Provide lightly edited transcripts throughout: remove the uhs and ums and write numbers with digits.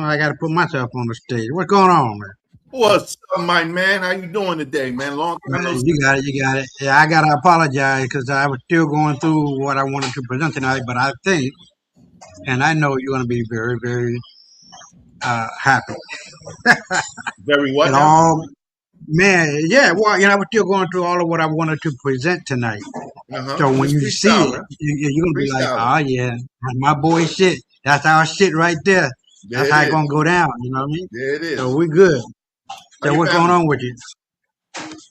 I got to put myself on the stage. What's going on, man? What's up, my man? How you doing today, man? Long time no Man, see. you got it. You got it. Yeah, I got to apologize because I was still going through what I wanted to present tonight, but I think, and I know you're going to be very, very happy. Very what It now? all, man, yeah, well, I was still going through all of what I wanted to present tonight. So when Just you see freestyle, it, man. you're going to be like, Freestyling. oh, yeah, my boy shit. That's our shit right there. There That's it how it's is. going to go down. You know what I mean? There it So is. we're good. How So your what's going family? on with you?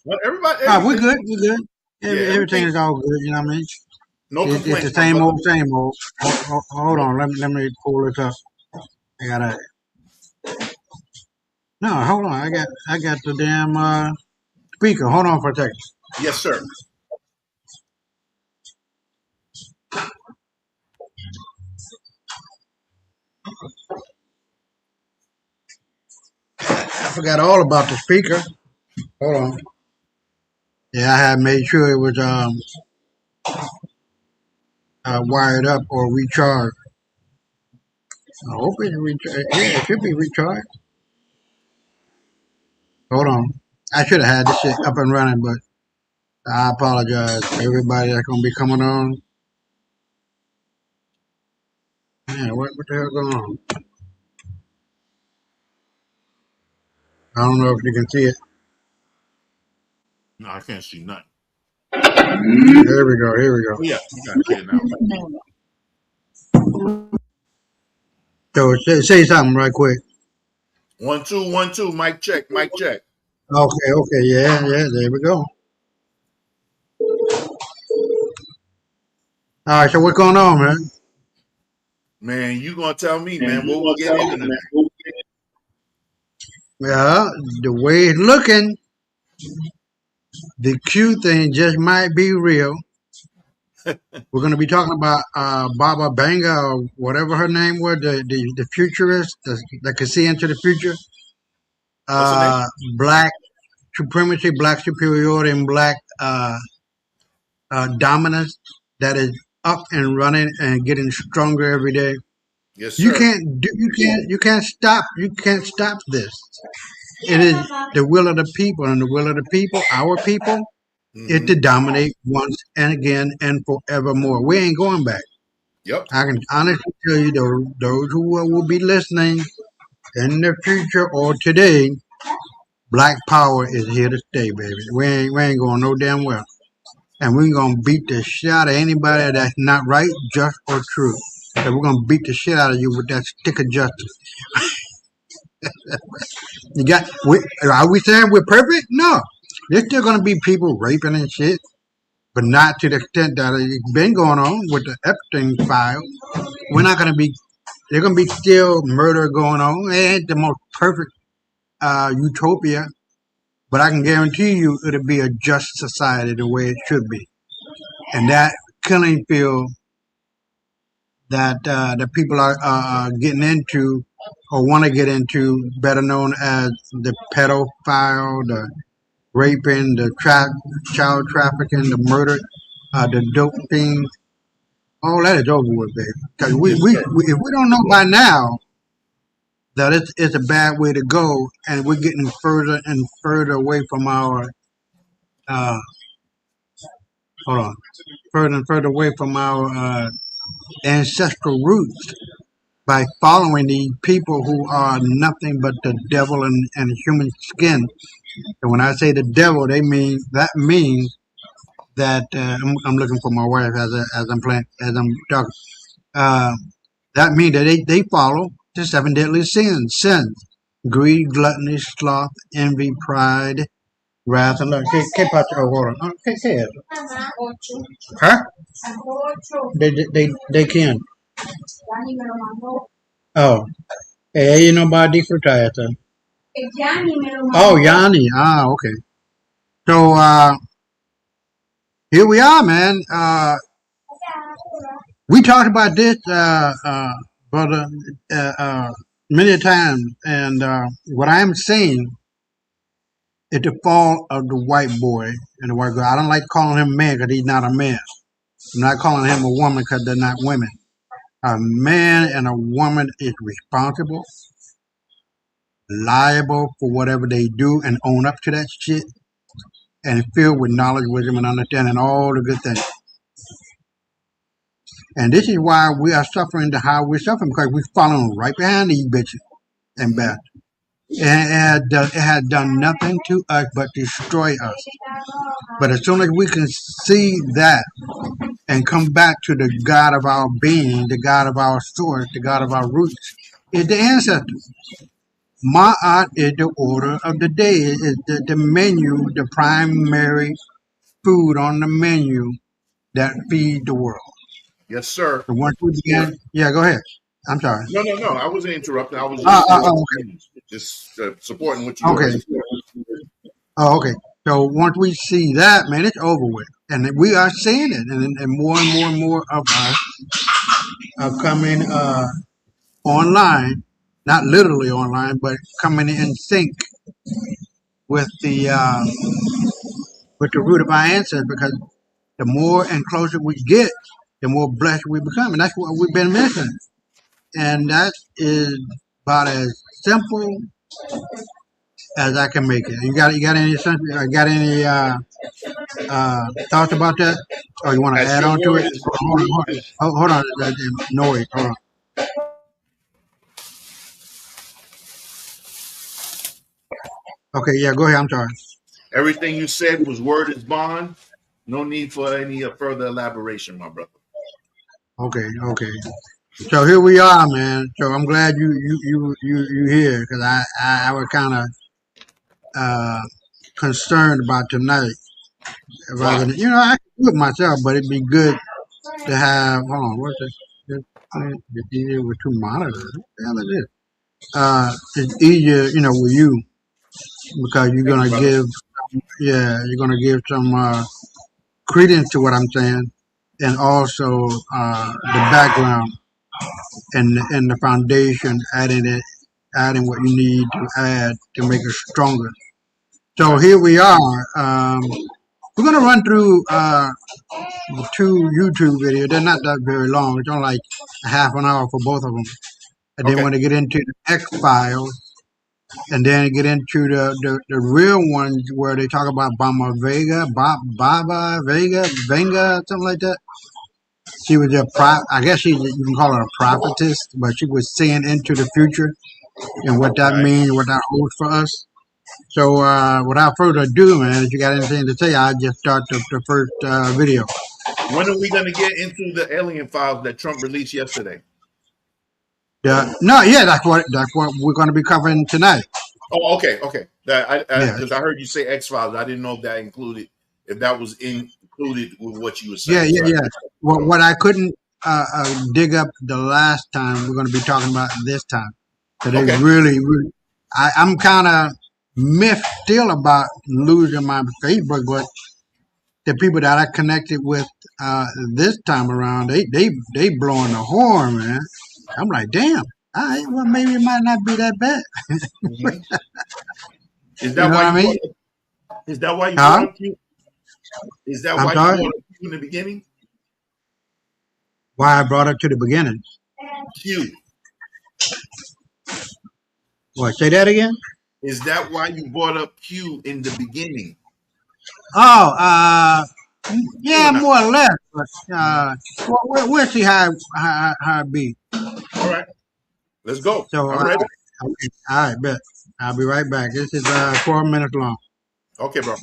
Well, everybody, We're everything. good. We're good. Yeah, Everything everything. is all good. You know what I mean? No It's the complaints, my same brother. old, same old. Hold No. on. Let me pull this up. I gotta. No, hold on. I got the damn speaker. Hold on for a second. Yes, sir. I forgot all about the speaker. Hold on. Yeah, I had made sure it was wired up or recharged. I hope it's recharged. Yeah, it should be recharged. Hold on. I should have had this shit up and running, but I apologize to everybody that's gonna be coming on. Man, what the hell going on? I don't know if you can see it. No, I can't see nothing. Here we go. Here we go. Oh yeah, you got to see it now. So say something right quick. 1 2 1 2. Mic check. Mic check. Okay, okay, yeah, there we go. All right, so what's going on, man? Man, you gonna tell me, And man, you what we gonna getting tell into me, man, today? Well, the way it's looking, the Q thing just might be real. We're going to be talking about Baba Banga or whatever her name was, the futurist that could see into the future. What's the name? Black supremacy, black superiority, and black dominance that is up and running and getting stronger every day. Yes, You sir. can't do, you can't stop this. It is the will of the people, and the will of the people, our people, is Mm-hmm. to dominate once and again and forevermore. We ain't going back. Yep. I can honestly tell you, those who will be listening in the future or today, Black Power is here to stay, baby. We ain't going no damn well, and we're gonna beat the shit out of anybody that's not right, just, or true. So we're gonna beat the shit out of you with that stick of justice. You got? Are we saying we're perfect? No. There's still gonna be people raping and shit, but not to the extent that it's been going on with the Epstein file. We're not gonna be. There's gonna be still murder going on. It ain't the most perfect utopia, but I can guarantee you it'll be a just society the way it should be. And that killing field that the people are getting into or want to get into, better known as the pedophile, the raping, the child trafficking, the murder, the doping, all that is over with, baby. Because Yes, sir. if we don't know by now that it's a bad way to go, and we're getting further and further away from our uh, hold on, further and further away from our ancestral roots by following these people who are nothing but the devil and human skin. And when I say the devil, that means that I'm looking for my wife as I'm talking. Uh, that means that they follow the seven deadly sins: greed, gluttony, sloth, envy, pride, wrath, and love. Hold on. ¿Qué es? Huh? They can. Oh, ella no va a disfrutar esto. Oh, Yanni. Okay. So here we are, man. We talked about this, brother, many times, and what I am saying is the fall of the white boy and the white girl. I don't like calling him man because he's not a man. I'm not calling him a woman because they're not women. A man and a woman is responsible. liable for whatever they do and own up to that shit, and filled with knowledge, wisdom, and understanding all the good things. And this is why we are suffering the how we're suffering, because we're following right behind these bitches and Mhm. bastards. And it had done nothing to us but destroy us. But as soon as we can see that and come back to the God of our being, the God of our source, the God of our roots, is the ancestors. Ma'at is the order of the day, is the menu, the primary food on the menu that feeds the world. Yes, sir. So once we begin, yeah, go ahead. I'm sorry. No. I wasn't interrupting. I was Uh, just uh, uh, supporting what you were okay. Oh, okay. So once we see that, man, it's over with. And then we are seeing it. And more and more and more of us are coming online, not literally online, but coming in sync with the root of our ancestors, because the more and closer we get, the more blessed we become. And that's what we've been missing. And that is about as simple as I can make it. You got any thoughts about that, or you want to As add your on to word it? is Hold on, noise. Hold on. Okay, yeah, go ahead. I'm sorry. everything you said was word is bond. No need for any further elaboration, my brother. Okay. So here we are, man. So I'm glad you here, because I was kind of uh concerned about tonight. If I Why? can, I can do it myself, but it'd be good to have. Hold on, what's this? It's easier with two monitors. What the hell is this? It's easier, with you, because you're Thank you, gonna brother. give some credence to what I'm saying, and also the background and the foundation, adding what you need to add to make it stronger. So Right. here we are. We're gonna run through the two YouTube videos. They're not that very long. It's only like a half an hour for both of them. And then Okay. when they get into the X Files, and then get into the real ones where they talk about Baba Vega, Venga, something like that. She was I guess you can call her a prophetess, but she was seeing into the future and what that Right. means, what that holds for us. So without further ado, man, if you got anything to say, I'll just start the first video. When are we going to get into the alien files that Trump released yesterday? No, yeah, that's what we're going to be covering tonight. Oh, okay. That Yeah, because I heard you say X Files. I didn't know if that included if that was included with what you were yeah, saying. yeah, So I yeah. just What I couldn't dig up the last time, we're going to be talking about this time. So they okay. really, I'm kind of miffed still about losing my Facebook, but the people that I connected with this time around, they blowing the horn, man. I'm like, damn. All right, well, maybe it might not be that bad. Mhm. Is You that know why what I you mean? brought up? Is that why you Huh? brought up Q? Is that I'm why you sorry. brought up Q in the beginning? Why I brought it to the beginning. Q. What? Say that again. Is that why you brought up Q in the beginning? Oh, True yeah, or not? more or less. But we'll see how it be. All right. Let's go. So, I'm ready. okay, all right, bet. I'll be right back. This is 4 minutes long. Okay, bro.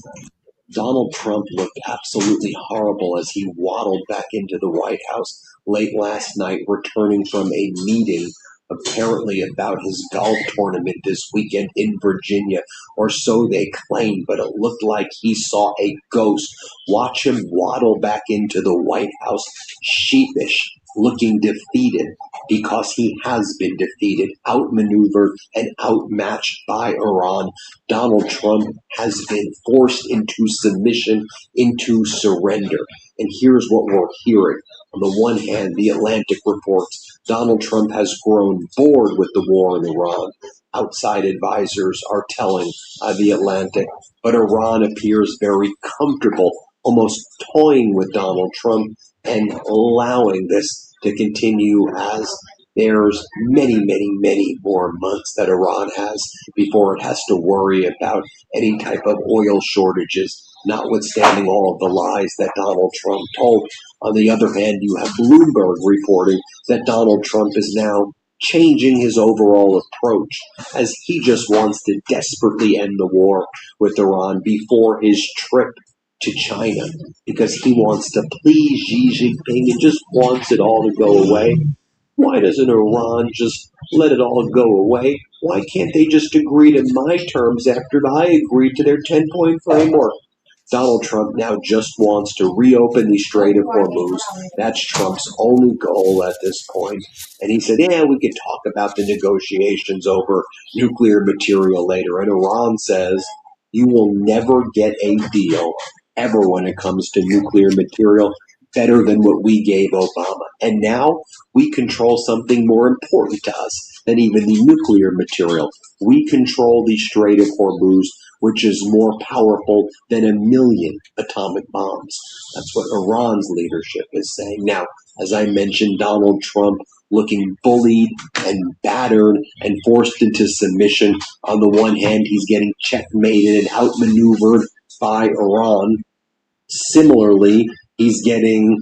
Donald Trump looked absolutely horrible as he waddled back into the White House late last night, returning from a meeting apparently about his golf tournament this weekend in Virginia, or so they claimed, but it looked like he saw a ghost. Watch him waddle back into the White House, sheepish, looking defeated, because he has been defeated, outmaneuvered, and outmatched by Iran. Donald Trump has been forced into submission, into surrender. And here's what we're hearing. On the one hand, The Atlantic reports Donald Trump has grown bored with the war in Iran. Outside advisors are telling The Atlantic, but Iran appears very comfortable, almost toying with Donald Trump and allowing this to continue as There's many, many, many more months that Iran has before it has to worry about any type of oil shortages, notwithstanding all of the lies that Donald Trump told. On the other hand, you have Bloomberg reporting that Donald Trump is now changing his overall approach, as he just wants to desperately end the war with Iran before his trip to China, because he wants to please Xi Jinping and just wants it all to go away. Why doesn't Iran just let it all go away? Why can't they just agree to my terms after I agreed to their 10-point framework? Donald Trump now just wants to reopen the Strait of Hormuz. That's Trump's only goal at this point. And he said, yeah, we could talk about the negotiations over nuclear material later. And Iran says, you will never get a deal ever when it comes to nuclear material better than what we gave Obama. And now we control something more important to us than even the nuclear material. We control the Strait of Hormuz, which is more powerful than 1 million atomic bombs. That's what Iran's leadership is saying. Now, as I mentioned, Donald Trump looking bullied and battered and forced into submission. On the one hand, he's getting checkmated and outmaneuvered by Iran. Similarly, he's getting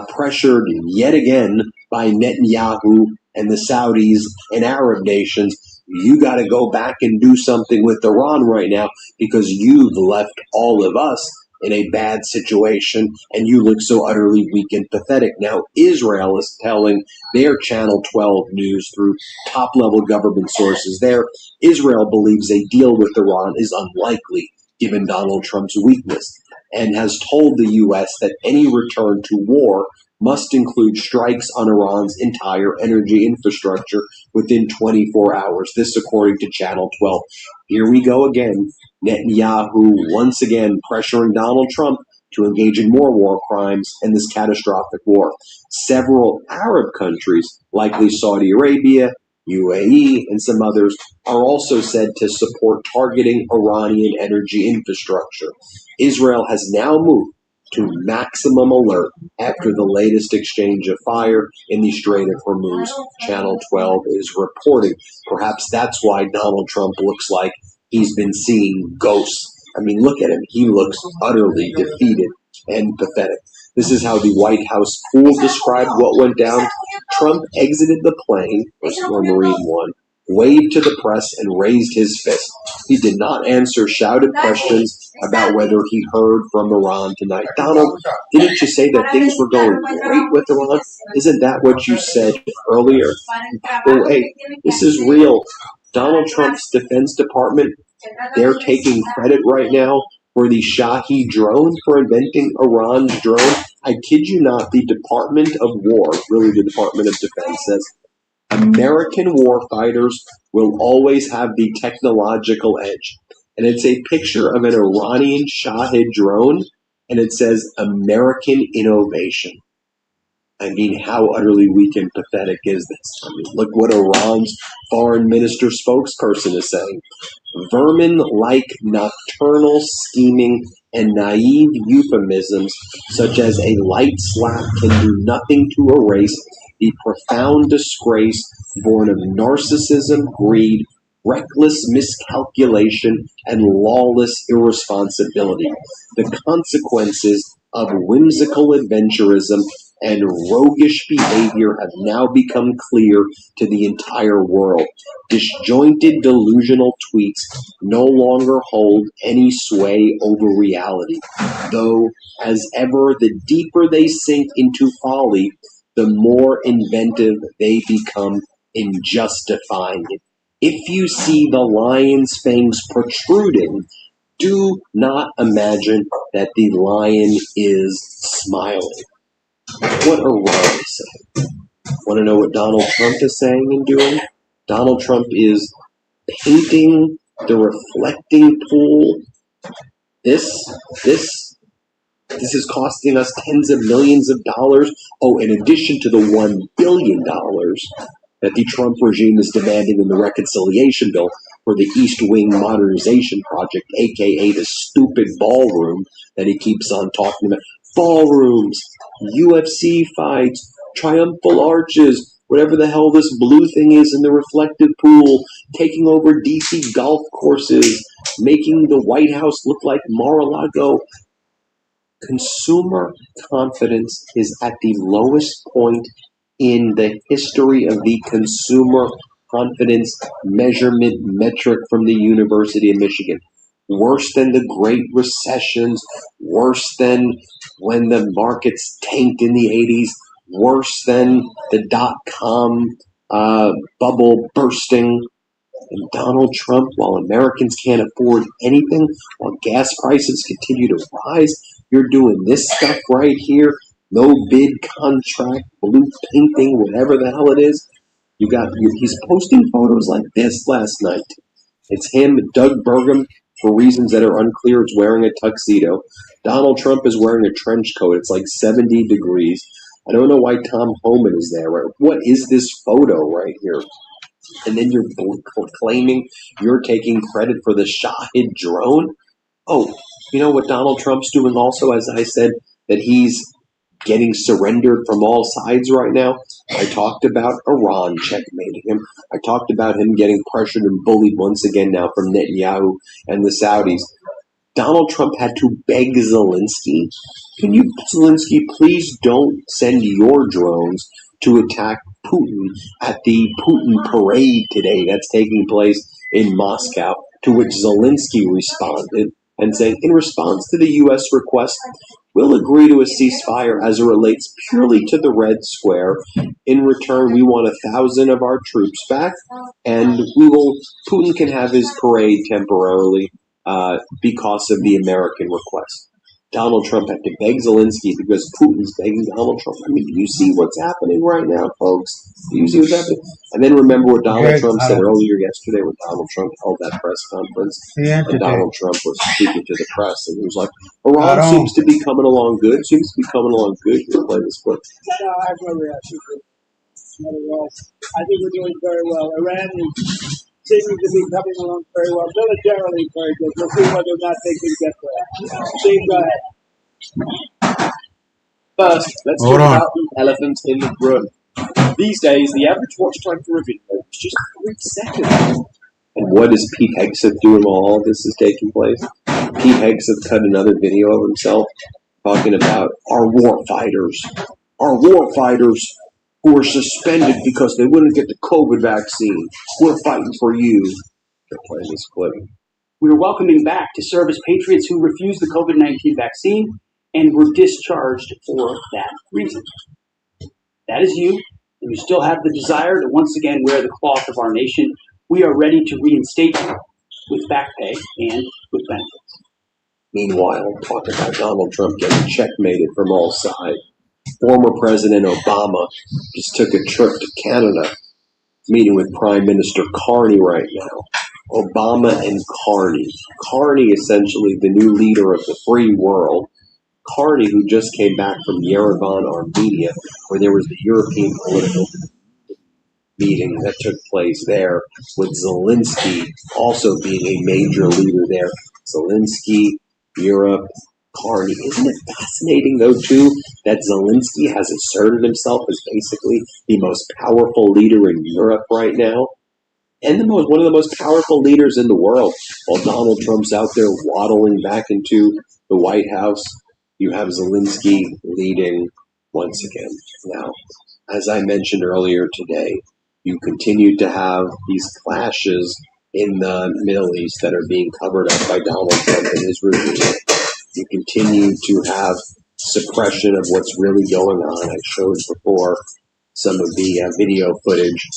pressured yet again by Netanyahu and the Saudis and Arab nations. You got to go back and do something with Iran right now because you've left all of us in a bad situation and you look so utterly weak and pathetic. Now, Israel is telling their Channel 12 news through top-level government sources there. Israel believes a deal with Iran is unlikely given Donald Trump's weakness, and has told the U.S. that any return to war must include strikes on Iran's entire energy infrastructure within 24 hours. This according to Channel 12. Here we go again. Netanyahu once again pressuring Donald Trump to engage in more war crimes and this catastrophic war. Several Arab countries, likely Saudi Arabia, UAE, and some others, are also said to support targeting Iranian energy infrastructure. Israel has now moved to maximum alert after the latest exchange of fire in the Strait of Hormuz. Channel 12 is reporting. Perhaps that's why Donald Trump looks like he's been seeing ghosts. I mean, look at him. He looks utterly defeated and pathetic. This is how the White House pool described what went down. Trump exited the plane, or Marine One, waved to the press and raised his fist. He did not answer shouted questions about whether he heard from Iran tonight. Donald, didn't you say that things were going great with Iran? Isn't that what you said earlier? Oh, hey, this is real. Donald Trump's Defense Department, they're taking credit right now for the Shahed drone, for inventing Iran's drone. I kid you not, the Department of War, really the Department of Defense, says American warfighters will always have the technological edge. And it's a picture of an Iranian Shahed drone, and it says American innovation. I mean, how utterly weak and pathetic is this? I mean, look what Iran's foreign minister spokesperson is saying. Vermin-like nocturnal scheming and naive euphemisms such as a light slap can do nothing to erase the profound disgrace born of narcissism, greed, reckless miscalculation, and lawless irresponsibility. The consequences of whimsical adventurism and roguish behavior have now become clear to the entire world. Disjointed, delusional tweets no longer hold any sway over reality, though, as ever, the deeper they sink into folly, the more inventive they become in justifying it. If you see the lion's fangs protruding, do not imagine that the lion is smiling. What Iran is saying. Want to know what Donald Trump is saying and doing? Donald Trump is painting the reflecting pool. This is costing us tens of millions of dollars. Oh, in addition to the $1 billion that the Trump regime is demanding in the reconciliation bill for the East Wing Modernization Project, aka the stupid ballroom that he keeps on talking about. Ballrooms, UFC fights, triumphal arches, whatever the hell this blue thing is in the reflective pool, taking over DC golf courses, making the White House look like Mar-a-Lago. Consumer confidence is at the lowest point in the history of the consumer confidence measurement metric from the University of Michigan. Worse than the Great Recessions, worse than when the markets tanked in the 80s, worse than the dot-com bubble bursting. And Donald Trump, while Americans can't afford anything, while gas prices continue to rise, you're doing this stuff right here, no bid contract, blue painting, whatever the hell it is. He's posting photos like this last night. It's him, Doug Burgum, for reasons that are unclear, is wearing a tuxedo. Donald Trump is wearing a trench coat. It's like 70 degrees. I don't know why Tom Homan is there. Right? What is this photo right here? And then you're claiming you're taking credit for the Shahid drone? Oh, you know what Donald Trump's doing also, as I said, that he's getting surrendered from all sides right now? I talked about Iran checkmating him. I talked about him getting pressured and bullied once again now from Netanyahu and the Saudis. Donald Trump had to beg Zelensky, Zelensky, please don't send your drones to attack Putin at the Putin parade today that's taking place in Moscow, to which Zelensky responded and saying, in response to the U.S. request, we'll agree to a ceasefire as it relates purely to the Red Square. In return, we want 1,000 of our troops back, and Putin can have his parade temporarily because of the American request. Donald Trump had to beg Zelensky because Putin's begging Donald Trump. I mean, do you see what's happening right now, folks? Do you see what's happening? And then remember what Donald Trump said earlier yesterday when Donald Trump held that press conference. And Donald Trump was speaking to the press, and he was like, Iran seems to be coming along good. Here, play this clip. No, I have no reaction to it. Not at all. I think we're doing very well. Iran is seeming to be coming along very well. Militarily very good. We'll see whether or not they can get there. Steve, go ahead. First, let's talk about the elephant in the room. These days, the average watch time for a video is just 3 seconds. And what is Pete Hegseth doing while all this is taking place? Pete Hegseth cut another video of himself talking about our war fighters who were suspended because they wouldn't get the COVID vaccine. We're fighting for you. Play this clip. We are welcoming back to service patriots who refused the COVID-19 vaccine and were discharged for that reason. That is you, and you still have the desire to once again wear the cloth of our nation. We are ready to reinstate you with back pay and with benefits. Meanwhile, talk about Donald Trump getting checkmated from all sides. Former President Obama just took a trip to Canada, meeting with Prime Minister Carney right now. Obama and Carney. Carney, essentially the new leader of the free world. Carney, who just came back from Yerevan, Armenia, where there was the European political meeting that took place there, with Zelensky also being a major leader there. Zelensky, Europe, Carney. Isn't it fascinating, though, too, that Zelensky has asserted himself as basically the most powerful leader in Europe right now? And one of the most powerful leaders in the world. While Donald Trump's out there waddling back into the White House, you have Zelensky leading once again. Now, as I mentioned earlier today, you continue to have these clashes in the Middle East that are being covered up by Donald Trump and his regime. You continue to have suppression of what's really going on. I showed before some of the video footage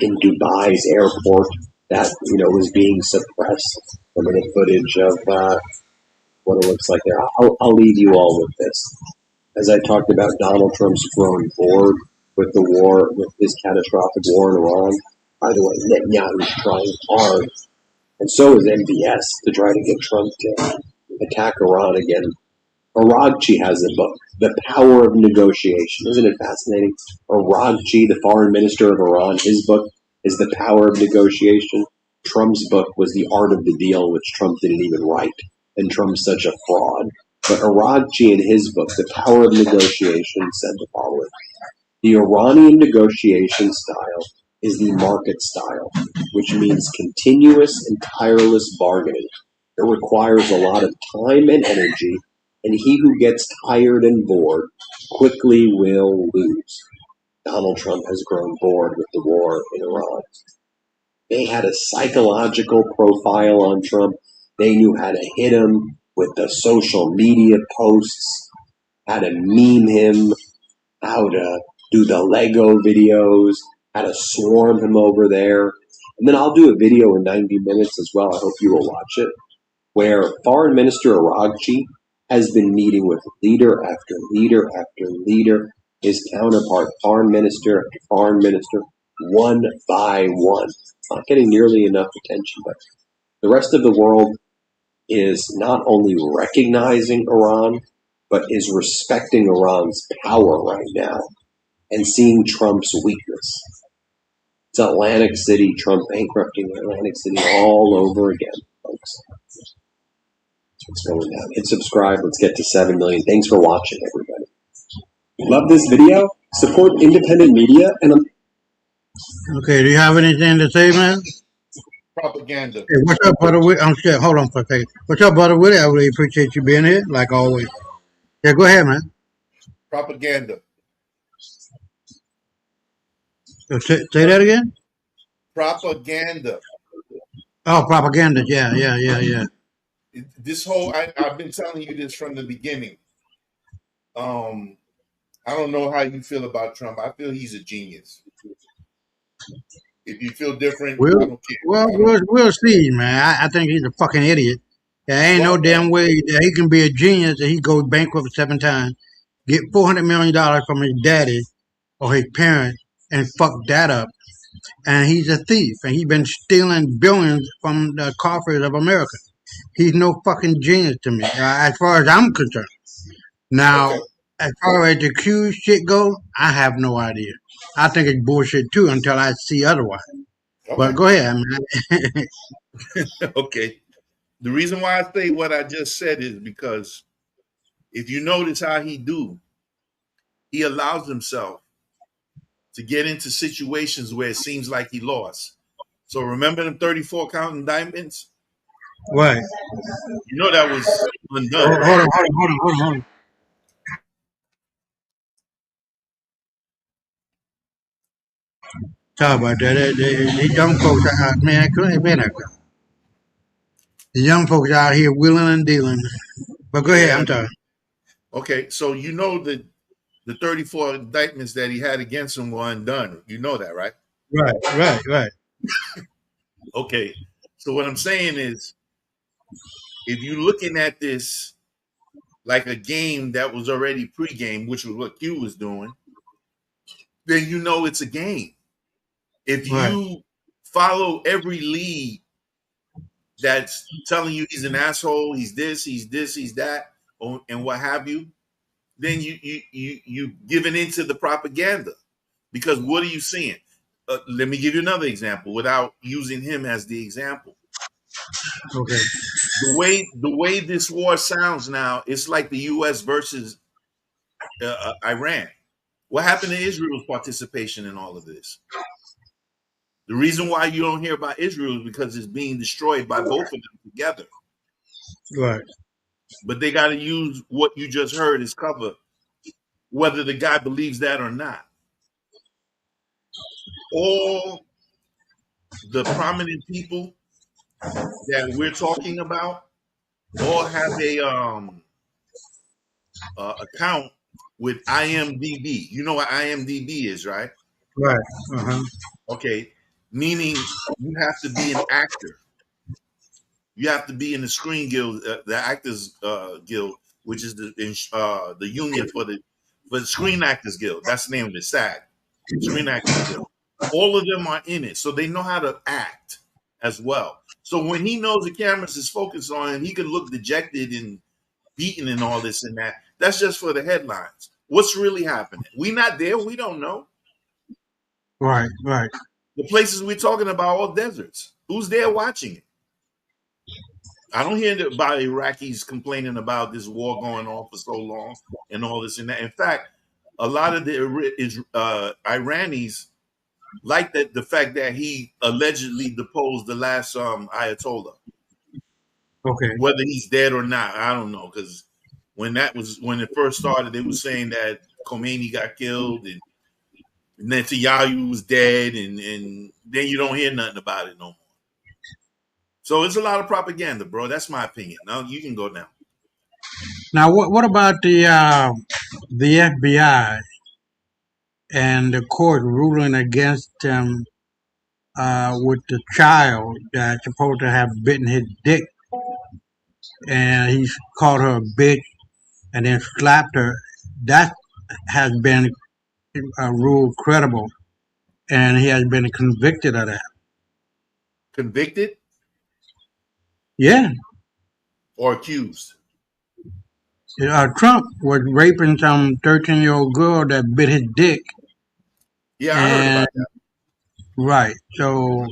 in Dubai's airport that was being suppressed. Some of the footage of what it looks like there. I'll leave you all with this. As I talked about Donald Trump's growing bored with the war, with his catastrophic war in Iran. By the way, Netanyahu's trying hard, and so is MBS, to try to get Trump to attack Iran again. Aragchi has a book, The Power of Negotiation. Isn't it fascinating? Aragchi, the foreign minister of Iran, his book is The Power of Negotiation. Trump's book was The Art of the Deal, which Trump didn't even write, and Trump's such a fraud. But Aragchi, in his book, The Power of Negotiation, said the following. The Iranian negotiation style is the market style, which means continuous and tireless bargaining. It requires a lot of time and energy, and he who gets tired and bored quickly will lose. Donald Trump has grown bored with the war in Iran. They had a psychological profile on Trump. They knew how to hit him with the social media posts, how to meme him, how to do the Lego videos, how to swarm him over there. And then I'll do a video in 90 minutes as well. I hope you will watch it, where Foreign Minister Aragchi has been meeting with leader after leader after leader, his counterpart, foreign minister after foreign minister, one by one. Not getting nearly enough attention, but the rest of the world is not only recognizing Iran, but is respecting Iran's power right now and seeing Trump's weakness. It's Atlantic City, Trump bankrupting Atlantic City all over again, folks. That's what's going down. Hit subscribe. Let's get to 7 million. Thanks for watching, everybody. Love this video? Support independent media and Okay, do you have anything to say, man? Propaganda. Hey, what's up, brother? I'm scared. Hold on for a second. What's up, brother Willie? I really appreciate you being here, like always. Yeah, go ahead, man. Propaganda. So say that again? Propaganda. Oh, propaganda. Yeah. This whole I've been telling you this from the beginning. I don't know how you feel about Trump. I feel he's a genius. If you feel different, I don't care. We'll see, man. I think he's a fucking idiot. There ain't no damn way that he can be a genius and he goes bankrupt 7 times, get $400 million from his daddy or his parents, and fuck that up. And he's a thief, and he's been stealing billions from the coffers of America. He's no fucking genius to me, as far as I'm concerned. Now, Okay. as far as the Q shit goes, I have no idea. I think it's bullshit too until I see otherwise. But Okay. go ahead, man. Okay. The reason why I say what I just said is because if you notice how he allows himself to get into situations where it seems like he lost. So remember them 34 count indictments? Right. You know that was undone. Hold on. Talk about that. The young folks, man, couldn't been that. The young folks out here wheeling and dealing. But go ahead, I'm sorry. Okay, so you know that the 34 indictments that he had against him were undone. You know that, right? Right. Okay. So what I'm saying is, if you're looking at this like a game that was already pre-game, which was what Q was doing, then you know it's a game. If you follow every lead that's telling you he's an asshole, he's this, he's that, and what have you, then you giving into the propaganda. Because what are you seeing? Let me give you another example without using him as the example. Okay. The way this war sounds now, it's like the U.S. versus Iran. What happened to Israel's participation in all of this? The reason why you don't hear about Israel is because it's being destroyed by both of them together. Right. But they got to use what you just heard as cover, whether the guy believes that or not. All the prominent people that we're talking about all have a account with IMDb. You know what IMDb is, right? Right. Uh-huh. Okay, meaning you have to be an actor. You have to be in the Screen Guild, the Actors Guild, which is the union for the Screen Actors Guild. That's the name of it, SAG, Screen Actors Guild. All of them are in it, so they know how to act as well. So when he knows the cameras is focused on him, he can look dejected and beaten and all this and that. That's just for the headlines. What's really happening? We not there. We don't know. Right. The places we're talking about are deserts. Who's there watching it? I don't hear about Iraqis complaining about this war going on for so long and all this and that. In fact, a lot of the Iranis like that the fact that he allegedly deposed the last Ayatollah. Okay. Whether he's dead or not, I don't know. Because when it first started, they were saying that Khomeini got killed and Netanyahu was dead, and then you don't hear nothing about it no more. So it's a lot of propaganda, bro. That's my opinion. Now you can go now. Now, what about the FBI and the court ruling against him with the child that's supposed to have bitten his dick, and he called her a bitch and then slapped her? That has been ruled credible, and he has been convicted of that. Convicted Yeah. or accused? Trump was raping some 13-year-old girl that bit his dick. Yeah, I heard about that. Right. So,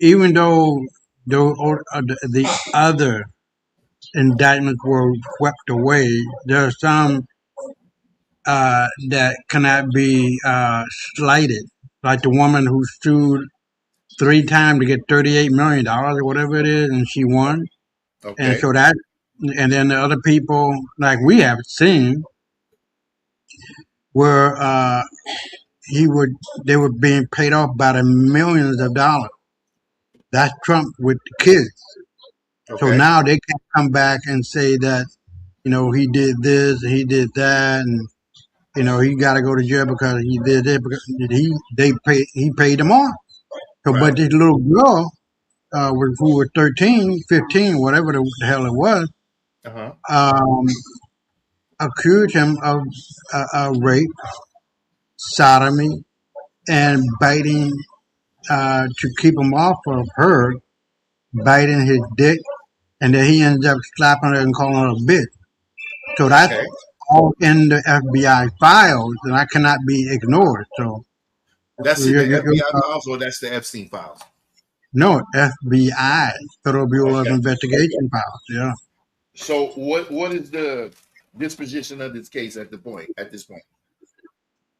even though the other indictments were swept away, there are some that cannot be slighted. Like the woman who sued 3 times to get $38 million or whatever it is, and she won. And Okay. so and then the other people, like we have seen, where they were being paid off by the millions of dollars. That's Trump with the kids. So Okay. now they can come back and say that, he did this and he did that, and he got to go to jail because he did it because he paid them off. So, Right. but this little girl, who was 13, 15, whatever the hell it was, Uh-huh. accused him of rape, sodomy, and biting to keep him off of her, biting his dick, and then he ends up slapping her and calling her a bitch. So that's Okay. all in the FBI files, and that cannot be ignored. So That's in the FBI files or that's the Epstein files? no, FBI, Federal Bureau of Okay. Investigation files. Yeah. So what is the disposition of this case at this point?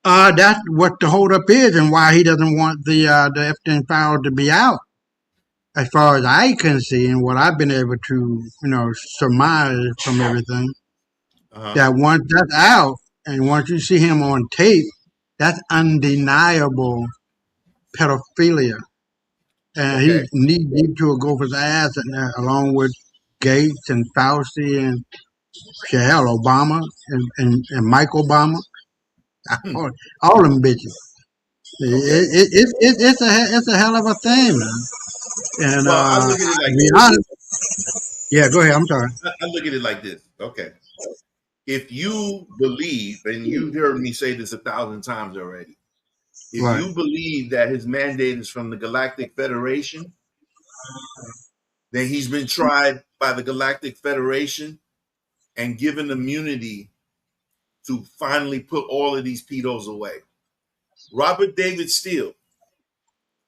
That's what the holdup is, and why he doesn't want the Epstein file to be out. As far as I can see, and what I've been able to, surmise from everything, Uh-huh. that once that's out, and once you see him on tape, that's undeniable pedophilia, and Okay. he's knee deep to a gopher's ass, along with Gates and Fauci and Obama and Mike Obama, Hmm. all them bitches. Okay. It's a hell of a thing, man. And Well, I look at it to like be this. honest, yeah, go ahead. I'm sorry. I look at it like this. Okay. If you believe, and you've heard me say this 1,000 times already, if Right. you believe that his mandate is from the Galactic Federation, then he's been tried by the Galactic Federation and given immunity to finally put all of these pedos away. Robert David Steele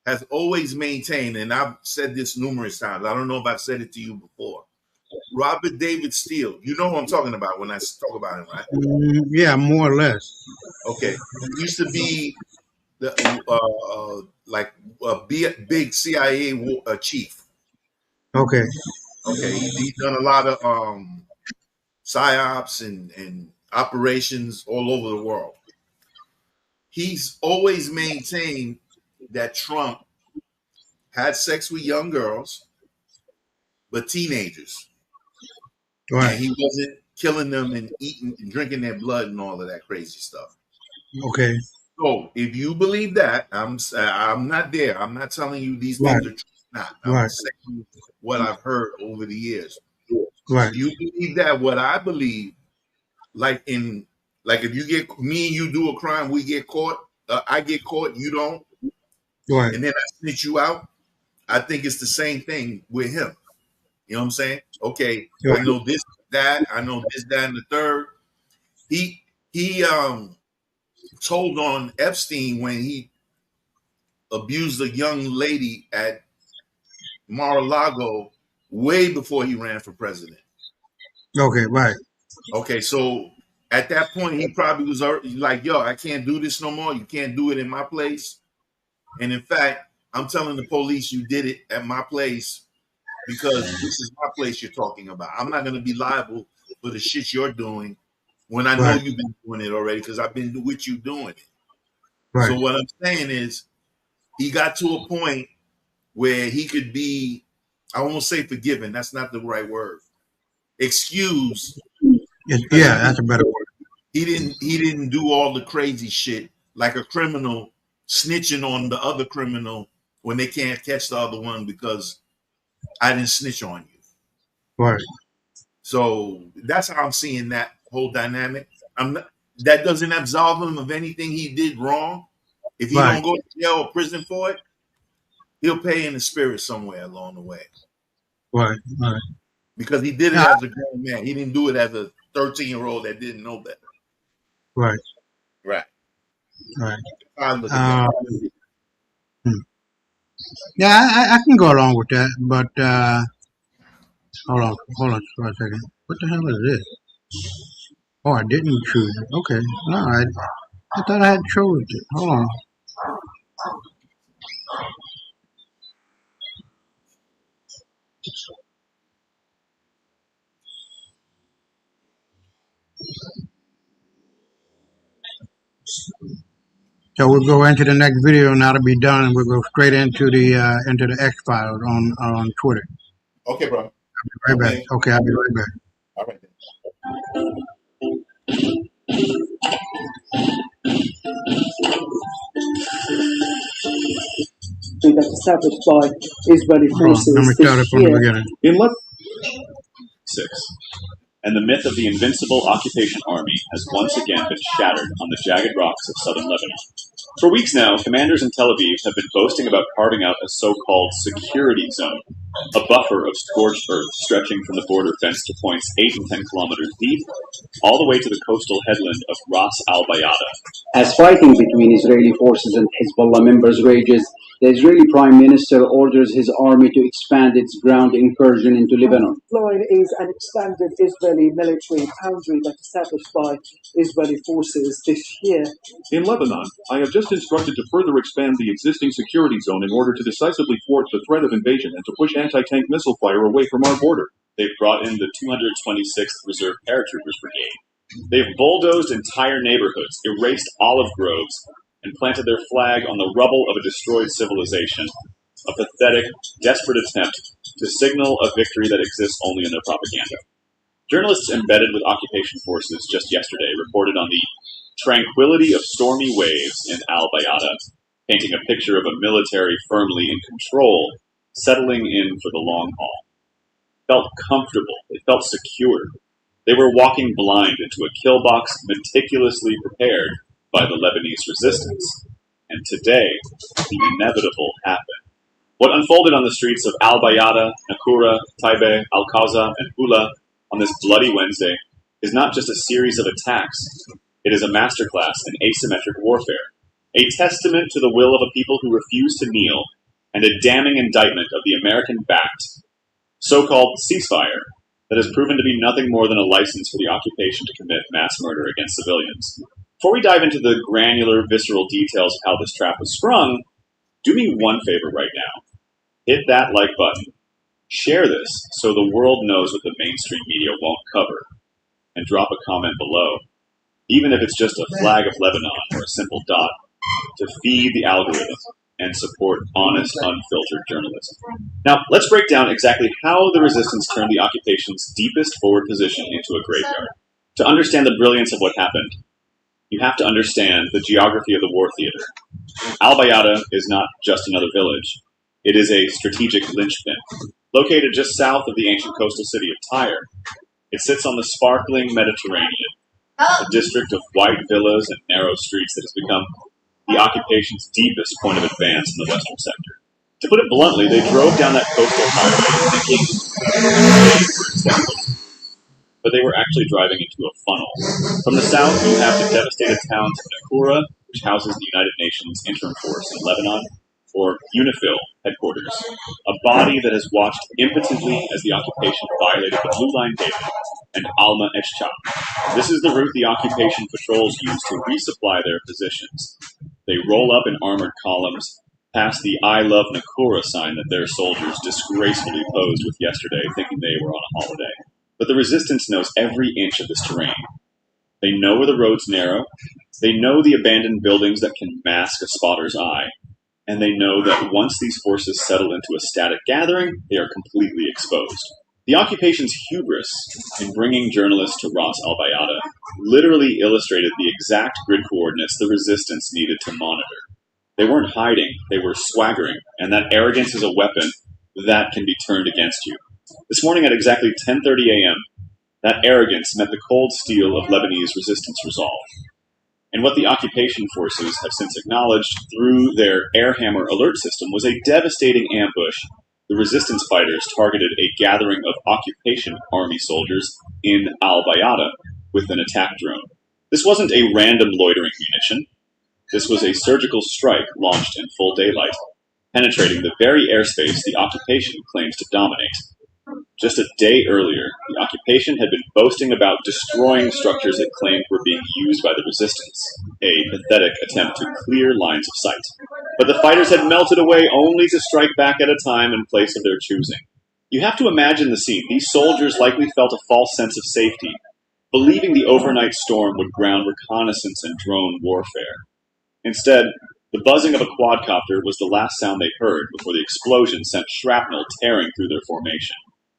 has always maintained, and I've said this numerous times, I don't know if I've said it to you before. Robert David Steele, you know who I'm talking about when I talk about him, right? Yeah, more or less. Okay. He used to be the big CIA chief. Okay. Okay. He's done a lot of psyops and operations all over the world. He's always maintained that Trump had sex with young girls, but teenagers. Right. And he wasn't killing them and eating and drinking their blood and all of that crazy stuff. Okay. So if you believe that, I'm not there. I'm not telling you these things are true. Not. I'm Right. saying what I've heard over the years. Right. If you believe that, what I believe, like if you get me and you do a crime, we get caught. I get caught, you don't, Right. and then I snitch you out. I think it's the same thing with him. You know what I'm saying? Okay, Right. I know this, that. I know this, that, and the third. He told on Epstein when he abused a young lady at Mar-a-Lago way before he ran for president. Okay. Right. Okay, so At that point, he probably was already like, yo, I can't do this no more. You can't do it in my place. And in fact, I'm telling the police you did it at my place because this is my place you're talking about. I'm not going to be liable for the shit you're doing when I know Right. you've been doing it already because I've been with you doing it. Right. So what I'm saying is he got to a point where he could be, I won't say forgiven. That's not the right word. Excused. Yeah, that's a better word. He didn't do all the crazy shit like a criminal snitching on the other criminal when they can't catch the other one because I didn't snitch on you. Right. So that's how I'm seeing that whole dynamic. That doesn't absolve him of anything he did wrong. If he Right. don't go to jail or prison for it, he'll pay in the spirit somewhere along the way. Right. Right. Because he did it as a grown man. He didn't do it as a 13-year-old that didn't know better. Right. Right. Right. I look at that. Yeah, I can go along with that, but hold on for a second. What the hell is this? Oh, I didn't choose it. Okay, no, I thought I had chosen it. Hold on. So we'll go into the next video, and that'll be done, and we'll go straight into the X Files on Twitter. Okay, bro. Right back. Okay, I'll be right back. All right. That's established by Israeli Hold on, forces let me start it this from the year. beginning. In what? 6. And the myth of the invincible occupation army has once again been shattered on the jagged rocks of southern Lebanon. For weeks now, commanders in Tel Aviv have been boasting about carving out a so-called security zone, a buffer of scorched earth stretching from the border fence to points 8 and 10 kilometers deep, all the way to the coastal headland of Ras al-Bayada. As fighting between Israeli forces and Hezbollah members rages, the Israeli Prime Minister orders his army to expand its ground incursion into Lebanon. Line is an expanded Israeli military boundary that's established by Israeli forces this year. In Lebanon, I have just instructed to further expand the existing security zone in order to decisively thwart the threat of invasion and to push anti-tank missile fire away from our border. They've brought in the 226th Reserve Paratroopers Brigade. They've bulldozed entire neighborhoods, erased olive groves, and planted their flag on the rubble of a destroyed civilization. A pathetic, desperate attempt to signal a victory that exists only in their propaganda. Journalists embedded with occupation forces just yesterday reported on the tranquility of stormy waves in al-Bayada, painting a picture of a military firmly in control, settling in for the long haul. Felt comfortable. They felt secure. They were walking blind into a kill box meticulously prepared by the Lebanese resistance. And today, the inevitable happened. What unfolded on the streets of al-Bayada, Nakura, Taibe, Al-Qaza, and Hula on this bloody Wednesday is not just a series of attacks. It is a masterclass in asymmetric warfare, a testament to the will of a people who refuse to kneel, and a damning indictment of the American-backed so-called ceasefire that has proven to be nothing more than a license for the occupation to commit mass murder against civilians. Before we dive into the granular, visceral details of how this trap was sprung, do me one favor right now. Hit that like button. Share this so the world knows what the mainstream media won't cover. And drop a comment below, even if it's just a flag of Lebanon or a simple dot, to feed the algorithm and support honest, unfiltered journalism. Now, let's break down exactly how the resistance turned the occupation's deepest forward position into a graveyard. To understand the brilliance of what happened, you have to understand the geography of the war theater. Al-Bayada is not just another village. It is a strategic linchpin, located just south of the ancient coastal city of Tyre. It sits on the sparkling Mediterranean, a district of white villas and narrow streets that has become the occupation's deepest point of advance in the western sector. To put it bluntly, they drove down that coastal highway thinking but they were actually driving into a funnel. From the south, you have the devastated towns of Nakura, which houses the United Nations Interim Force in Lebanon, or UNIFIL, headquarters, a body that has watched impotently as the occupation violated the Blue Line Haven and Alma Eshchak. This is the route the occupation patrols use to resupply their positions. They roll up in armored columns, past the I Love Nakura sign that their soldiers disgracefully posed with yesterday, thinking they were on a holiday. But the resistance knows every inch of this terrain. They know where the roads narrow, they know the abandoned buildings that can mask a spotter's eye, and they know that once these forces settle into a static gathering, they are completely exposed. The occupation's hubris in bringing journalists to Ras Al Bayada literally illustrated the exact grid coordinates the resistance needed to monitor. They weren't hiding, they were swaggering, and that arrogance is a weapon that can be turned against you. This morning at exactly 10:30 a.m., that arrogance met the cold steel of Lebanese resistance resolve. And what the occupation forces have since acknowledged through their air hammer alert system was a devastating ambush. The resistance fighters targeted a gathering of occupation army soldiers in Al-Bayada with an attack drone. This wasn't a random loitering munition. This was a surgical strike launched in full daylight, penetrating the very airspace the occupation claims to dominate. Just a day earlier, the occupation had been boasting about destroying structures it claimed were being used by the resistance, a pathetic attempt to clear lines of sight. But the fighters had melted away only to strike back at a time and place of their choosing. You have to imagine the scene. These soldiers likely felt a false sense of safety, believing the overnight storm would ground reconnaissance and drone warfare. Instead, the buzzing of a quadcopter was the last sound they heard before the explosion sent shrapnel tearing through their formation.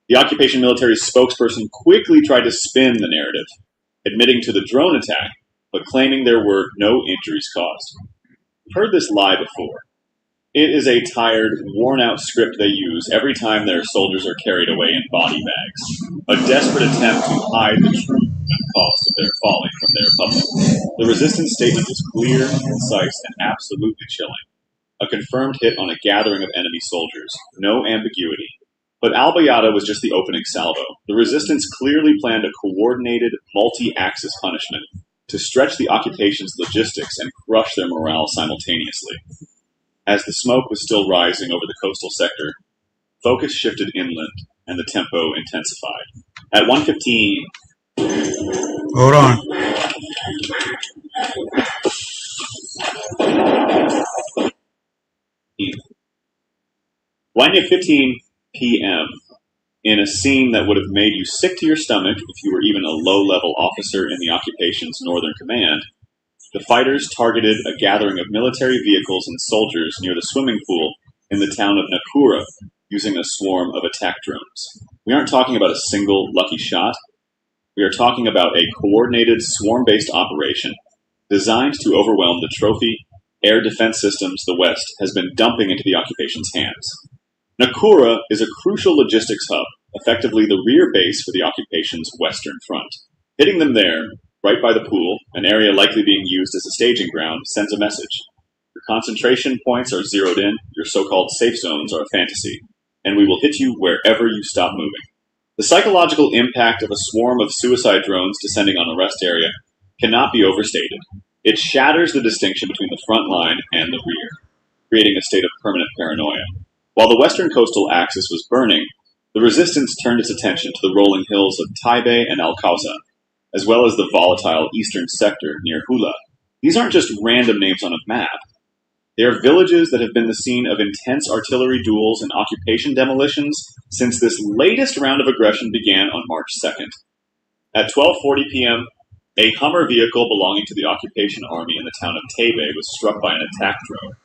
The occupation military's spokesperson quickly tried to spin the narrative, admitting to the drone attack, but claiming there were no injuries caused. We've heard this lie before. It is a tired, worn-out script they use every time their soldiers are carried away in body bags, a desperate attempt to hide the true cost of their falling from their public. The resistance statement was clear, concise, and absolutely chilling. A confirmed hit on a gathering of enemy soldiers, no ambiguity. But Al-Bayada was just the opening salvo. The resistance clearly planned a coordinated, multi-axis punishment to stretch the occupation's logistics and crush their morale simultaneously. As the smoke was still rising over the coastal sector, focus shifted inland and the tempo intensified. At 1:15... Hold on. When at 15 p.m., in a scene that would have made you sick to your stomach if you were even a low-level officer in the occupation's northern command, the fighters targeted a gathering of military vehicles and soldiers near the swimming pool in the town of Nakura using a swarm of attack drones. We aren't talking about a single lucky shot. We are talking about a coordinated swarm-based operation designed to overwhelm the trophy air defense systems the West has been dumping into the occupation's hands. Nakura is a crucial logistics hub, effectively the rear base for the occupation's western front. Hitting them there, right by the pool, an area likely being used as a staging ground, sends a message. Your concentration points are zeroed in, your so-called safe zones are a fantasy, and we will hit you wherever you stop moving. The psychological impact of a swarm of suicide drones descending on a rest area cannot be overstated. It shatters the distinction between the front line and the rear, creating a state of permanent paranoia. While the western coastal axis was burning, the resistance turned its attention to the rolling hills of Taibeh and Al-Qawsa, as well as the volatile eastern sector near Hula. These aren't just random names on a map. They are villages that have been the scene of intense artillery duels and occupation demolitions since this latest round of aggression began on March 2nd. At 12:40 p.m., a Hummer vehicle belonging to the occupation army in the town of Taibeh was struck by an attack drone.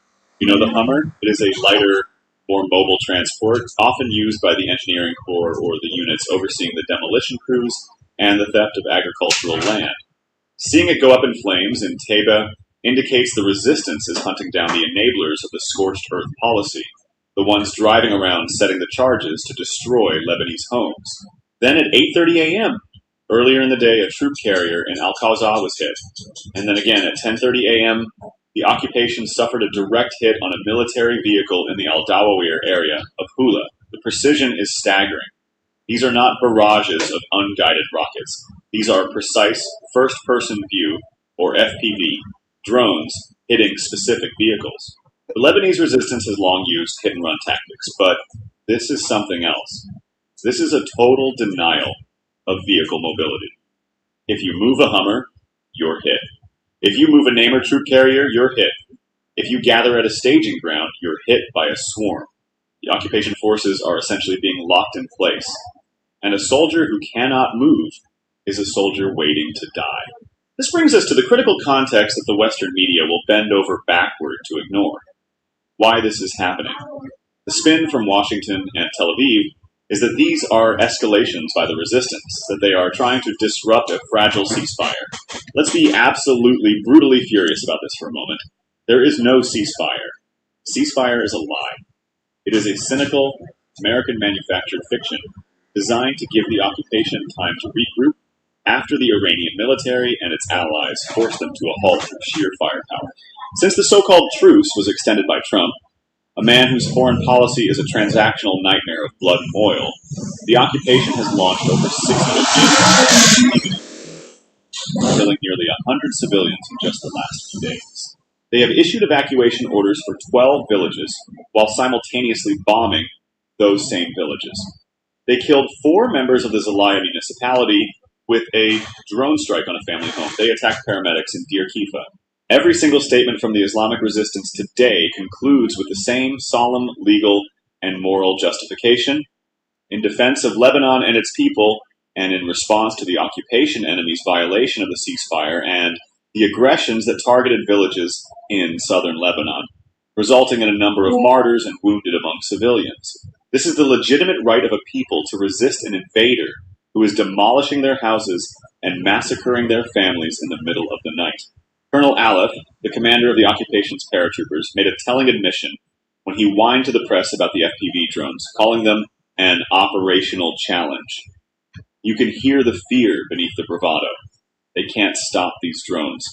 You know the Hummer? It is a lighter, more mobile transport, often used by the engineering corps or the units overseeing the demolition crews and the theft of agricultural land. Seeing it go up in flames in Taibeh indicates the resistance is hunting down the enablers of the scorched earth policy, the ones driving around setting the charges to destroy Lebanese homes. Then at 8:30 a.m., earlier in the day, a troop carrier in Al-Qawsa was hit. And then again at 10:30 a.m., the occupation suffered a direct hit on a military vehicle in the Al-Dawawir area of Hula. The precision is staggering. These are not barrages of unguided rockets. These are precise first-person view, or FPV, drones hitting specific vehicles. The Lebanese resistance has long used hit-and-run tactics, but this is something else. This is a total denial of vehicle mobility. If you move a Hummer, you're hit. If you move a Namer troop carrier, you're hit. If you gather at a staging ground, you're hit by a swarm. The occupation forces are essentially being locked in place. And a soldier who cannot move is a soldier waiting to die. This brings us to the critical context that the Western media will bend over backward to ignore. Why this is happening. The spin from Washington and Tel Aviv is that these are escalations by the resistance, that they are trying to disrupt a fragile ceasefire. Let's be absolutely, brutally furious about this for a moment. There is no ceasefire. Ceasefire is a lie. It is a cynical, American-manufactured fiction designed to give the occupation time to regroup after the Iranian military and its allies forced them to a halt through sheer firepower. Since the so-called truce was extended by Trump, a man whose foreign policy is a transactional nightmare of blood and oil, the occupation has launched over 600 missiles, killing nearly 100 civilians in just the last few days. They have issued evacuation orders for 12 villages while simultaneously bombing those same villages. They killed 4 members of the Zelaya municipality with a drone strike on a family home. They attacked paramedics in Deir Kifa. Every single statement from the Islamic resistance today concludes with the same solemn, legal, and moral justification. In defense of Lebanon and its people, and in response to the occupation enemy's violation of the ceasefire and the aggressions that targeted villages in southern Lebanon, resulting in a number of martyrs and wounded among civilians. This is the legitimate right of a people to resist an invader who is demolishing their houses and massacring their families in the middle of the night. Colonel Aleph, the commander of the occupation's paratroopers, made a telling admission when he whined to the press about the FPV drones, calling them an operational challenge. You can hear the fear beneath the bravado. They can't stop these drones.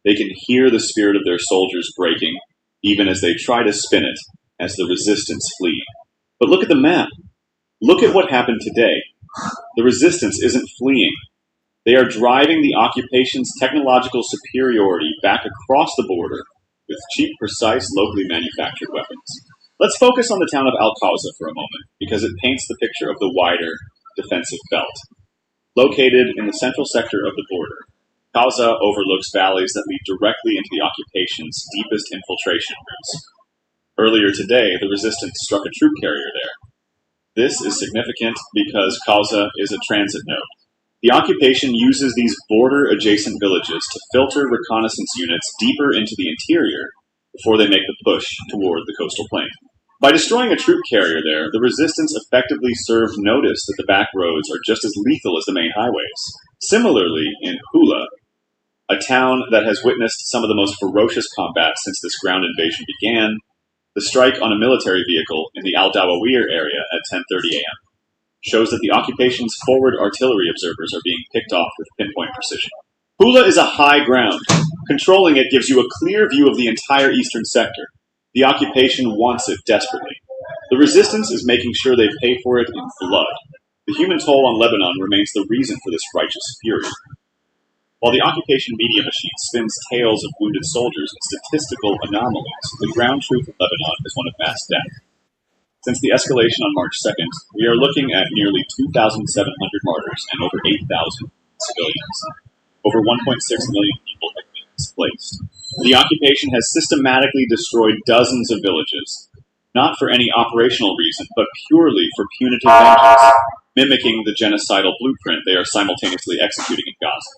They can hear the spirit of their soldiers breaking, even as they try to spin it as the resistance flee. But look at the map. Look at what happened today. The resistance isn't fleeing. They are driving the occupation's technological superiority back across the border with cheap, precise, locally manufactured weapons. Let's focus on the town of Al-Qawza for a moment, because it paints the picture of the wider defensive belt. Located in the central sector of the border, Qawza overlooks valleys that lead directly into the occupation's deepest infiltration routes. Earlier today, the resistance struck a troop carrier there. This is significant because Qawza is a transit node. The occupation uses these border-adjacent villages to filter reconnaissance units deeper into the interior before they make the push toward the coastal plain. By destroying a troop carrier there, the resistance effectively served notice that the back roads are just as lethal as the main highways. Similarly, in Hula, a town that has witnessed some of the most ferocious combat since this ground invasion began, the strike on a military vehicle in the Al-Dawawir area at 10:30 a.m. shows that the occupation's forward artillery observers are being picked off with pinpoint precision. Hula is a high ground. Controlling it gives you a clear view of the entire eastern sector. The occupation wants it desperately. The resistance is making sure they pay for it in blood. The human toll on Lebanon remains the reason for this righteous fury. While the occupation media machine spins tales of wounded soldiers and statistical anomalies, the ground truth of Lebanon is one of mass death. Since the escalation on March 2nd, we are looking at nearly 2,700 martyrs and over 8,000 civilians. Over 1.6 million people have been displaced. The occupation has systematically destroyed dozens of villages, not for any operational reason, but purely for punitive vengeance, mimicking the genocidal blueprint they are simultaneously executing in Gaza.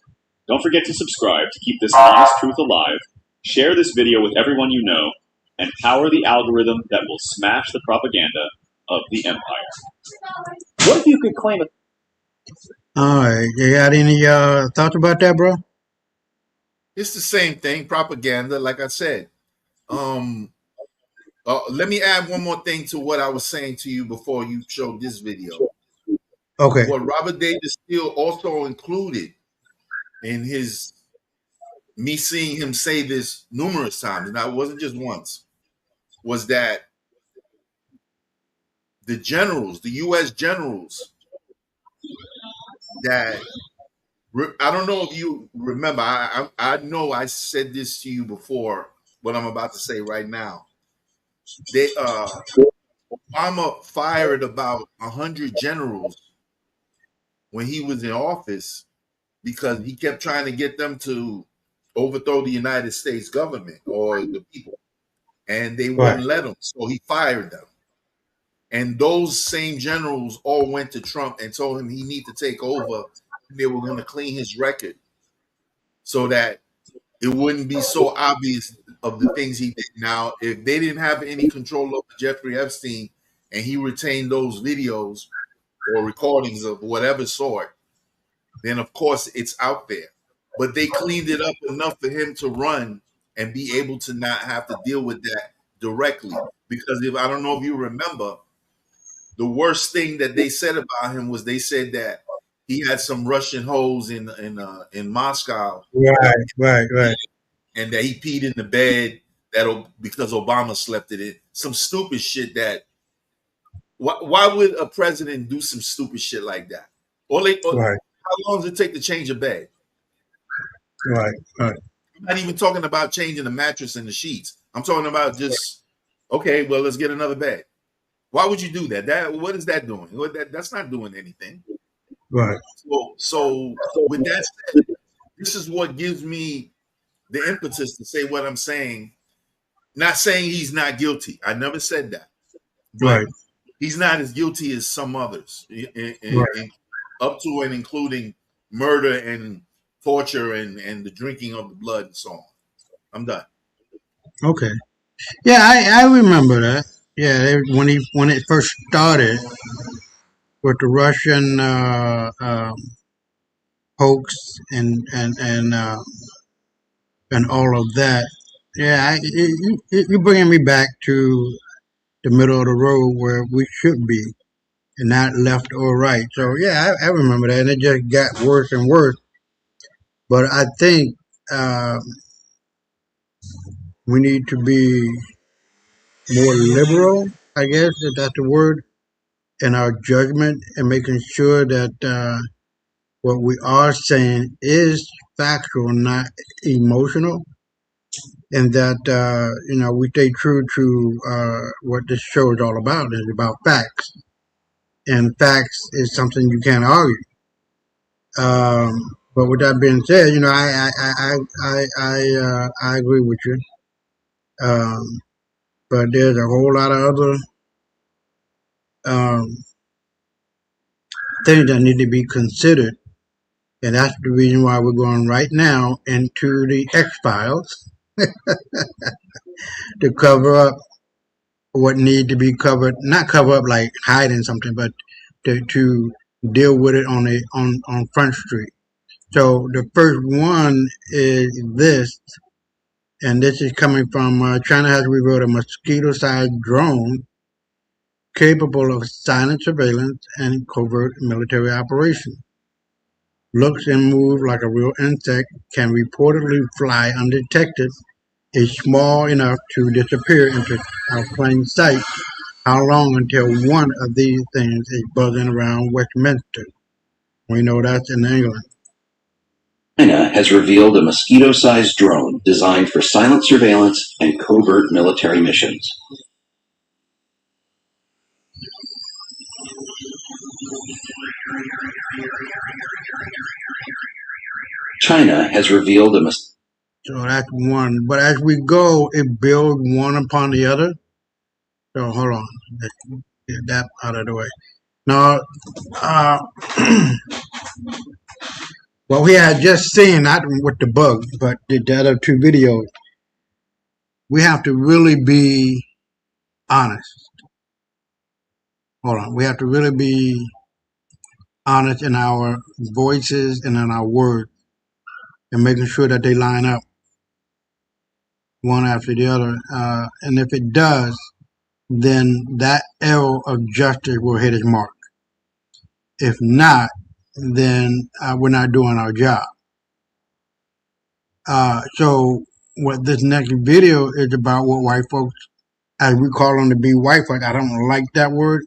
Don't forget to subscribe to keep this honest truth alive, share this video with everyone you know, and power the algorithm that will smash the propaganda of the empire. What if you could claim it? All right. You got any thoughts about that, bro? It's the same thing, propaganda, like I said. Let me add one more thing to what I was saying to you before you showed this video. Okay. What Robert Davis Steele also included in me seeing him say this numerous times, and it wasn't just once, was that the generals, the U.S. generals, that I don't know if you remember. I know I said this to you before, what I'm about to say right now. they Obama fired about 100 generals when he was in office because he kept trying to get them to overthrow the United States government or the people, and they Right. wouldn't let him. So he fired them. And those same generals all went to Trump and told him he need to take over. They were going to clean his record so that it wouldn't be so obvious of the things he did. Now, if they didn't have any control over Jeffrey Epstein and he retained those videos or recordings of whatever sort, then of course it's out there. But they cleaned it up enough for him to run and be able to not have to deal with that directly. Because if I don't know if you remember, the worst thing that they said about him was they said that he had some Russian hoes in Moscow, Right. and that he peed in the bed because Obama slept in it. Some stupid shit that. Why would a president do some stupid shit like that? Or Right. how long does it take to change a bed? Right. I'm not even talking about changing the mattress and the sheets. I'm talking about just, okay, well, let's get another bed. Why would you do that? What is that doing? That's not doing anything. Right. So with that said, this is what gives me the impetus to say what I'm saying. Not saying he's not guilty. I never said that. But Right. he's not as guilty as some others, Right. up to and including murder and torture and the drinking of the blood and so on. I'm done. Okay. Yeah, I remember that. Yeah, when it first started with the Russian hoax and all of that. Yeah, you're bringing me back to the middle of the road where we should be, and not left or right. So yeah, I remember that, and it just got worse and worse. But I think we need to be more liberal, I guess, if that's the word, in our judgment and making sure that what we are saying is factual, not emotional, and that we stay true to what this show is all about. It's about facts, and facts is something you can't argue. But with that being said, I agree with you. But there's a whole lot of other um, things that need to be considered, and that's the reason why we're going right now into the X Files to cover up what need to be covered. Not cover up like hiding something, but to deal with it on Front Street. So the first one is this, and this is coming from China has revealed a mosquito-sized drone capable of silent surveillance and covert military operations. Looks and moves like a real insect, can reportedly fly undetected, is small enough to disappear into our plain sight. How long until one of these things is buzzing around Westminster? We know that's in England. China has revealed a mosquito-sized drone designed for silent surveillance and covert military missions. China has revealed a So that's one. But as we go, it builds one upon the other. So hold on. Let's get that out of the way. Now, what we had just seen, not with the bug, but the other two videos, we have to really be honest. Hold on. We have to really be honest in our voices and in our words and making sure that they line up one after the other. And if it does, then that arrow of justice will hit its mark. If not, then we're not doing our job. So what this next video is about, what white folks, as we call them to be white folks, I don't like that word.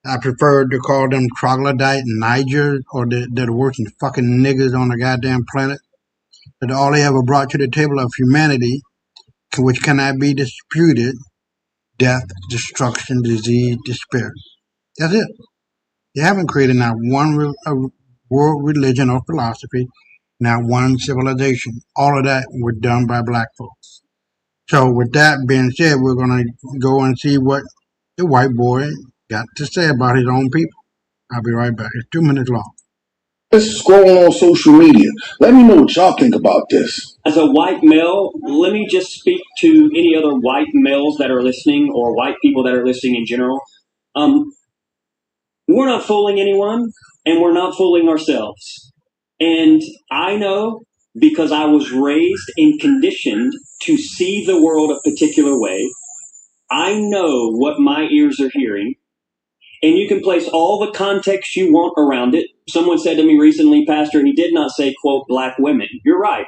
I prefer to call them troglodyte Nigers, or they're the worst fucking niggas on the goddamn planet. That all they ever brought to the table of humanity, which cannot be disputed, death, destruction, disease, despair. That's it. They haven't created not one world religion or philosophy, not one civilization. All of that were done by black folks. So with that being said, we're going to go and see what the white boy got to say about his own people. I'll be right back. It's 2 minutes long. Just scrolling on social media. Let me know what y'all think about this. As a white male, let me just speak to any other white males that are listening or white people that are listening in general. We're not fooling anyone, and we're not fooling ourselves. And I know, because I was raised and conditioned to see the world a particular way, I know what my ears are hearing. And you can place all the context you want around it. Someone said to me recently, Pastor, he did not say, quote, black women. You're right.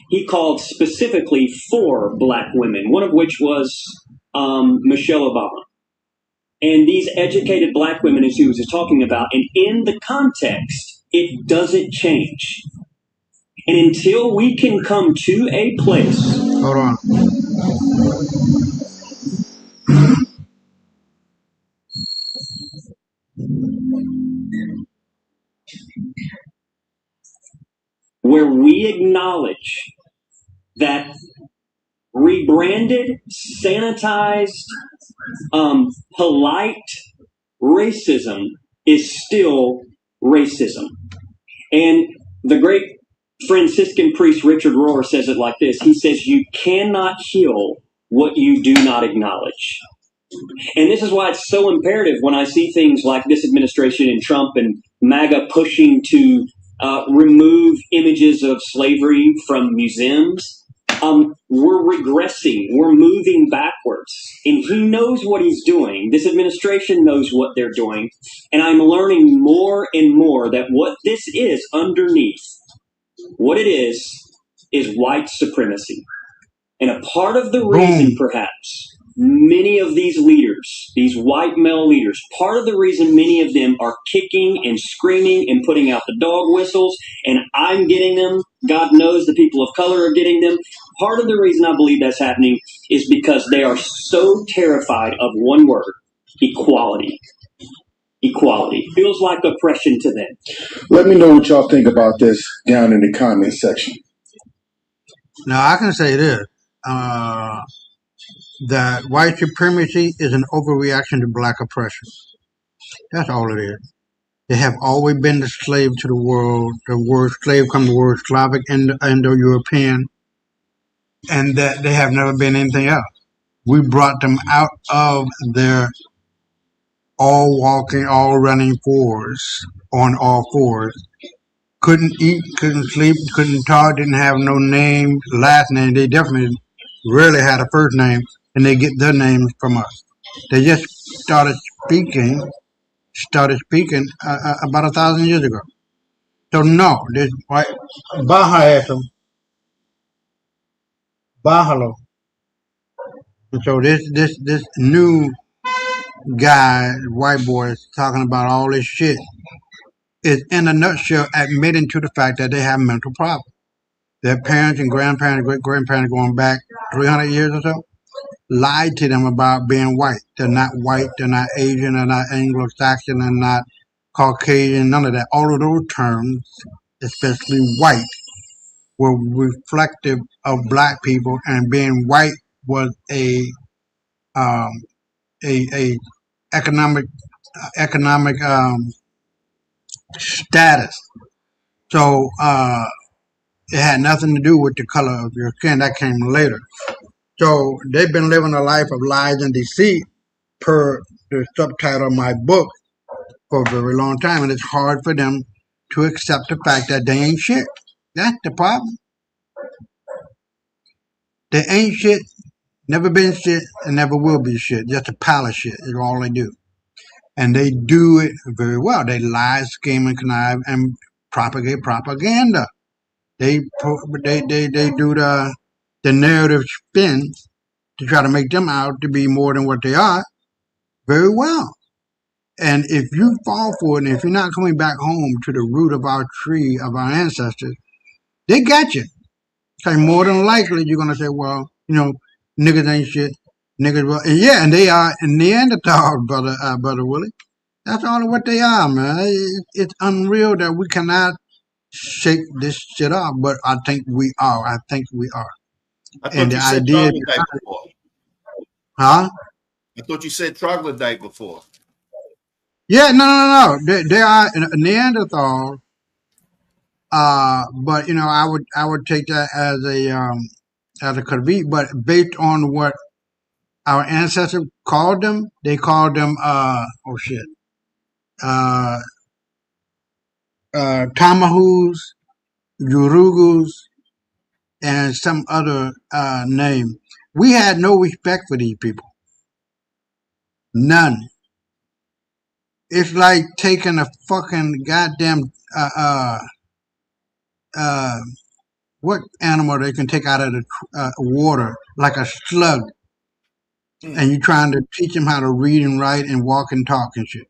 He called specifically 4 black women, one of which was Michelle Obama. And these educated black women is who he was talking about. And in the context, it doesn't change. And until we can come to a place. Hold on. Where we acknowledge that rebranded, sanitized, polite racism is still racism. And the great Franciscan priest Richard Rohr says it like this. He says, you cannot heal what you do not acknowledge. And this is why it's so imperative when I see things like this administration and Trump and MAGA pushing to remove images of slavery from museums. We're regressing. We're moving backwards. And he knows what he's doing. This administration knows what they're doing. And I'm learning more and more that what this is underneath, what it is white supremacy. And a part of the reason, perhaps, many of these leaders, these white male leaders, part of the reason many of them are kicking and screaming and putting out the dog whistles, and I'm getting them, God knows the people of color are getting them, part of the reason I believe that's happening is because they are so terrified of one word, equality. Equality. Feels like oppression to them. Let me know what y'all think about this down in the comment section. Now, I can say this. That white supremacy is an overreaction to black oppression. That's all it is. They have always been the slave to the world. The word slave comes from the word Slavic, Indo-European, and that they have never been anything else. We brought them out of their all walking, all running on all fours. Couldn't eat, couldn't sleep, couldn't talk, didn't have no name, last name. They definitely rarely had a first name, and they get their names from us. They just started speaking about 1,000 years ago. So no, this white Baja has some Bahalo. And so this new guy, white boy, is talking about all this shit is in a nutshell admitting to the fact that they have mental problems. Their parents and grandparents, great-grandparents going back 300 years or so, lied to them about being white. They're not white, they're not Asian, they're not Anglo-Saxon, they're not Caucasian, none of that. All of those terms, especially white, were reflective of black people, and being white was a economic status. So it had nothing to do with the color of your skin. That came later. So they've been living a life of lies and deceit per the subtitle of my book for a very long time. And it's hard for them to accept the fact that they ain't shit. That's the problem. They ain't shit, never been shit, and never will be shit. Just a pile of shit is all they do. And they do it very well. They lie, scheme, and connive, and propagate propaganda. They do the narrative spin to try to make them out to be more than what they are very well. And if you fall for it, and if you're not coming back home to the root of our tree, of our ancestors, they got you. So more than likely, you're going to say, well, niggas ain't shit. Niggas, yeah, and they are Neanderthals, brother Willie. That's all of what they are, man. It's unreal that we cannot shake this shit off, but I think we are. I think we are. I And thought the you said idea, troglodyte before. huh? I thought you said troglodyte before. Yeah, no. They are Neanderthals. But you know, I would take that as a critique, but based on what our ancestors called them, they called them Tamahus, Urugus, and some other name. We had no respect for these people. None. It's like taking a fucking goddamn what animal they can take out of the water, like a slug, and you're trying to teach them how to read and write and walk and talk and shit.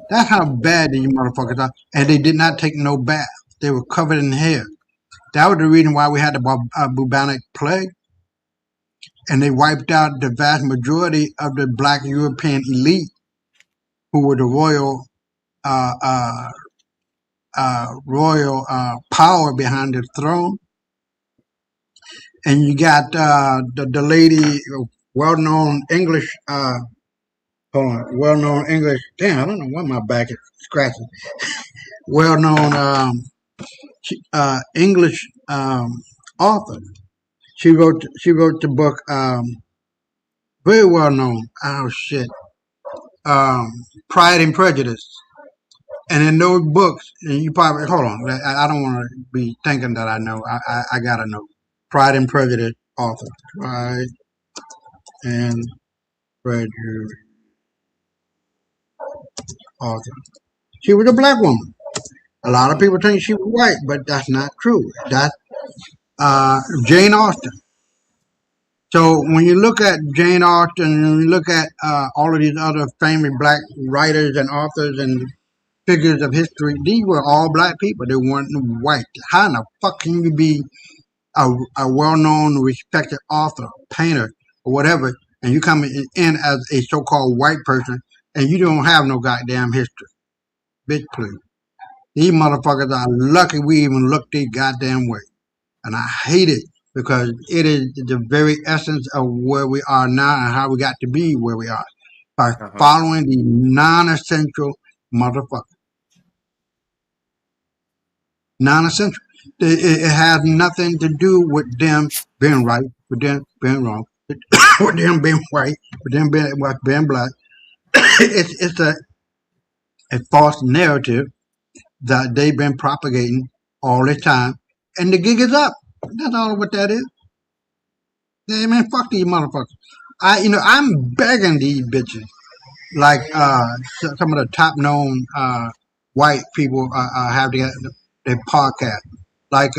That's how bad these motherfuckers are. And they did not take no bath. They were covered in hair. That was the reason why we had the bubonic plague. And they wiped out the vast majority of the black European elite, who were the royal power behind the throne. And you got the lady, well-known English, well-known English, damn, I don't know why my back is scratching. Well-known English author. She wrote the book, very well-known, Pride and Prejudice. And in those books, and you probably, hold on, I don't want to be thinking that I know. I gotta know. Pride and Prejudice author. Pride and Prejudice author. She was a black woman. A lot of people think she was white, but that's not true. That's Jane Austen. So when you look at Jane Austen, and you look at all of these other famous black writers and authors and figures of history, these were all black people. They weren't white. How in the fuck can you be a well-known, respected author, painter, or whatever, and you come in as a so-called white person, and you don't have no goddamn history? Bitch, please. These motherfuckers are lucky we even look their goddamn way. And I hate it because it is the very essence of where we are now and how we got to be where we are. By following the non-essential motherfuckers. Non-essential. It has nothing to do with them being right, with them being wrong, with them being white, with them being black. It's a false narrative that they've been propagating all this time, and the gig is up. That's all what that is. Yeah, man, fuck these motherfuckers. I'm begging these bitches, like some of the top known white people have their podcast, like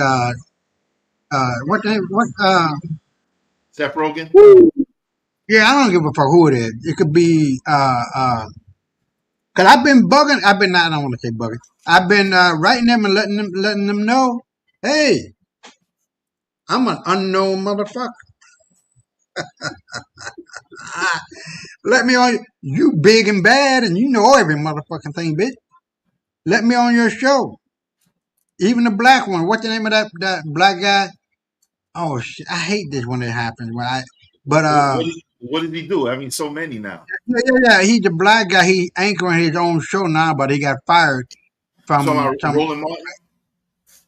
Seth Rogen? Yeah, I don't give a fuck who it is. It could be cause I've been bugging. I don't want to say bugging. I've been writing them and letting them know, hey, I'm an unknown motherfucker. Let me on. You big and bad, and you know every motherfucking thing, bitch. Let me on your show. Even the black one. What's the name of that black guy? Oh shit! I hate this when it happens. What did he do? I mean, so many now. Yeah. He's a black guy. He anchoring his own show now, but he got fired from Roland Martin.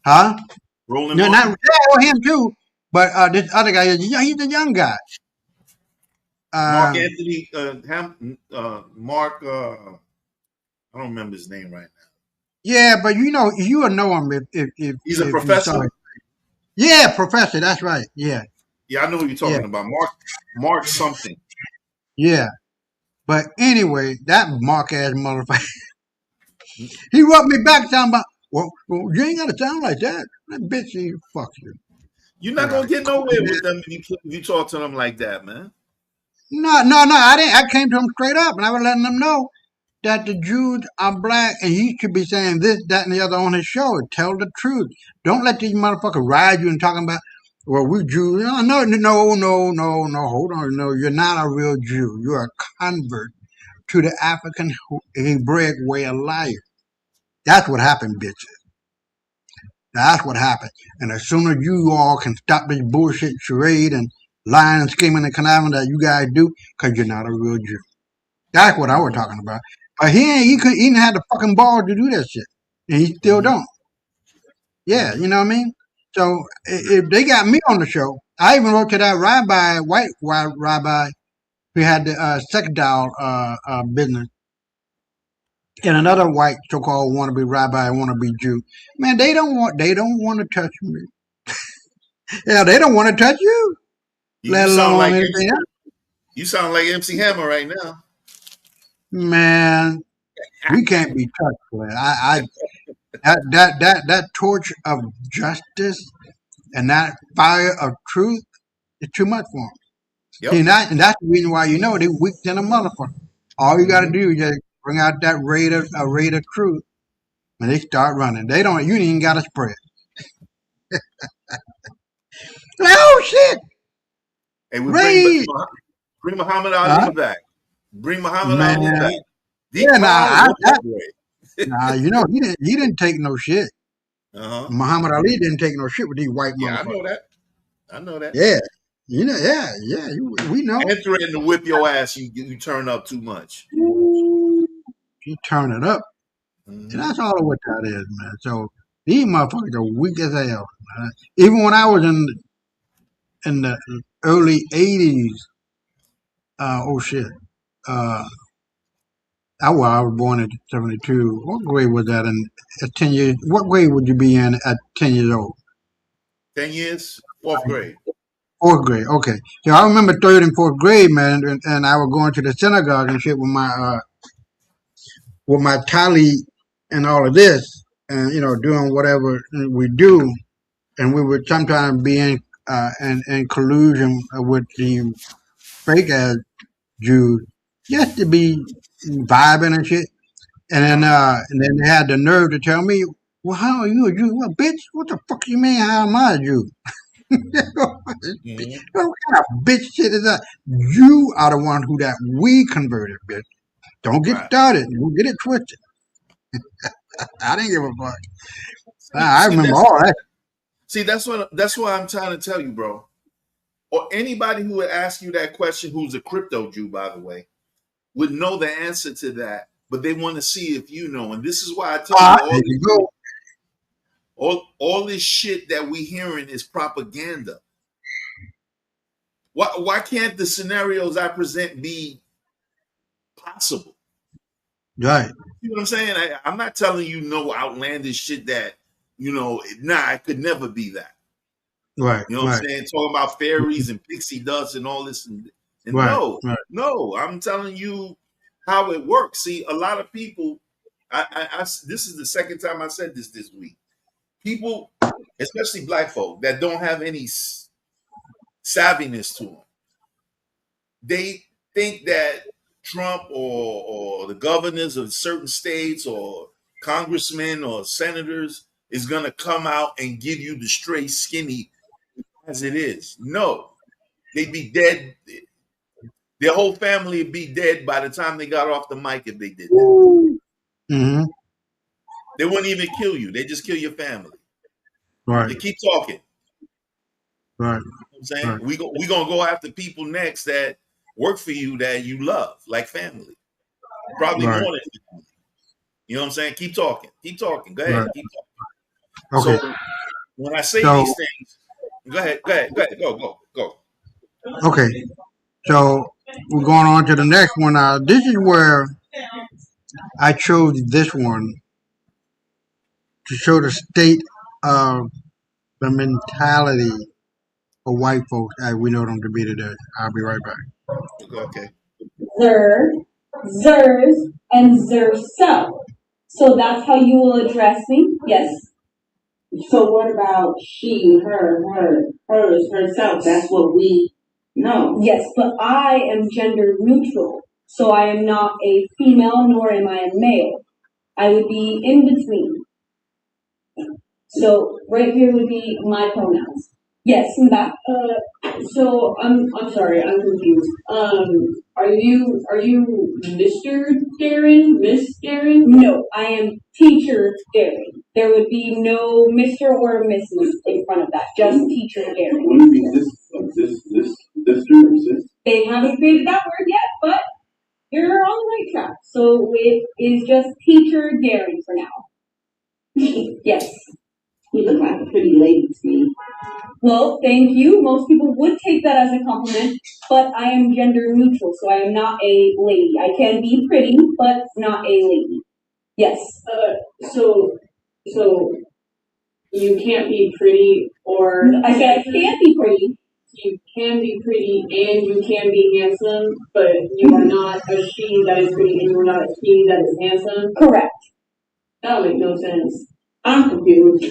Huh? Roland no, Martin. Not him too. But this other guy, he's a young guy. Mark Anthony Mark. I don't remember his name right now. Yeah, but you will know him if he's a professor. Yeah, professor. That's right. Yeah. Yeah, I know what you're talking about. Mark something. Yeah. But anyway, that Mark ass motherfucker. He wrote me back talking about, well, you ain't gotta sound like that. That bitch, fuck you. You're not gonna get nowhere with them if you talk to them like that, man. No. I didn't. I came to him straight up, and I was letting them know that the Jews are black, and he should be saying this, that, and the other on his show. Tell the truth. Don't let these motherfuckers ride you and talking about Well, we Jews. No, no. Hold on. No, you're not a real Jew. You're a convert to the African Hebraic way of life. That's what happened, bitches. That's what happened. And as soon as you all can stop this bullshit charade and lying and scheming and conniving that you guys do, because you're not a real Jew. That's what I was talking about. But he didn't have the fucking balls to do that shit. And he still don't. Yeah, you know what I mean? So if they got me on the show, I even wrote to that rabbi, white rabbi, who had the sex doll business, and another white so-called wannabe rabbi, wannabe Jew. Man, they don't want to touch me. Yeah, they don't want to touch you, let alone anything else. You sound like MC Hammer right now. Man, we can't be touched, man. That torch of justice and that fire of truth is too much for them. Yep. See, and that's the reason why they weak than a motherfucker. All you got to do is just bring out that rate of truth, and they start running. They don't. You ain't even got to spread. Oh shit! Hey, we bring Muhammad Ali back. Bring Muhammad Ali back. Nah, he didn't take no shit. Muhammad Ali didn't take no shit with these white motherfuckers. I know that. Yeah. We know. And threatening to whip your ass, you turn up too much. You turn it up. And that's all of what that is, man. So these motherfuckers are weak as hell. Man. Even when I was in the early 80s, I was born in 72. What grade was that at 10 years? What grade would you be in at 10 years old? 10 years? 4th grade. 4th grade, okay. So I remember 3rd and 4th grade, man, and I was going to the synagogue and shit with my tally and all of this, and doing whatever we do, and we would sometimes be in collusion with the fake ass Jews just to be vibing and shit, and then they had the nerve to tell me, "Well, how are you a Jew?" Well, bitch, what the fuck you mean? How am I a Jew? What kind of bitch shit is that? You are the one that we converted, bitch. Don't get started. Don't get it twisted. I didn't give a fuck. I remember all that. See, that's what I'm trying to tell you, bro. Or anybody who would ask you that question, who's a crypto Jew, by the way, would know the answer to that, but they want to see if you know. And this is why I tell you all this shit that we hearing is propaganda. Why can't the scenarios I present be possible? Right. You know what I'm saying? I'm not telling you no outlandish shit that, it could never be that. Right. You know what I'm saying? Talking about fairies and pixie dust and all this. And right. No, I'm telling you how it works. See, a lot of people, this is the second time I said this week. People, especially black folk, that don't have any savviness to them, they think that Trump or the governors of certain states or congressmen or senators is going to come out and give you the straight skinny as it is. No, they'd be dead. Their whole family would be dead by the time they got off the mic if they did that. Mm-hmm. They wouldn't even kill you. They just kill your family. Right. They keep talking. Right. You know what I'm saying? Right. We're going to go after people next that work for you, that you love, like family. Probably more than family. You know what I'm saying? Keep talking. Keep talking. Go ahead. Right. Keep talking. Okay. So when I say these things, go ahead. Go. Okay. So we're going on to the next one. This is where I chose this one to show the state of the mentality of white folks as we know them to be today. I'll be right back. Okay. Zer, Zers, and Zerso. So that's how you will address me? Yes. So what about she, her, hers, herself? That's what we know. Yes, but I am gender neutral. So I am not a female, nor am I a male. I would be in between. So right here would be my pronouns. Yes, in the back. So I'm sorry, I'm confused. Are you Mr. Darren, Miss Darren? No, I am Teacher Darren. There would be no Mr. or Mrs. in front of that, just Teacher Darren. What do you mean this student? They haven't created that word yet, but you're on the right track. So it is just Teacher Darren for now. Yes. You look like a pretty lady to me. Well, thank you. Most people would take that as a compliment, but I am gender neutral, so I am not a lady. I can be pretty, but not a lady. Yes. So you can't be pretty, or I said I can be pretty. you can be pretty and you can be handsome, but you are not a she that is pretty and you are not a he that is handsome. Correct. That would make no sense. I'm confused.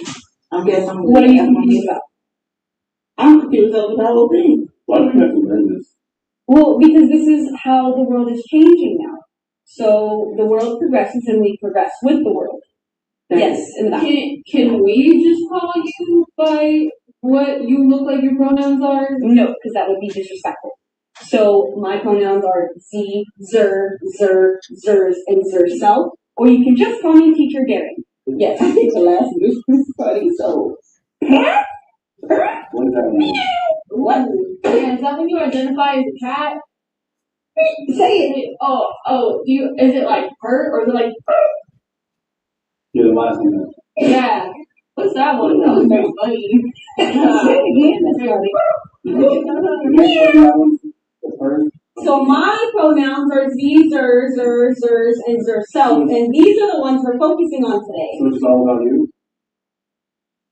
I guess I'm. What are you confused about? I'm confused over the whole thing. Why do we have to learn this? Well, because this is how the world is changing now. So the world progresses and we progress with the world. Yes, in the back. Can we just call you by what you look like your pronouns are? No, because that would be disrespectful. So my pronouns are Z, Zer, Zer, Zers, and Zersel. Or you can just call me Teacher Darren. Yes. I think the last is funny, so. What does that mean? What? Yeah, is that when you identify as a cat? Say it. Oh, is it like her or is it like Yeah, the last name. yeah? What's that one? That was very funny. Say it again, that's funny. So my pronouns are Z, Zer, Zer, Zers, and Zerself, and these are the ones we're focusing on today. So it's all about you?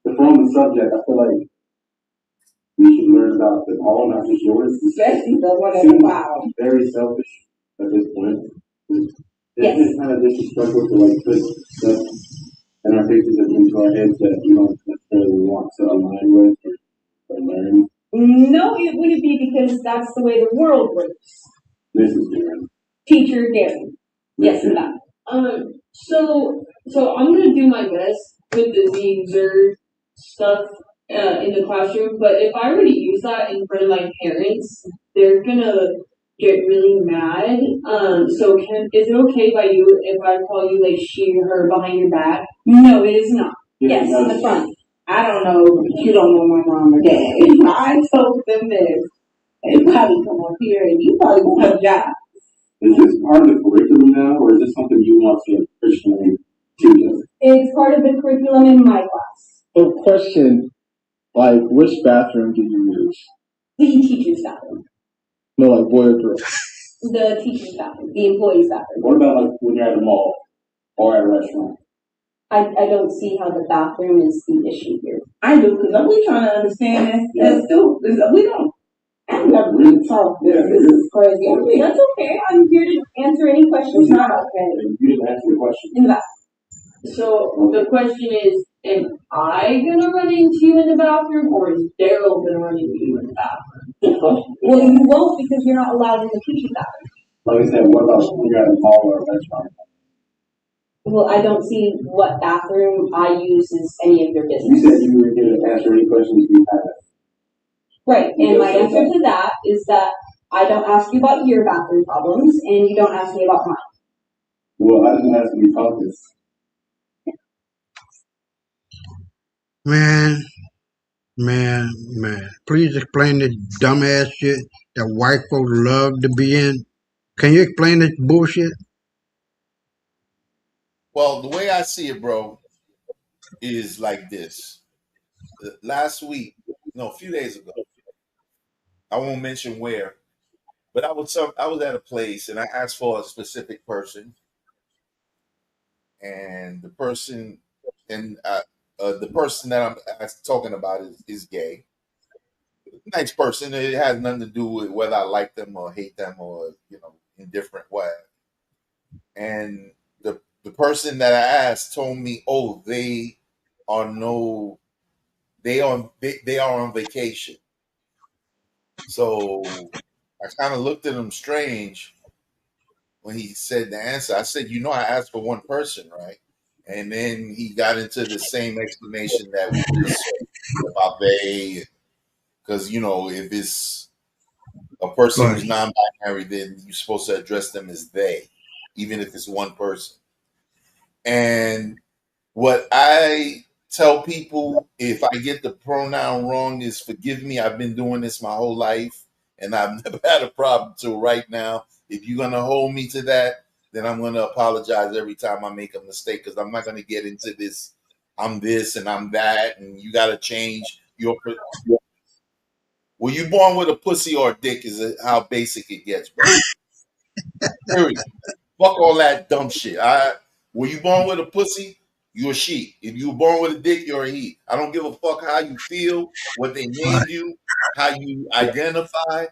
If we're on the subject, I feel like we should learn about them all, not just yours. Especially the one at Seems the bottom. very selfish at this point. Yes. It's kind of disrespectful to like put stuff in our faces and into our heads that we don't necessarily want to align with or learn. No, it wouldn't be because that's the way the world works. This is different. Teacher Darren. Yes, in that. So I'm gonna do my best with the Z Zer stuff in the classroom, but if I were to use that in front of my parents, they're gonna get really mad. So is it okay by you if I call you like she or her behind your back? No, it is not. Yes, in the front. I don't know, you don't know my mom or dad. If I told them this, they probably come up here and you probably won't have a job. Is this part of the curriculum now, or is this something you want to personally teach us? It's part of the curriculum in my class. So question, like which bathroom do you use? The teacher's bathroom. No, like boy or girl? The teacher's bathroom. The employee's bathroom. What about like when you're at the mall or at a restaurant? I don't see how the bathroom is the issue here. I do, because we trying to understand this too. We don't. I'm not really talk. This is crazy. I mean, That's okay. I'm here to answer any questions. it's not okay. You didn't answer the question. In the back. So the question is, am I gonna run into you in the bathroom, or is Daryl gonna run into you in the bathroom? Well, you won't because you're not allowed in the teacher's bathroom. Like I said, what about when you're at a mall or a restaurant? Well, I don't see what bathroom I use is any of your You business. said you were going to answer any questions we had. Right, and my answer to that is that I don't ask you about your bathroom problems, and you don't ask me about mine. Well, I didn't ask you about this. Man. Please explain this dumbass shit that white folks love to be in. Can you explain this bullshit? Well, the way I see it, bro, is like this. Last week, no, a few days ago, I won't mention where, but I was at a place and I asked for a specific person, and the person that I'm talking about is gay. Nice person. It has nothing to do with whether I like them or hate them or indifferent way. And the person that I asked told me, "Oh, they are on vacation." So I kind of looked at him strange when he said the answer. I said, I asked for one person, right? And then he got into the same explanation that we just said about they. Because if it's a person Right. who's non-binary, then you're supposed to address them as they, even if it's one person. And what I tell people, if I get the pronoun wrong, is forgive me. I've been doing this my whole life, and I've never had a problem till right now. If you're gonna hold me to that, then I'm gonna apologize every time I make a mistake, because I'm not gonna get into this. I'm this and I'm that, and you gotta change your. Were you born with a pussy or a dick? Is how basic it gets, bro. Period. Fuck all that dumb shit. Were you born with a pussy? You're a she. If you were born with a dick, you're a he. I don't give a fuck how you feel, what they named you, how you identify.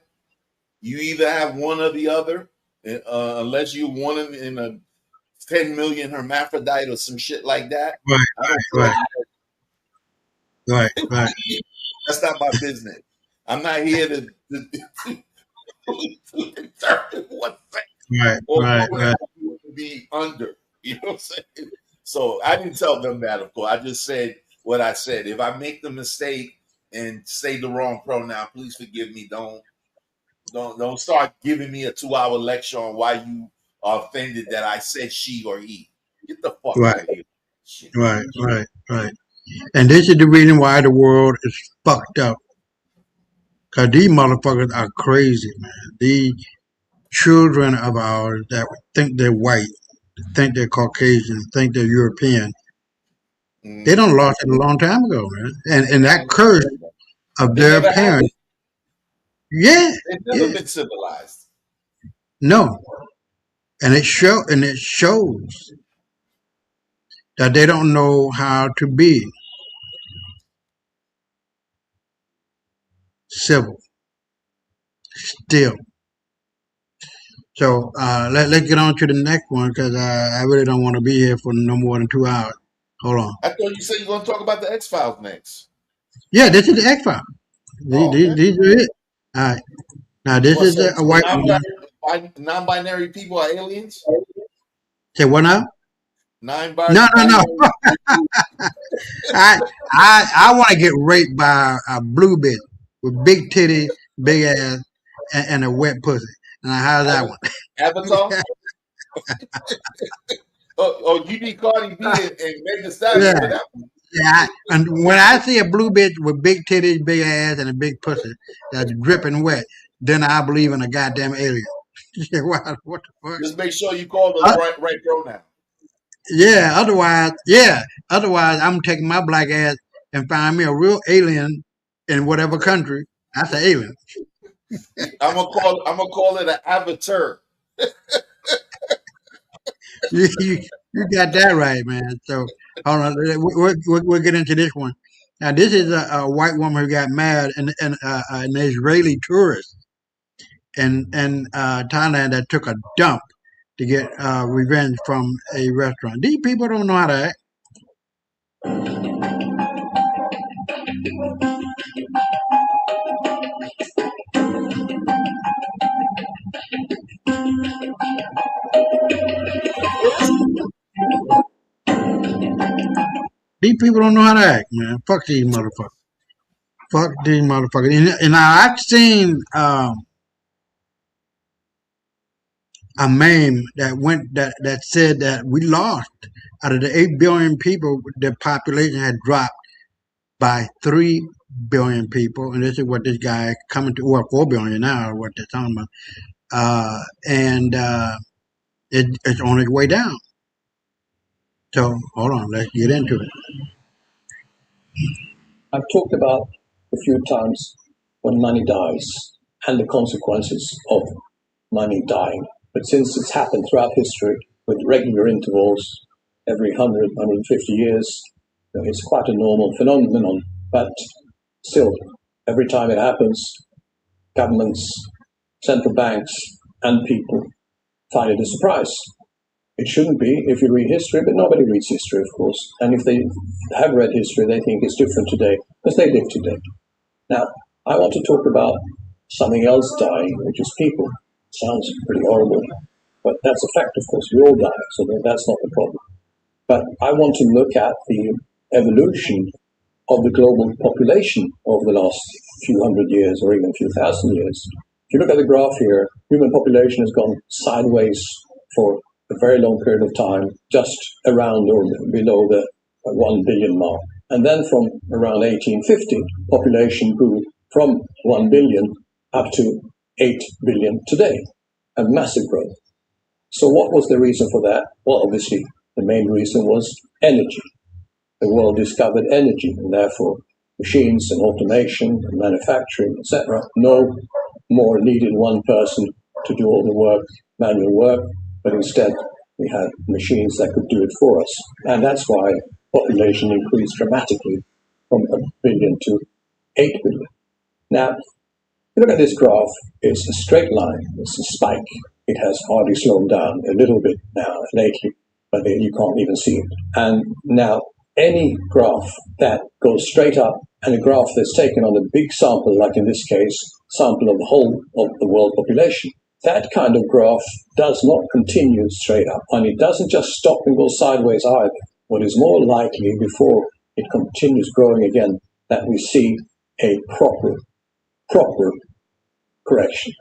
You either have one or the other, unless you're one in a 10 million hermaphrodite or some shit like that. Right. That's not my business. I'm not here to determine what sex or what you would be under. You know what I'm saying? So I didn't tell them that, of course. I just said what I said. If I make the mistake and say the wrong pronoun, please forgive me. Don't start giving me a 2-hour lecture on why you are offended that I said she or he. Get the fuck out of here. Shit. Right. And this is the reason why the world is fucked up. Because these motherfuckers are crazy, man. These children of ours that think they're white, think they're Caucasian, think they're European, they done lost it a long time ago, man. And that curse of their parents. Yeah. They've never been civilized. No. And it shows that they don't know how to be civil still. So let's get on to the next one, because I really don't want to be here for no more than 2 hours. Hold on. I thought you said you're going to talk about the X-Files next. Yeah, this is the X-Files. These are it. All right. Now this is a white woman. Non-binary people are aliens? Say what now? Non-binary. No. I want to get raped by a blue bitch with big titties, big ass, and a wet pussy. Now how's that one? Avatar? You need Cardi B and Meg Thee Stallion for that one. Yeah, and when I see a blue bitch with big titties, big ass, and a big pussy that's dripping wet, then I believe in a goddamn alien. What the fuck? Just make sure you call the right pronoun. Yeah, otherwise I'm taking my black ass and find me a real alien in whatever country. That's an alien. I'm gonna call it an avatar. you got that right, man. So hold on, we'll get into this one. Now this is a white woman who got mad and an Israeli tourist in Thailand that took a dump to get revenge from a restaurant. These people don't know how to act. These people don't know how to act, man. Fuck these motherfuckers. And I've seen a meme that said that we lost out of the 8 billion people, the population had dropped by 3 billion people, and this is what this guy coming to, or 4 billion now, what they're talking about, and it's on its way down. So hold on, let's get into it. I've talked about a few times when money dies and the consequences of money dying. But since it's happened throughout history with regular intervals, every 100, 150 years, it's quite a normal phenomenon. But still, every time it happens, governments, central banks, and people find it a surprise. It shouldn't be if you read history, but nobody reads history, of course. And if they have read history, they think it's different today, because they live today. Now, I want to talk about something else dying, which is people. Sounds pretty horrible, but that's a fact, of course. We all die, so that's not the problem. But I want to look at the evolution of the global population over the last few hundred years or even a few thousand years. If you look at the graph here, human population has gone sideways for a very long period of time, just around or below the 1 billion mark. And then from around 1850, population grew from 1 billion up to 8 billion today, a massive growth. So what was the reason for that? Well, obviously, the main reason was energy. The world discovered energy, and therefore machines and automation and manufacturing, etc. No more needed one person to do all the work, manual work, but instead we had machines that could do it for us. And that's why population increased dramatically from 1 billion to 8 billion. Now, if you look at this graph, it's a straight line, it's a spike. It has hardly slowed down a little bit now lately, but you can't even see it. And now, any graph that goes straight up and a graph that's taken on a big sample, like in this case, sample of the whole of the world population, that kind of graph does not continue straight up, and it doesn't just stop and go sideways either. What is more likely, before it continues growing again, that we see a proper correction.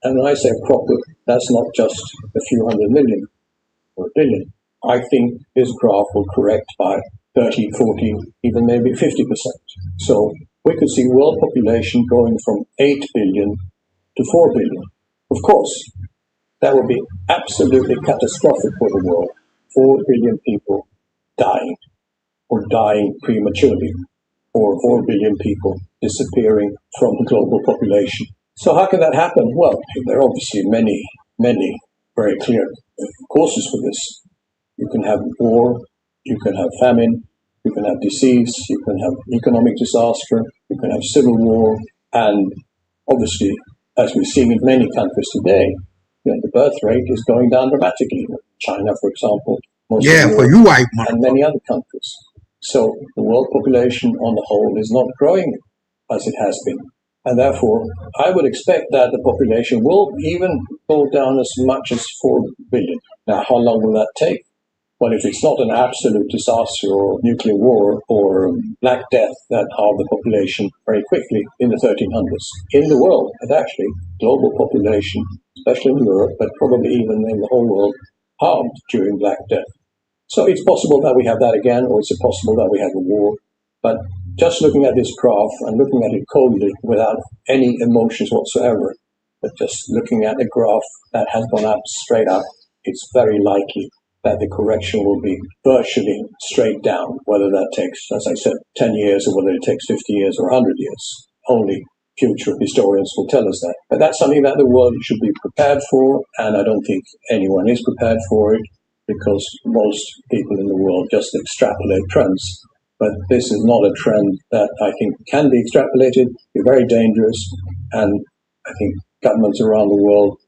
And when I say proper, that's not just a few 100 million or a billion. I think this graph will correct by 30, 40, even maybe 50%. So we could see world population going from 8 billion to 4 billion. Of course, that would be absolutely catastrophic for the world. 4 billion people dying, or dying prematurely, or 4 billion people disappearing from the global population. So how can that happen? Well, there are obviously many very clear causes for this. You can have war, you can have famine, you can have disease, you can have economic disaster, you can have civil war, and obviously, as we're seeing in many countries today, the birth rate is going down dramatically. China, for example, most of Europe, for you white man. and many other countries. So the world population on the whole is not growing as it has been. And therefore, I would expect that the population will even go down as much as 4 billion. Now, how long will that take? Well, if it's not an absolute disaster or nuclear war or Black Death that halved the population very quickly in the 1300s, in the world, and actually global population, especially in Europe, but probably even in the whole world, halved during Black Death. So it's possible that we have that again, or it's possible that we have a war. But just looking at this graph and looking at it coldly without any emotions whatsoever, but just looking at a graph that has gone up straight up, it's very likely that the correction will be virtually straight down, whether that takes, as I said, 10 years or whether it takes 50 years or 100 years. Only future historians will tell us that. But that's something that the world should be prepared for, and I don't think anyone is prepared for it, because most people in the world just extrapolate trends. But this is not a trend that I think can be extrapolated, be very dangerous, and I think governments around the world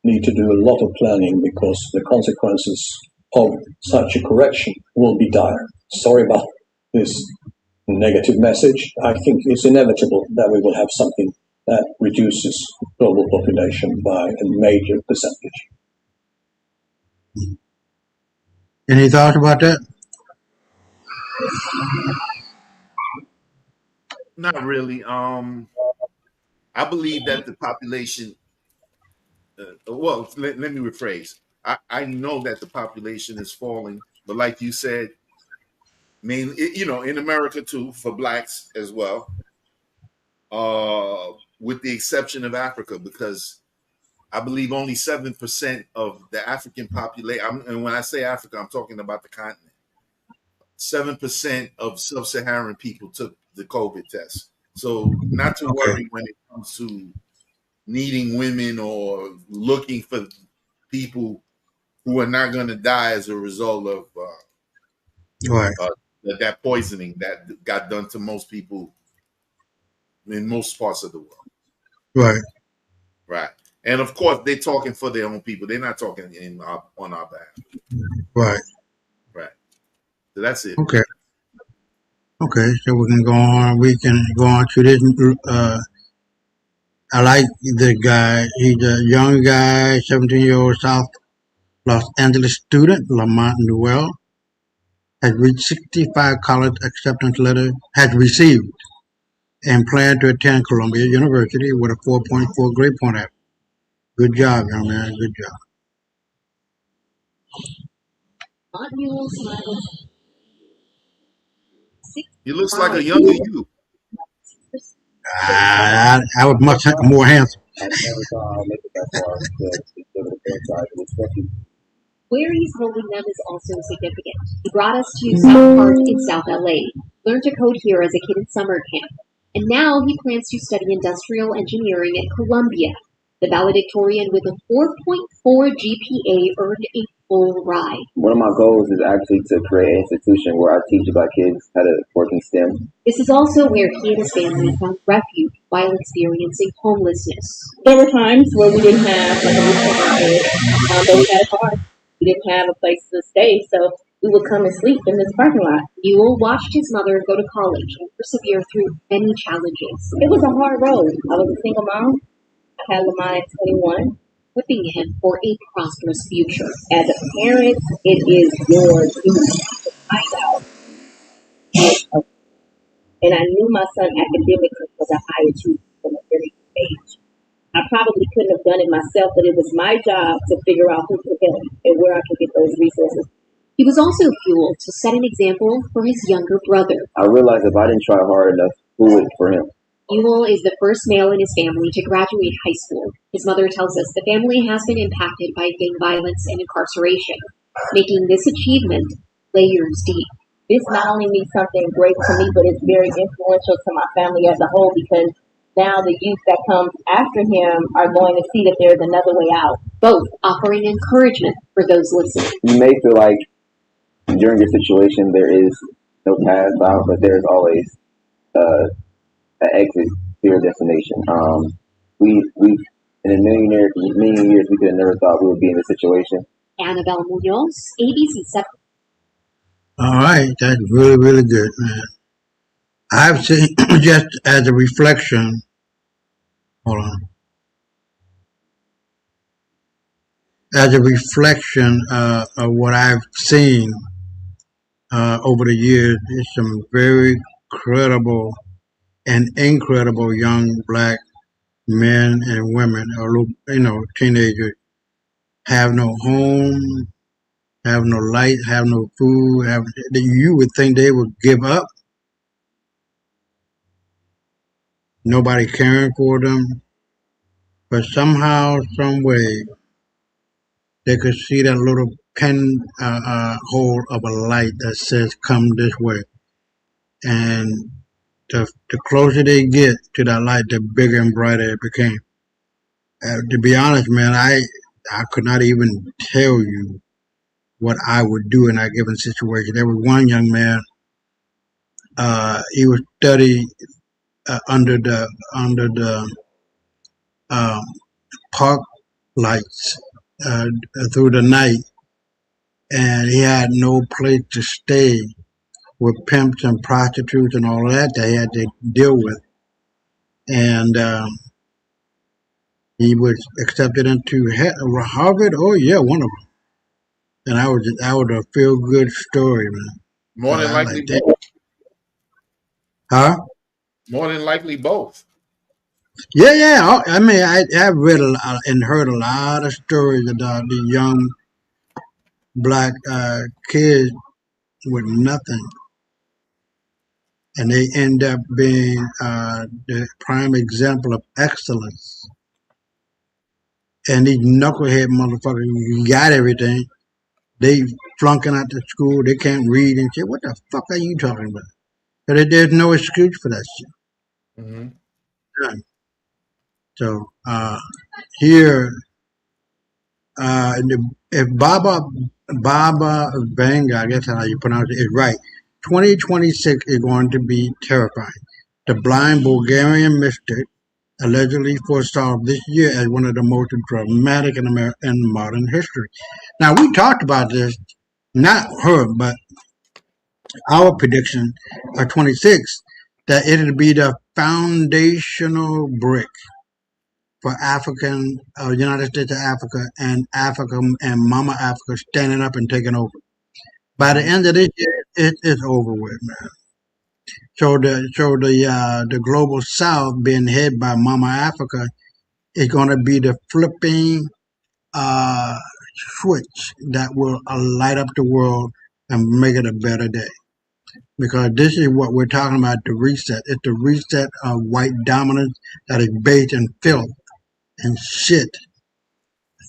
need to do a lot of planning, because the consequences of such a correction will be dire. Sorry about this negative message. I think it's inevitable that we will have something that reduces global population by a major percentage. Any thoughts about that? Not really. I believe that the population. Well, let me rephrase. I know that the population is falling, but like you said, mainly, in America too, for blacks as well, with the exception of Africa, because I believe only 7% of the African population, and when I say Africa, I'm talking about the continent, 7% of sub-Saharan people took the COVID test. So not to worry when it comes to needing women or looking for people who are not going to die as a result of that poisoning that got done to most people in most parts of the world. Right. Right. And of course, they're talking for their own people. They're not talking on our behalf. Right. Right. So that's it. Okay. Okay. So we can go on. We can go on to this. I like the guy. He's a young guy, 17-year-old South Los Angeles student, Lamont Newell, has reached 65 college acceptance letters, has received and plan to attend Columbia University with a 4.4 grade point average. Good job, young man. Good job. He looks like a younger you. I was much more handsome. Where he's holding them is also significant. He brought us to South Park in South LA, learned to code here as a kid in summer camp, and now he plans to study industrial engineering at Columbia. The valedictorian with a 4.4 GPA earned a full ride. One of my goals is actually to create an institution where I teach about kids how to work in STEM. This is also where he and his family found refuge while experiencing homelessness. There were times where we didn't have like a roof over our head, but we had a car. We didn't have a place to stay, so we would come and sleep in this parking lot. Newell watched his mother go to college and persevere through many challenges. It was a hard road. I was a single mom. I had Lamont at 21. Equipping him for a prosperous future. As a parent, it is your duty to find out. And I knew my son academically was a high achiever from a very young age. I probably couldn't have done it myself, but it was my job to figure out who could help and where I could get those resources. He was also fueled to set an example for his younger brother. I realized if I didn't try hard enough, who would for him? Newell is the first male in his family to graduate high school. His mother tells us the family has been impacted by gang violence and incarceration, making this achievement layers deep. This not only means something great to me, but it's very influential to my family as a whole because now the youth that comes after him are going to see that there's another way out. Both offering encouragement for those listening. You may feel like during your situation there is no path out, but there's always an exit to your destination. We in a million years we could have never thought we would be in this situation. Annabelle Munoz, ABC 7. All right, that's really, really good, man. I've seen, just as a reflection, hold on. As a reflection of what I've seen over the years, is some very credible and incredible young black men and women, or teenagers, have no home, have no light, have no food. You would think they would give up. Nobody caring for them, but somehow, some way, they could see that little pen hole of a light that says "Come this way," and the closer they get to that light, the bigger and brighter it became. To be honest, man, I could not even tell you what I would do in that given situation. There was one young man. He would study under the park lights through the night, and he had no place to stay with pimps and prostitutes and all that they had to deal with. And he was accepted into Harvard. Oh yeah, one of them. And that was a feel good story, man. More than likely, like both. Huh? More than likely, both. Yeah. I mean, I've read and heard a lot of stories about the young black kids with nothing, and they end up being the prime example of excellence. And these knucklehead motherfuckers got everything. They flunking out the school. They can't read and shit. What the fuck are you talking about? But there's no excuse for that shit. Mm-hmm. None. So here, if Baba Vanga, I guess how you pronounce it, is right, 2026 is going to be terrifying. The blind Bulgarian mystic allegedly foresaw this year as one of the most dramatic in modern history. Now, we talked about this, not her, but our prediction of 26, that it'll be the foundational brick for United States of Africa and Mama Africa standing up and taking over. By the end of this year, it's over with, man. the global South being headed by Mama Africa is going to be the flipping uh, switch that will light up the world and make it a better day. Because this is what we're talking about, the reset. It's the reset of white dominance that is based in filth and shit,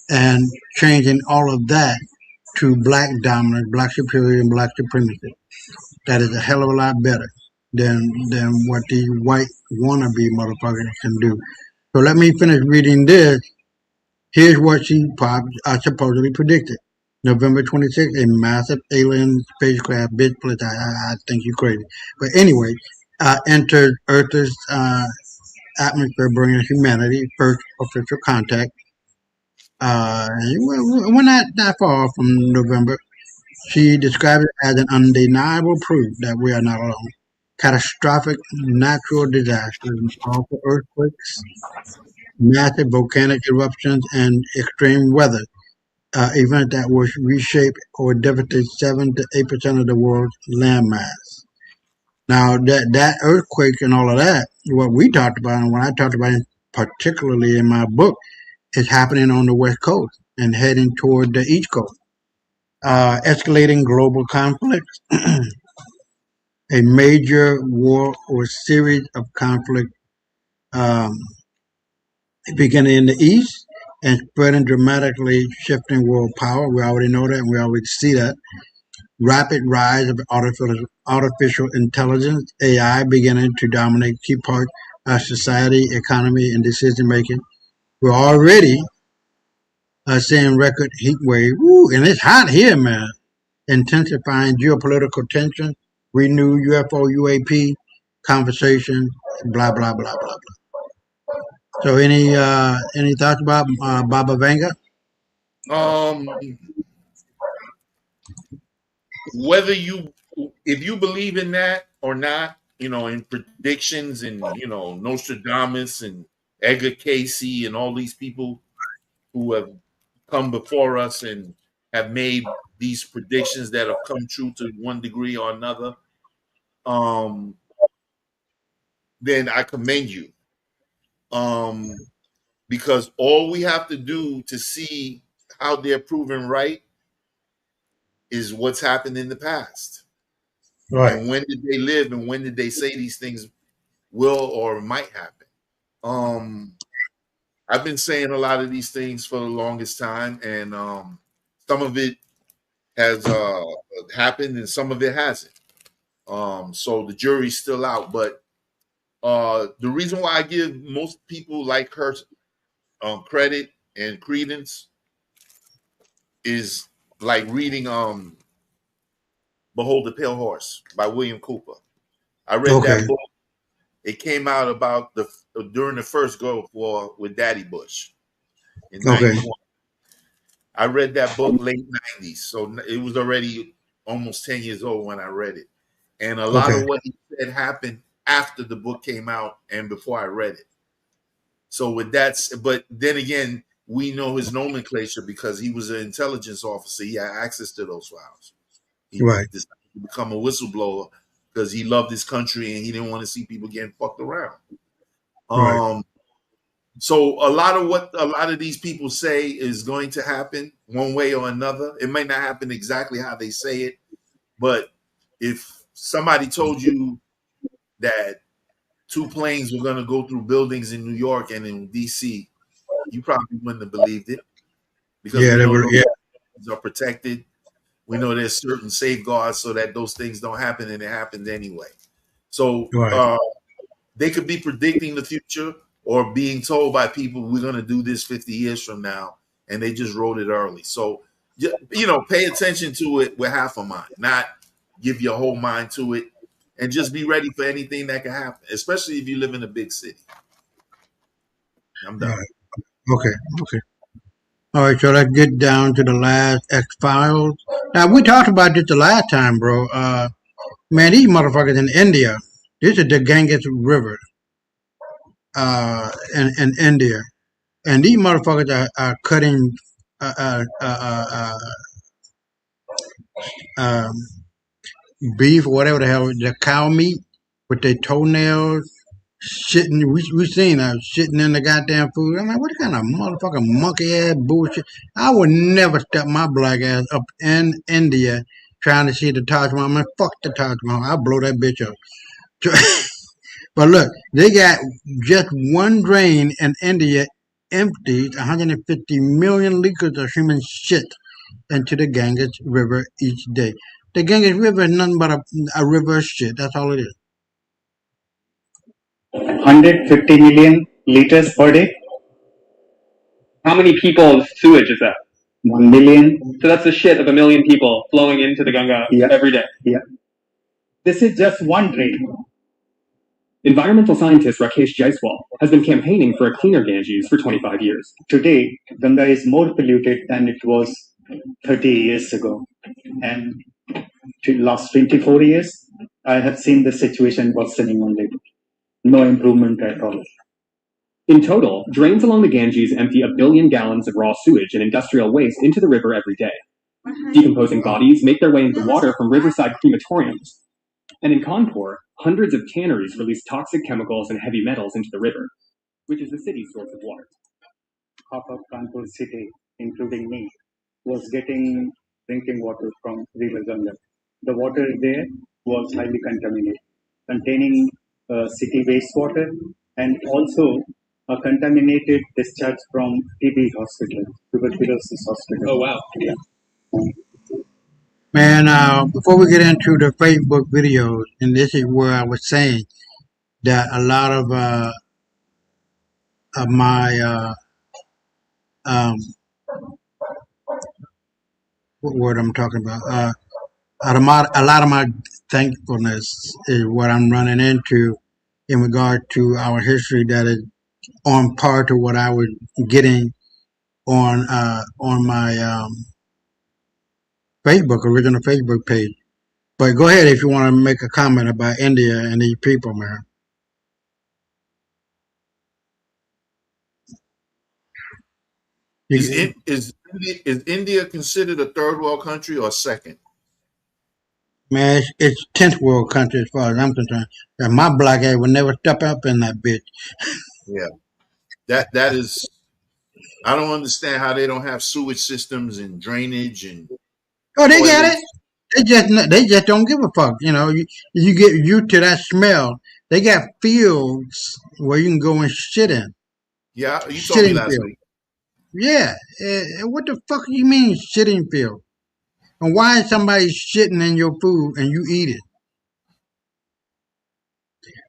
and changing all of that to black dominance, black superiority, and black supremacy. That is a hell of a lot better than what these white wannabe motherfuckers can do. So let me finish reading this. Here's what she supposedly predicted. November 26th, a massive alien spacecraft, bitch, please, I think you're crazy. But anyway, entered Earth's atmosphere, bringing humanity first official contact. We're not that far from November. She described it as an undeniable proof that we are not alone. Catastrophic natural disasters, powerful earthquakes, massive volcanic eruptions, and extreme weather event that will reshape or devastate 7 to 8% of the world's landmass. Now, that earthquake and all of that, what we talked about and what I talked about particularly in my book, is happening on the West Coast and heading toward the East Coast. Escalating global conflicts, a major war or series of conflicts beginning in the East and spreading dramatically, shifting world power. We already know that, and we already see that. Rapid rise of artificial intelligence, AI, beginning to dominate key parts of society, economy, and decision making. We're already seeing record heat wave. Woo, and it's hot here, man. Intensifying geopolitical tension, renewed UFO UAP conversation, blah blah blah blah blah. So any thoughts about Baba Vanga? Whether if you believe in that or not, in predictions and Nostradamus and Edgar Cayce and all these people who have come before us and have made these predictions that have come true to one degree or another, then I commend you. Because all we have to do to see how they're proven right is what's happened in the past. Right. And when did they live and when did they say these things will or might happen? I've been saying a lot of these things for the longest time, and some of it has happened and some of it hasn't. So the jury's still out. But the reason why I give most people like her credit and credence is like reading Behold the Pale Horse by William Cooper. I read that book. It came out about during the first Gulf War with Daddy Bush in 91. I read that book late 90s, so it was already almost 10 years old when I read it. And a lot of what he said happened after the book came out and before I read it. So with that, but then again, we know his nomenclature because he was an intelligence officer. He had access to those files. He decided to become a whistleblower because he loved his country and he didn't want to see people getting fucked around. So a lot of these people say is going to happen one way or another. It might not happen exactly how they say it, but if somebody told you that 2 planes were going to go through buildings in New York and in DC, you probably wouldn't have believed it because are protected. We know there's certain safeguards so that those things don't happen, and it happened anyway. So they could be predicting the future or being told by people we're going to do this 50 years from now, and they just wrote it early. So, pay attention to it with half a mind, not give your whole mind to it, and just be ready for anything that can happen, especially if you live in a big city. I'm done. Okay. All right, so let's get down to the last X-Files. Now, we talked about this the last time, bro. Man, these motherfuckers in India, this is the Ganges River in India. And these motherfuckers are cutting beef or whatever the hell, the cow meat, with their toenails, shitting. We seen her shitting in the goddamn food. I'm like, what kind of motherfucking monkey ass bullshit? I would never step my black ass up in India trying to see the Taj Mahal. Man, fuck the Taj Mahal. I'll blow that bitch up. But look, they got just one drain in India empties 150 million liters of human shit into the Ganges River each day. The Ganges River is nothing but a river of shit. That's all it is. 150 million liters per day. How many people's sewage is that? 1 million. So that's the shit of a million people flowing into the Ganga every day. Yeah. This is just one drain. Environmental scientist Rakesh Jaiswal has been campaigning for a cleaner Ganges for 25 years. Today, Ganga is more polluted than it was 30 years ago. And to last 24 years, I have seen the situation worsening only. No improvement at all. In total, drains along the Ganges empty 1 billion gallons of raw sewage and industrial waste into the river every day. Decomposing bodies make their way into the water from riverside crematoriums. And in Kanpur, hundreds of tanneries release toxic chemicals and heavy metals into the river, which is the city's source of water. Half of Kanpur city, including me, was getting drinking water from River Ganga. The water there was highly contaminated, containing city wastewater and also a contaminated discharge from TB hospital, tuberculosis hospital. Oh, wow. Yeah. Man, before we get into the Facebook videos, and this is where I was saying that a lot of my what word I'm talking about? A lot of my thankfulness is what I'm running into in regard to our history that is on par to what I was getting on my original Facebook page. But go ahead if you want to make a comment about India and these people, man. Is India considered a third world country or second? Man, it's 10th world country as far as I'm concerned. And my black ass would never step up in that bitch. Yeah. That is, I don't understand how they don't have sewage systems and drainage and. Oh, they got it. They just don't give a fuck. You know, you get used to that smell. They got fields where you can go and shit in. Yeah, you told me last week. Yeah. What the fuck do you mean shitting field? And why is somebody shitting in your food and you eat it?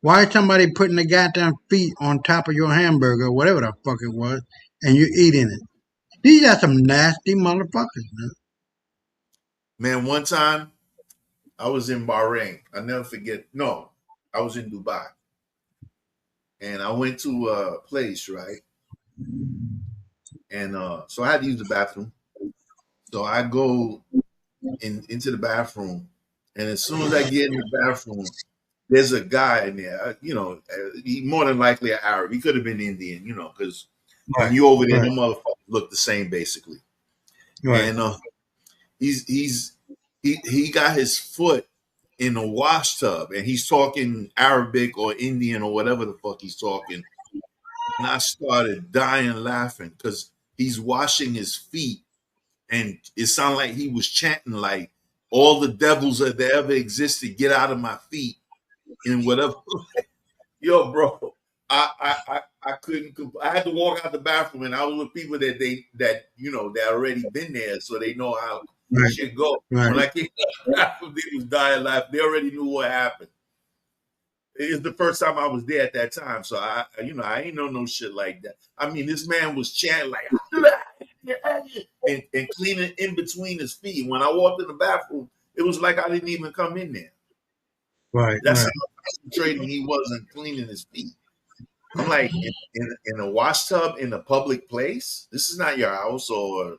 Why is somebody putting the goddamn feet on top of your hamburger, or whatever the fuck it was, and you're eating it? These are some nasty motherfuckers, man. Man, one time I was in Bahrain. I never forget. No, I was in Dubai. And I went to a place, right? And so I had to use the bathroom. So I go into the bathroom. And as soon as I get in the bathroom, there's a guy in there, you know, he more than likely an Arab. He could have been Indian, you know, because when you over there, the motherfuckers look the same basically. Right. And he got his foot in a wash tub and he's talking Arabic or Indian or whatever the fuck he's talking. And I started dying laughing because he's washing his feet and it sounded like he was chanting like all the devils that ever existed, get out of my feet and whatever. Yo, bro, I couldn't. I had to walk out the bathroom, and I was with people that already been there, so they know how shit go. Right. When I came out the bathroom, they was dying laughing. They already knew what happened. It's the first time I was there at that time, so I ain't know no shit like that. I mean, this man was chanting like and cleaning in between his feet. When I walked in the bathroom, it was like I didn't even come in there. Right. That's how concentrating he wasn't cleaning his feet. I'm like, in a wash tub in a public place. This is not your house or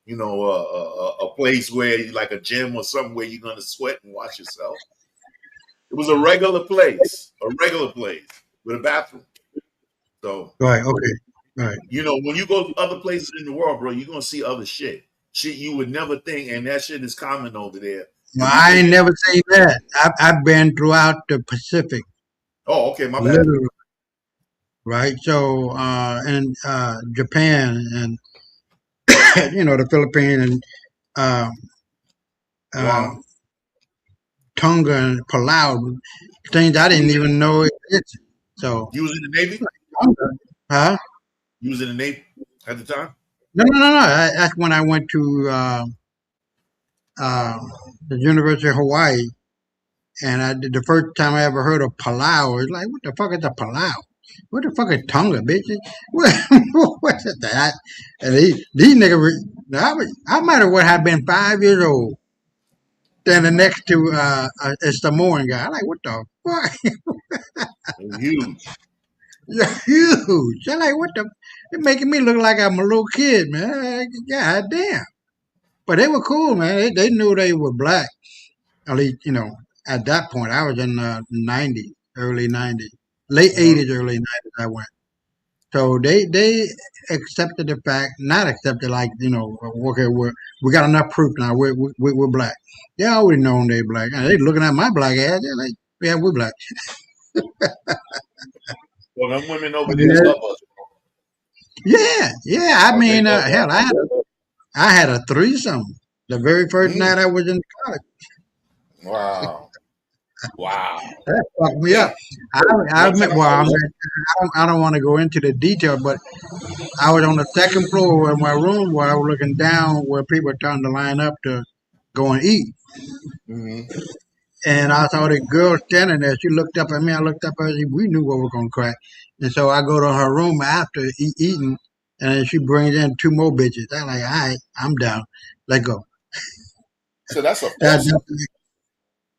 a place where like a gym or something where you're gonna sweat and wash yourself. It was a regular place with a bathroom. So right, okay, right. You know, when you go to other places in the world, bro, you're gonna see other shit you would never think, and that shit is common over there. Well, I ain't never seen that. I've been throughout the Pacific, Oh, okay, my bad. literally, right? So, in Japan and the Philippines and uh, uh, Guam. Tonga and Palau, things I didn't even know existed. So, You was in the Navy? huh? You was in the Navy at the time? No. That's when I went to the University of Hawaii, and I did the first time I ever heard of Palau. It's like, what the fuck is a Palau? What the fuck is Tonga, bitch? What's that? And these niggas, I might have been 5 years old, standing next to a Samoan guy. I'm like, what the fuck? Huge. You're huge. I'm like, what the? They're making me look like I'm a little kid, man. God damn. But they were cool, man. They knew they were black. At least, at that point, I was in the 90s, early 90s, late 80s, early 90s. I went. So they accepted the fact, not accepted like okay, we got enough proof now. We're black. They already known they black. And they looking at my black ass. They're like, yeah, we're black. Well, them women over there love us. Yeah. I mean, hell, I had a threesome the very first night I was in college. Wow. That fucked me up. I don't want to go into the detail, but I was on the second floor of my room where I was looking down where people were trying to line up to go and eat. Mm-hmm. And I saw the girl standing there. She looked up at me. I looked up at her. We knew what was going to crack. And so I go to her room after eating, and she brings in two more bitches. I'm like, all right, I'm down. Let go. So that's a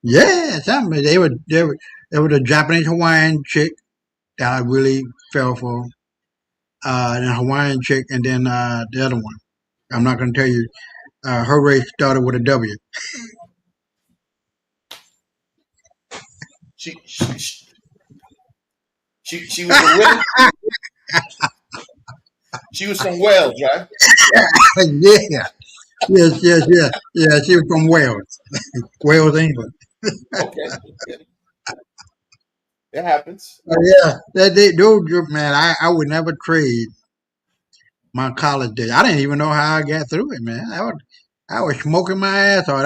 yeah, something. They were a Japanese Hawaiian chick that I really fell for. The Hawaiian chick, and then the other one. I'm not going to tell you. Her race started with a W. She was a woman. She was from Wales, right? Yeah. Yeah, she was from Wales. Wales, England. Okay. It happens. Yeah, those, man, I would never trade my college days. I didn't even know how I got through it, man. I was smoking my ass off.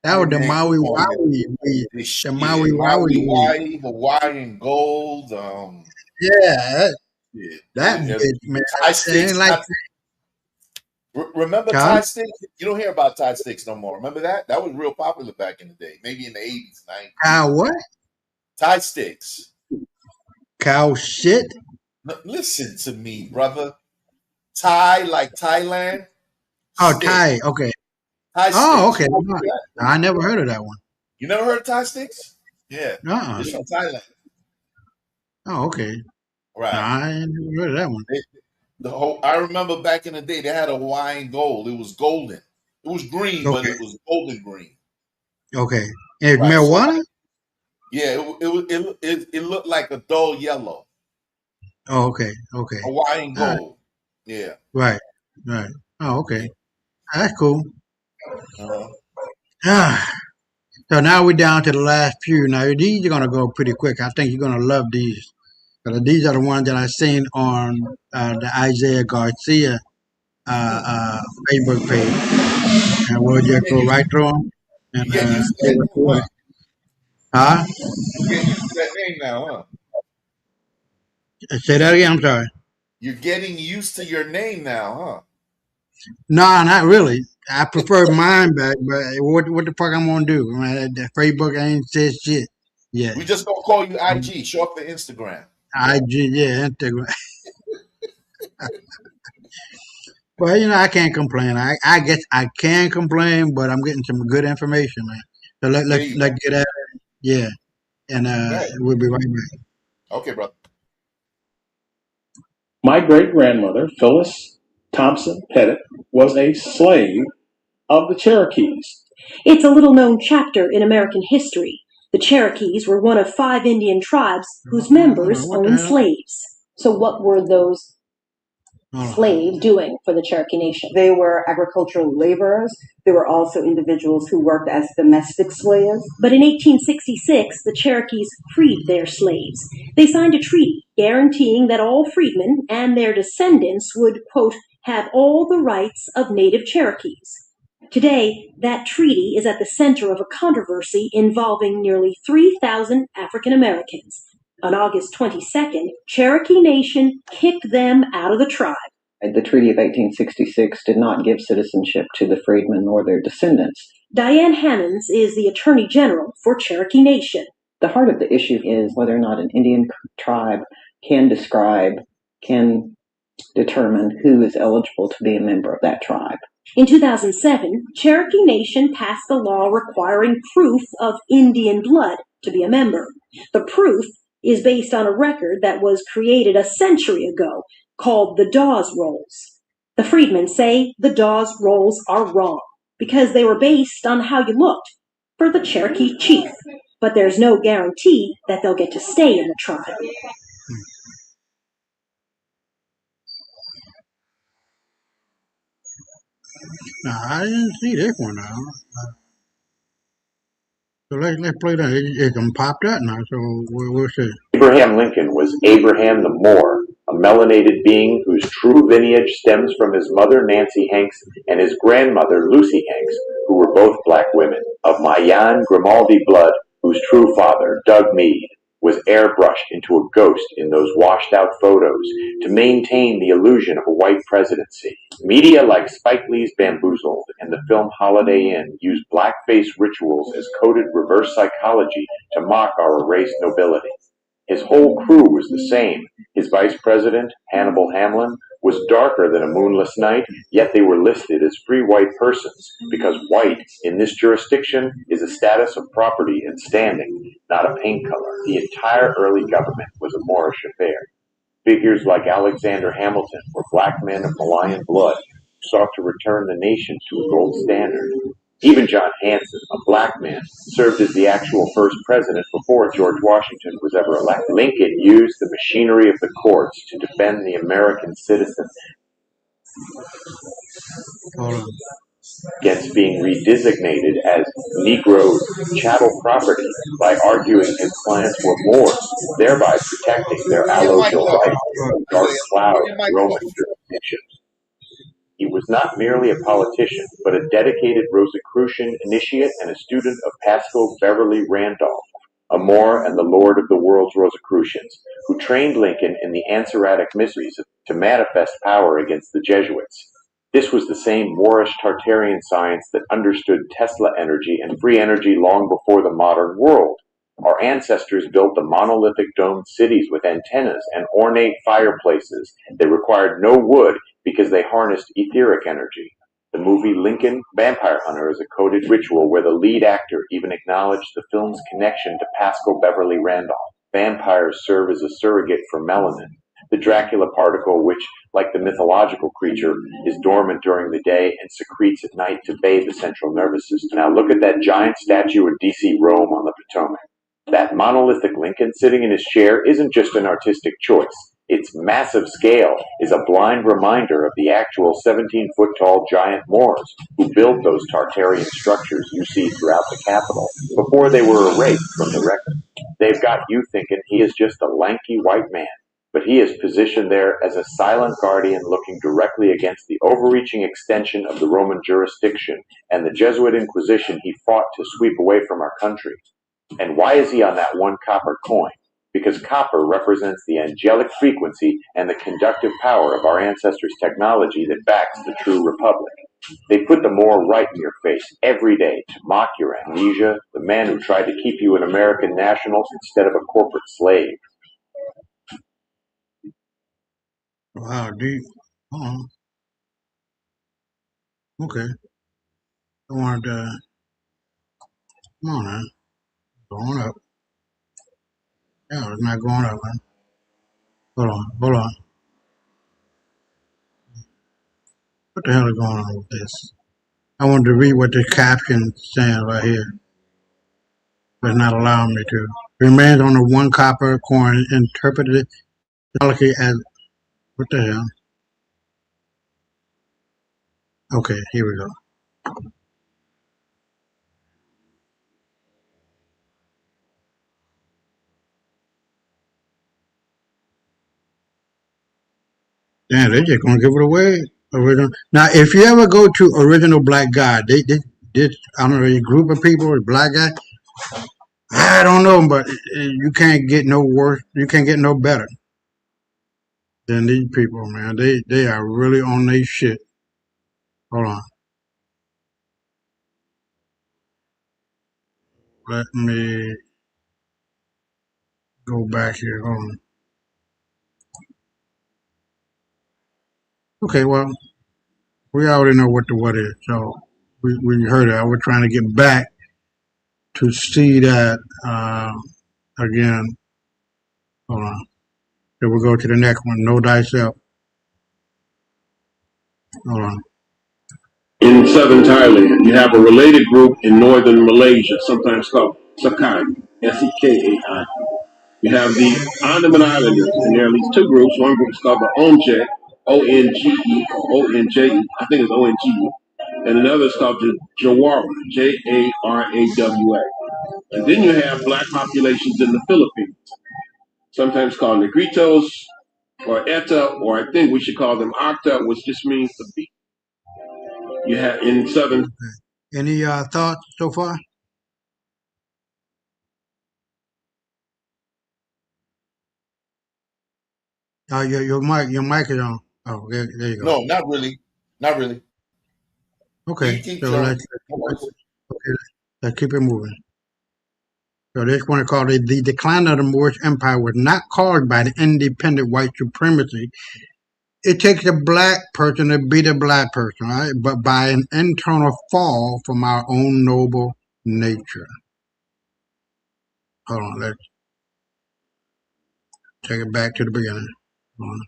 That was the Maui Wowie. The Maui Wowie. Hawaiian Gold. Yeah, that bitch, man. Tie sticks. Like, remember Tie sticks? You don't hear about Tie sticks no more. Remember that? That was real popular back in the day. Maybe in the 80s, 90s. Cow what? Tie sticks. Cow shit? Listen to me, brother. Thai, like Thailand. Oh, stick. Thai. Okay. Thai Oh, sticks. okay. I never heard of that one. You never heard of Thai sticks? Yeah. It's from Thailand. Oh, okay. Right. No, I never heard of that one. I remember back in the day they had a Hawaiian Gold. It was golden. It was green, but it was golden green. Okay. And marijuana? Yeah, it looked like a dull yellow. Oh, okay. Hawaiian Gold. Yeah. Right. Oh, okay. That's cool. So now we're down to the last few. Now these are gonna go pretty quick. I think you're gonna love these. These are the ones that I seen on the Isaiah Garcia Facebook page, and we'll just go right through them. And, huh? You're getting used to that name now, huh? Say that again. I'm sorry. You're getting used to your name now, huh? No, not really. I prefer mine back, but what the fuck I'm gonna do? Man, the Facebook ain't said shit. Yeah. We just gonna call you IG. Show up for Instagram. IG, yeah, Instagram. Well, I can't complain. I guess I can complain, but I'm getting some good information, man. So let's get at it. Yeah. And we'll be right back. Okay, brother. My great-grandmother, Phyllis Thompson Pettit, was a slave of the Cherokees. It's a little-known chapter in American history. The Cherokees were one of 5 Indian tribes whose members owned slaves. So what were those slave doing for the Cherokee Nation? They were agricultural laborers. They were also individuals who worked as domestic slaves. But in 1866, the Cherokees freed their slaves. They signed a treaty guaranteeing that all freedmen and their descendants would, quote, have all the rights of native Cherokees. Today, that treaty is at the center of a controversy involving nearly 3,000 African Americans. On August 22nd, Cherokee Nation kicked them out of the tribe. The Treaty of 1866 did not give citizenship to the freedmen or their descendants. Diane Hammonds is the Attorney General for Cherokee Nation. The heart of the issue is whether or not an Indian tribe can determine who is eligible to be a member of that tribe. In 2007, Cherokee Nation passed a law requiring proof of Indian blood to be a member. The proof is based on a record that was created a century ago called the Dawes Rolls. The freedmen say the Dawes Rolls are wrong because they were based on how you looked for the Cherokee chief, but there's no guarantee that they'll get to stay in the tribe. Now, I didn't see this one now. So let's play that. It can pop that now, so we'll see. Abraham Lincoln was Abraham the Moor, a melanated being whose true lineage stems from his mother Nancy Hanks and his grandmother Lucy Hanks, who were both black women. Of Mayan Grimaldi blood, whose true father, Doug Meade, was airbrushed into a ghost in those washed-out photos to maintain the illusion of a white presidency. Media like Spike Lee's Bamboozled and the film Holiday Inn used blackface rituals as coded reverse psychology to mock our race nobility. His whole crew was the same. His vice president, Hannibal Hamlin, was darker than a moonless night, yet they were listed as free white persons, because white in this jurisdiction is a status of property and standing, not a paint color. The entire early government was a Moorish affair. Figures like Alexander Hamilton were black men of Malayan blood who sought to return the nation to a gold standard. Even John Hanson, a black man, served as the actual first president before George Washington was ever elected. Lincoln used the machinery of the courts to defend the American citizen against being redesignated as Negro chattel property by arguing his clients were Moors, thereby protecting their allodial rights from dark cloud Roman jurisdictions. He was not merely a politician, but a dedicated Rosicrucian initiate and a student of Pascal Beverly Randolph, a Moor and the Lord of the World's Rosicrucians, who trained Lincoln in the Ansaratic mysteries to manifest power against the Jesuits. This was the same Moorish Tartarian science that understood Tesla energy and free energy long before the modern world. Our ancestors built the monolithic domed cities with antennas and ornate fireplaces. They required no wood because they harnessed etheric energy. The movie Lincoln Vampire Hunter is a coded ritual where the lead actor even acknowledged the film's connection to Pascal Beverly Randolph. Vampires serve as a surrogate for melanin, the Dracula particle which, like the mythological creature, is dormant during the day and secretes at night to bathe the central nervous system. Now look at that giant statue in D.C. Rome on the Potomac. That monolithic Lincoln sitting in his chair isn't just an artistic choice. Its massive scale is a blind reminder of the actual 17-foot-tall giant Moors who built those Tartarian structures you see throughout the Capitol before they were erased from the record. They've got you thinking he is just a lanky white man, but he is positioned there as a silent guardian looking directly against the overreaching extension of the Roman jurisdiction and the Jesuit Inquisition he fought to sweep away from our country. And why is he on that one copper coin? Because copper represents the angelic frequency and the conductive power of our ancestors' technology that backs the true republic. They put the Moor right in your face every day to mock your amnesia, the man who tried to keep you an American national instead of a corporate slave. Wow, deep. Okay. I wanted to. Come on, man. Going up. Yeah, it's not going up, man. Hold on. What the hell is going on with this? I wanted to read what the caption saying right here, but it's not allowing me to. Remains on the one copper coin interpreted as what the hell? Okay, here we go. Damn, they just gonna give it away. Original. Now, if you ever go to Original Black Guy, they I don't know, a group of people, a black guy. I don't know, but you can't get no worse. You can't get no better than these people, man. They are really on their shit. Hold on. Let me go back here. Hold on. Okay, well, we already know what the what is, so we heard it. I was trying to get back to see that again. Hold on. Then we'll go to the next one. Know thyself. Hold on. In southern Thailand, you have a related group in northern Malaysia, sometimes called Sakai, S-E-K-A-I. You have the Andaman Islanders, and there are at least two groups. One group is called the Onge, O-N-G-E, or O-N-J-E, I think it's O-N-G-E. And another is called the Jawara, J-A-R-A-W-A. And then you have black populations in the Philippines, sometimes called Negritos, or Eta, or I think we should call them Acta, which just means the beach. You have in southern. Any thoughts so far? Your mic is on. Oh, there you go. No, not really. Not really. Okay, so let's keep it moving. So this one is called the decline of the Moorish Empire was not caused by the independent white supremacy. It takes a black person to beat a black person, right? But by an internal fall from our own noble nature. Hold on, let's take it back to the beginning. Hold on.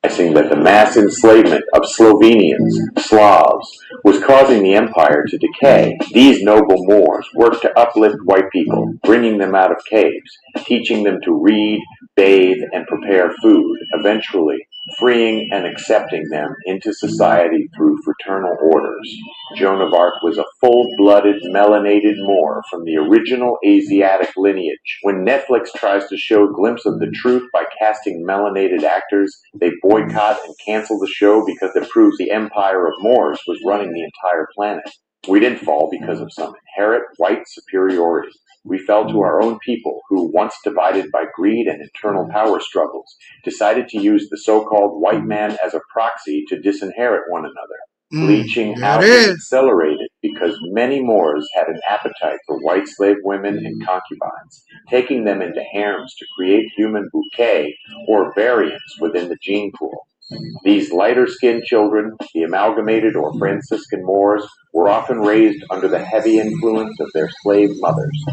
That the mass enslavement of Slovenians, Slavs, was causing the empire to decay. These noble Moors worked to uplift white people, bringing them out of caves, teaching them to read, bathe, and prepare food, eventually freeing and accepting them into society through fraternal orders. Joan of Arc was a full-blooded, melanated Moor from the original Asiatic lineage. When Netflix tries to show a glimpse of the truth by casting melanated actors, they boycott and cancel the show because it proves the empire of Moors was running the entire planet. We didn't fall because of some inherent white superiority. We fell to our own people who, once divided by greed and internal power struggles, decided to use the so-called white man as a proxy to disinherit one another. Bleaching out was accelerated because many Moors had an appetite for white slave women and concubines, taking them into harems to create human bouquet or variants within the gene pool. These lighter-skinned children, the amalgamated or Franciscan Moors, were often raised under the heavy influence of their slave mothers.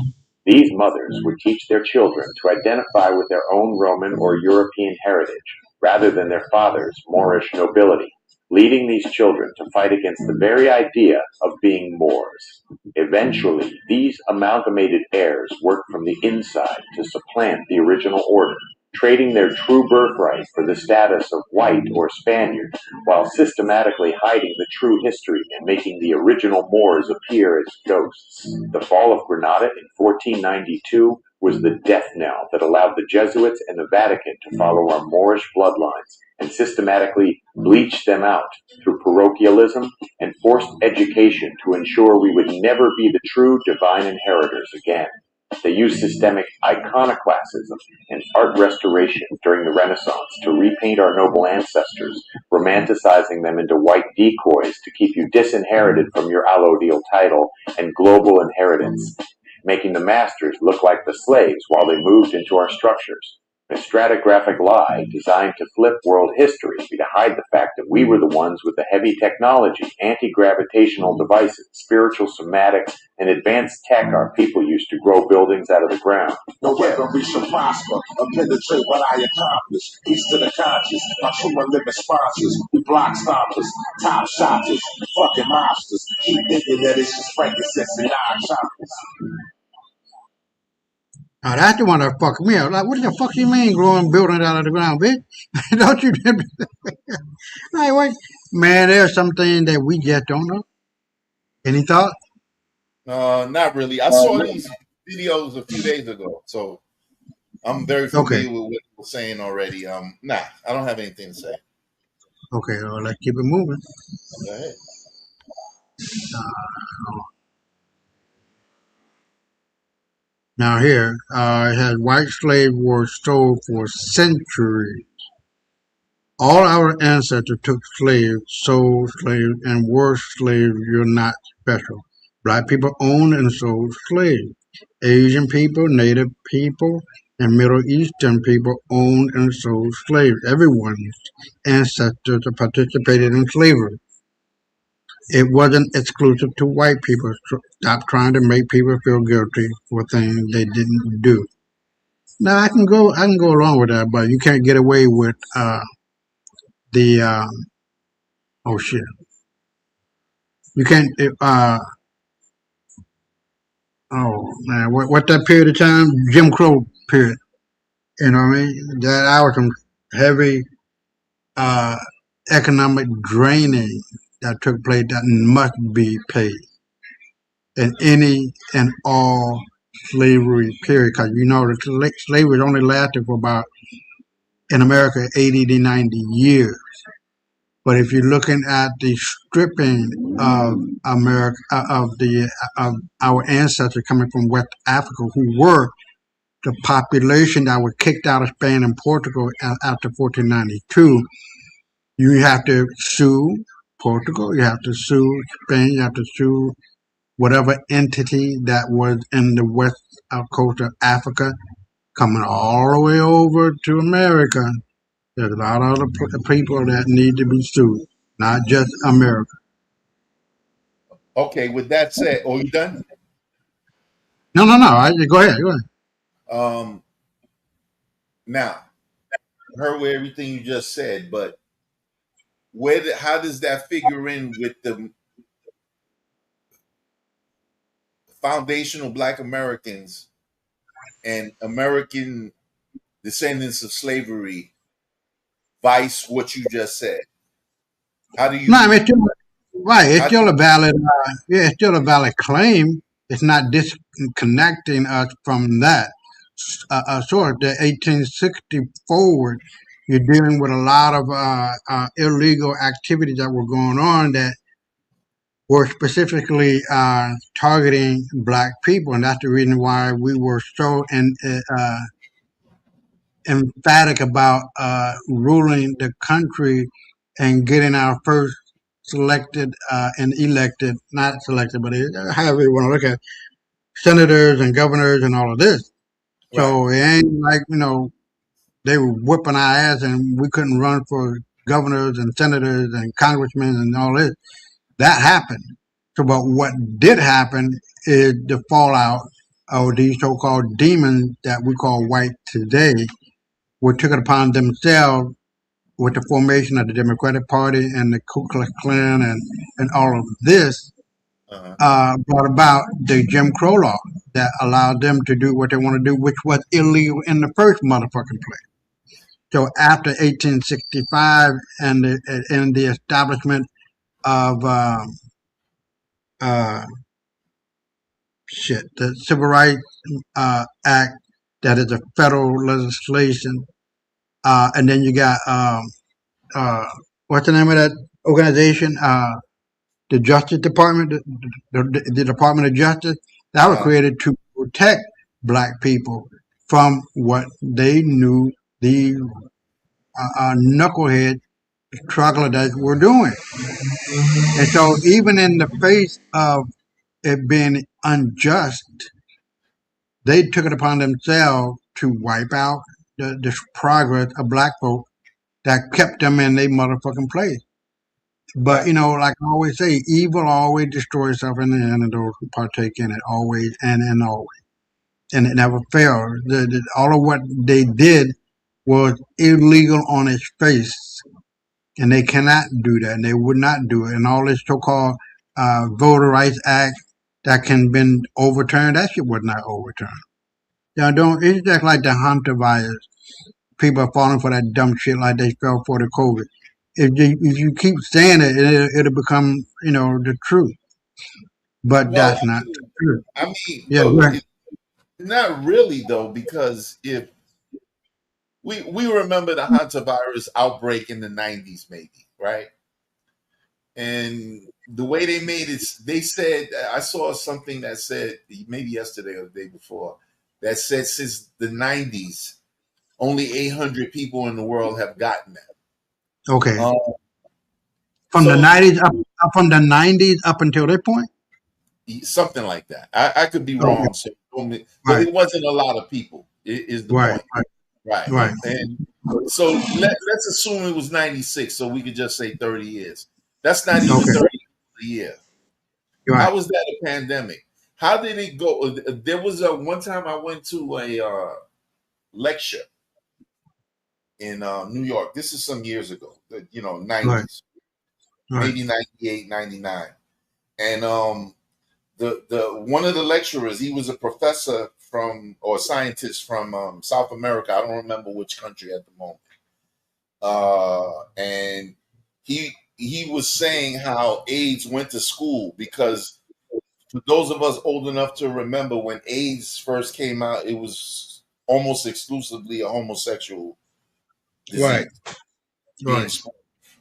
These mothers would teach their children to identify with their own Roman or European heritage, rather than their father's Moorish nobility, leading these children to fight against the very idea of being Moors. Eventually, these amalgamated heirs worked from the inside to supplant the original order, trading their true birthright for the status of white or Spaniard, while systematically hiding the true history and making the original Moors appear as ghosts. The fall of Granada in 1492 was the death knell that allowed the Jesuits and the Vatican to follow our Moorish bloodlines and systematically bleach them out through parochialism and forced education to ensure we would never be the true divine inheritors again. They used systemic iconoclasm and art restoration during the Renaissance to repaint our noble ancestors, romanticizing them into white decoys to keep you disinherited from your allodial title and global inheritance, making the masters look like the slaves while they moved into our structures. A stratigraphic lie designed to flip world history to hide the fact that we were the ones with the heavy technology, anti-gravitational devices, spiritual somatics, and advanced tech our people used to grow buildings out of the ground. No weaponry shall prosper or penetrate what I accomplish. Peace to the conscious, my true and living sponsors. We block stompers, top shotters, fucking mobsters. Keep thinking that it's just frankincense and non-choppers. That's the one that fucked me up. Like, what the fuck you mean growing buildings out of the ground, bitch? Don't you? Like, what? Man, there's some things that we just don't know. Any thought? Not really. I saw these videos a few days ago, so I'm very familiar with what you were saying already. Nah, I don't have anything to say. Okay, well, let's keep it moving. Go ahead. Now here, it has white slave were sold for centuries. All our ancestors took slaves, sold slaves, and were slaves. You're not special. Black people owned and sold slaves. Asian people, Native people, and Middle Eastern people owned and sold slaves. Everyone's ancestors participated in slavery. It wasn't exclusive to white people. Stop trying to make people feel guilty for things they didn't do. Now I can go along with that, but you can't get away with the oh shit. You can't. Oh man, what that period of time? Jim Crow period. You know what I mean? That was some heavy economic draining that took place that must be paid in any and all slavery period, because you know the slavery only lasted for about in America 80 to 90 years. But if you're looking at the stripping of America of our ancestors coming from West Africa, who were the population that was kicked out of Spain and Portugal after 1492, you have to sue Portugal, you have to sue Spain, you have to sue whatever entity that was in the west coast of Africa, coming all the way over to America. There's a lot of other people that need to be sued, not just America. Okay, with that said, oh, you done? No. Go ahead. Now, I heard with everything you just said, but how does that figure in with the foundational Black Americans and American descendants of slavery, vice what you just said? How do you? No, I mean, it's still a valid. It's still a valid claim. It's not disconnecting us from that. Sort of the 1860 forward, you're dealing with a lot of illegal activities that were going on that were specifically targeting Black people, and that's the reason why we were so emphatic about ruling the country and getting our first selected and elected, not selected, but however you want to look at senators and governors and all of this. Right. So it ain't like, they were whipping our ass and we couldn't run for governors and senators and congressmen and all this. That happened. So, but what did happen is the fallout of these so-called demons that we call white today, were took it upon themselves with the formation of the Democratic Party and the Ku Klux Klan and all of this, brought about the Jim Crow law that allowed them to do what they want to do, which was illegal in the first motherfucking place. So after 1865 and the establishment of the Civil Rights Act, that is a federal legislation, and then you got what's the name of that organization? The Justice Department, the Department of Justice, that was created to protect Black people from what they knew the knucklehead troglodytes were doing. And so even in the face of it being unjust, they took it upon themselves to wipe out the progress of Black folk that kept them in their motherfucking place. But, like I always say, evil always destroys itself in the end of those who partake in it, always and always. And it never fails. All of what they did was illegal on its face. And they cannot do that, and they would not do it. And all this so-called Voter Rights Act that can been overturned, that shit was not overturned. Now, don't it's just like the Hunter virus. People are falling for that dumb shit like they fell for the COVID. If you keep saying it, it'll become the truth. But Well, that's not the truth. I mean, Yeah, well, right. not really though, because if we remember the hantavirus outbreak in the 90s, maybe, right? And the way they made it, they said, I saw something that said, maybe yesterday or the day before, that said since the 90s, only 800 people in the world have gotten that. Okay. From the 90s up from the 90s up until that point? Something like that. I could be wrong, so, but it wasn't a lot of people, is the point. Right. And so let's assume it was 96, so we could just say 30 years. That's not even 30 years a year. Right. How was that a pandemic? How did it go? There was one time I went to a lecture in New York. This is some years ago, 90s, maybe 98, 99. And the one of the lecturers, he was a professor or scientist from South America. I don't remember which country at the moment. And he was saying how AIDS went to school, because for those of us old enough to remember when AIDS first came out, it was almost exclusively a homosexual disease. Right.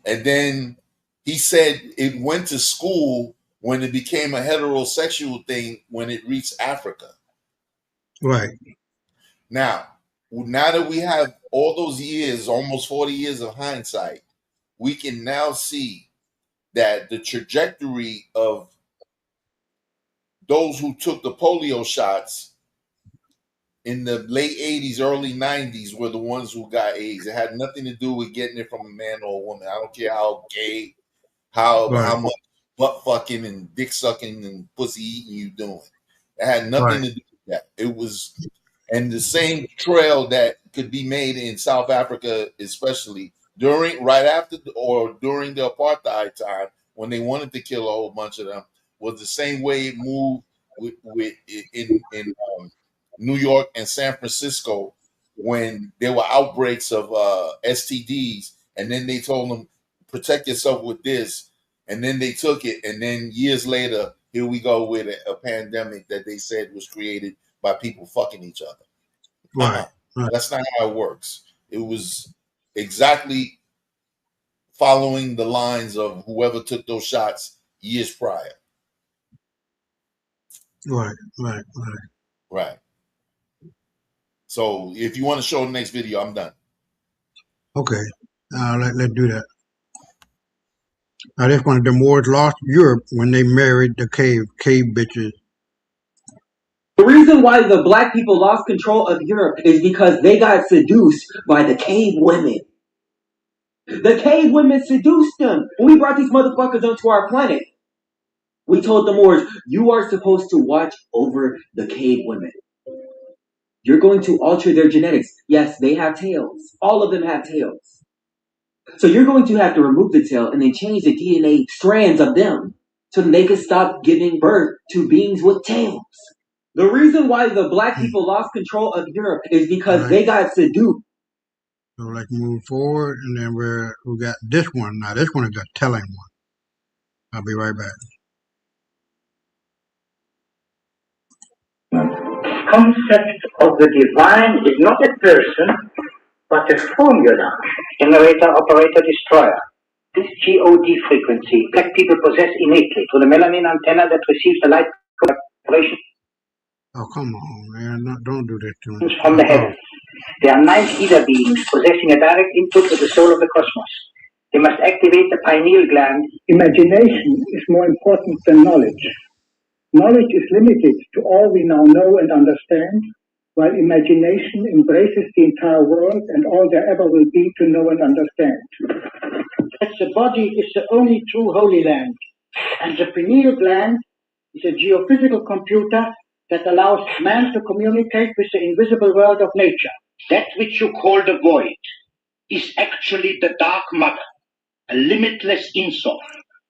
And then he said it went to school when it became a heterosexual thing when it reached Africa. Right. Now that we have all those years, almost 40 years of hindsight, we can now see that the trajectory of those who took the polio shots in the late 80s, early 90s were the ones who got AIDS. It had nothing to do with getting it from a man or a woman. I don't care how gay, how much butt fucking and dick sucking and pussy eating you doing. It had nothing to do with that. It was, and the same trail that could be made in South Africa, especially right after or during the apartheid time, when they wanted to kill a whole bunch of them, was the same way it moved in New York and San Francisco when there were outbreaks of STDs, and then they told them protect yourself with this, and then they took it, and then years later, here we go with a pandemic that they said was created by people fucking each other. Right. That's not how it works. It was exactly following the lines of whoever took those shots years prior. Right. So if you want to show the next video, I'm done. Okay. Let's do that. Now, that's one of the Moors lost Europe when they married the cave bitches. The reason why the black people lost control of Europe is because they got seduced by the cave women. The cave women seduced them. When we brought these motherfuckers onto our planet, we told the Moors, you are supposed to watch over the cave women. You're going to alter their genetics. Yes, they have tails. All of them have tails. So you're going to have to remove the tail and then change the DNA strands of them so that they can stop giving birth to beings with tails. The reason why the black people lost control of Europe is because they got seduced. So let's move forward, and then we got this one. Now this one is a telling one. I'll be right back. Concept of the divine is not a person, but a formula. Generator, operator, destroyer. This GOD frequency, black people possess innately through the melanin antenna that receives the light vibration. Oh, come on, man. No, don't do that to me. From the heavens. They are ninth ether beings possessing a direct input with the soul of the cosmos. They must activate the pineal gland. Imagination is more important than knowledge. Knowledge is limited to all we now know and understand, while imagination embraces the entire world and all there ever will be to know and understand. The body is the only true Holy Land, and the pineal gland is a geophysical computer that allows man to communicate with the invisible world of nature. That which you call the void is actually the dark matter, a limitless insource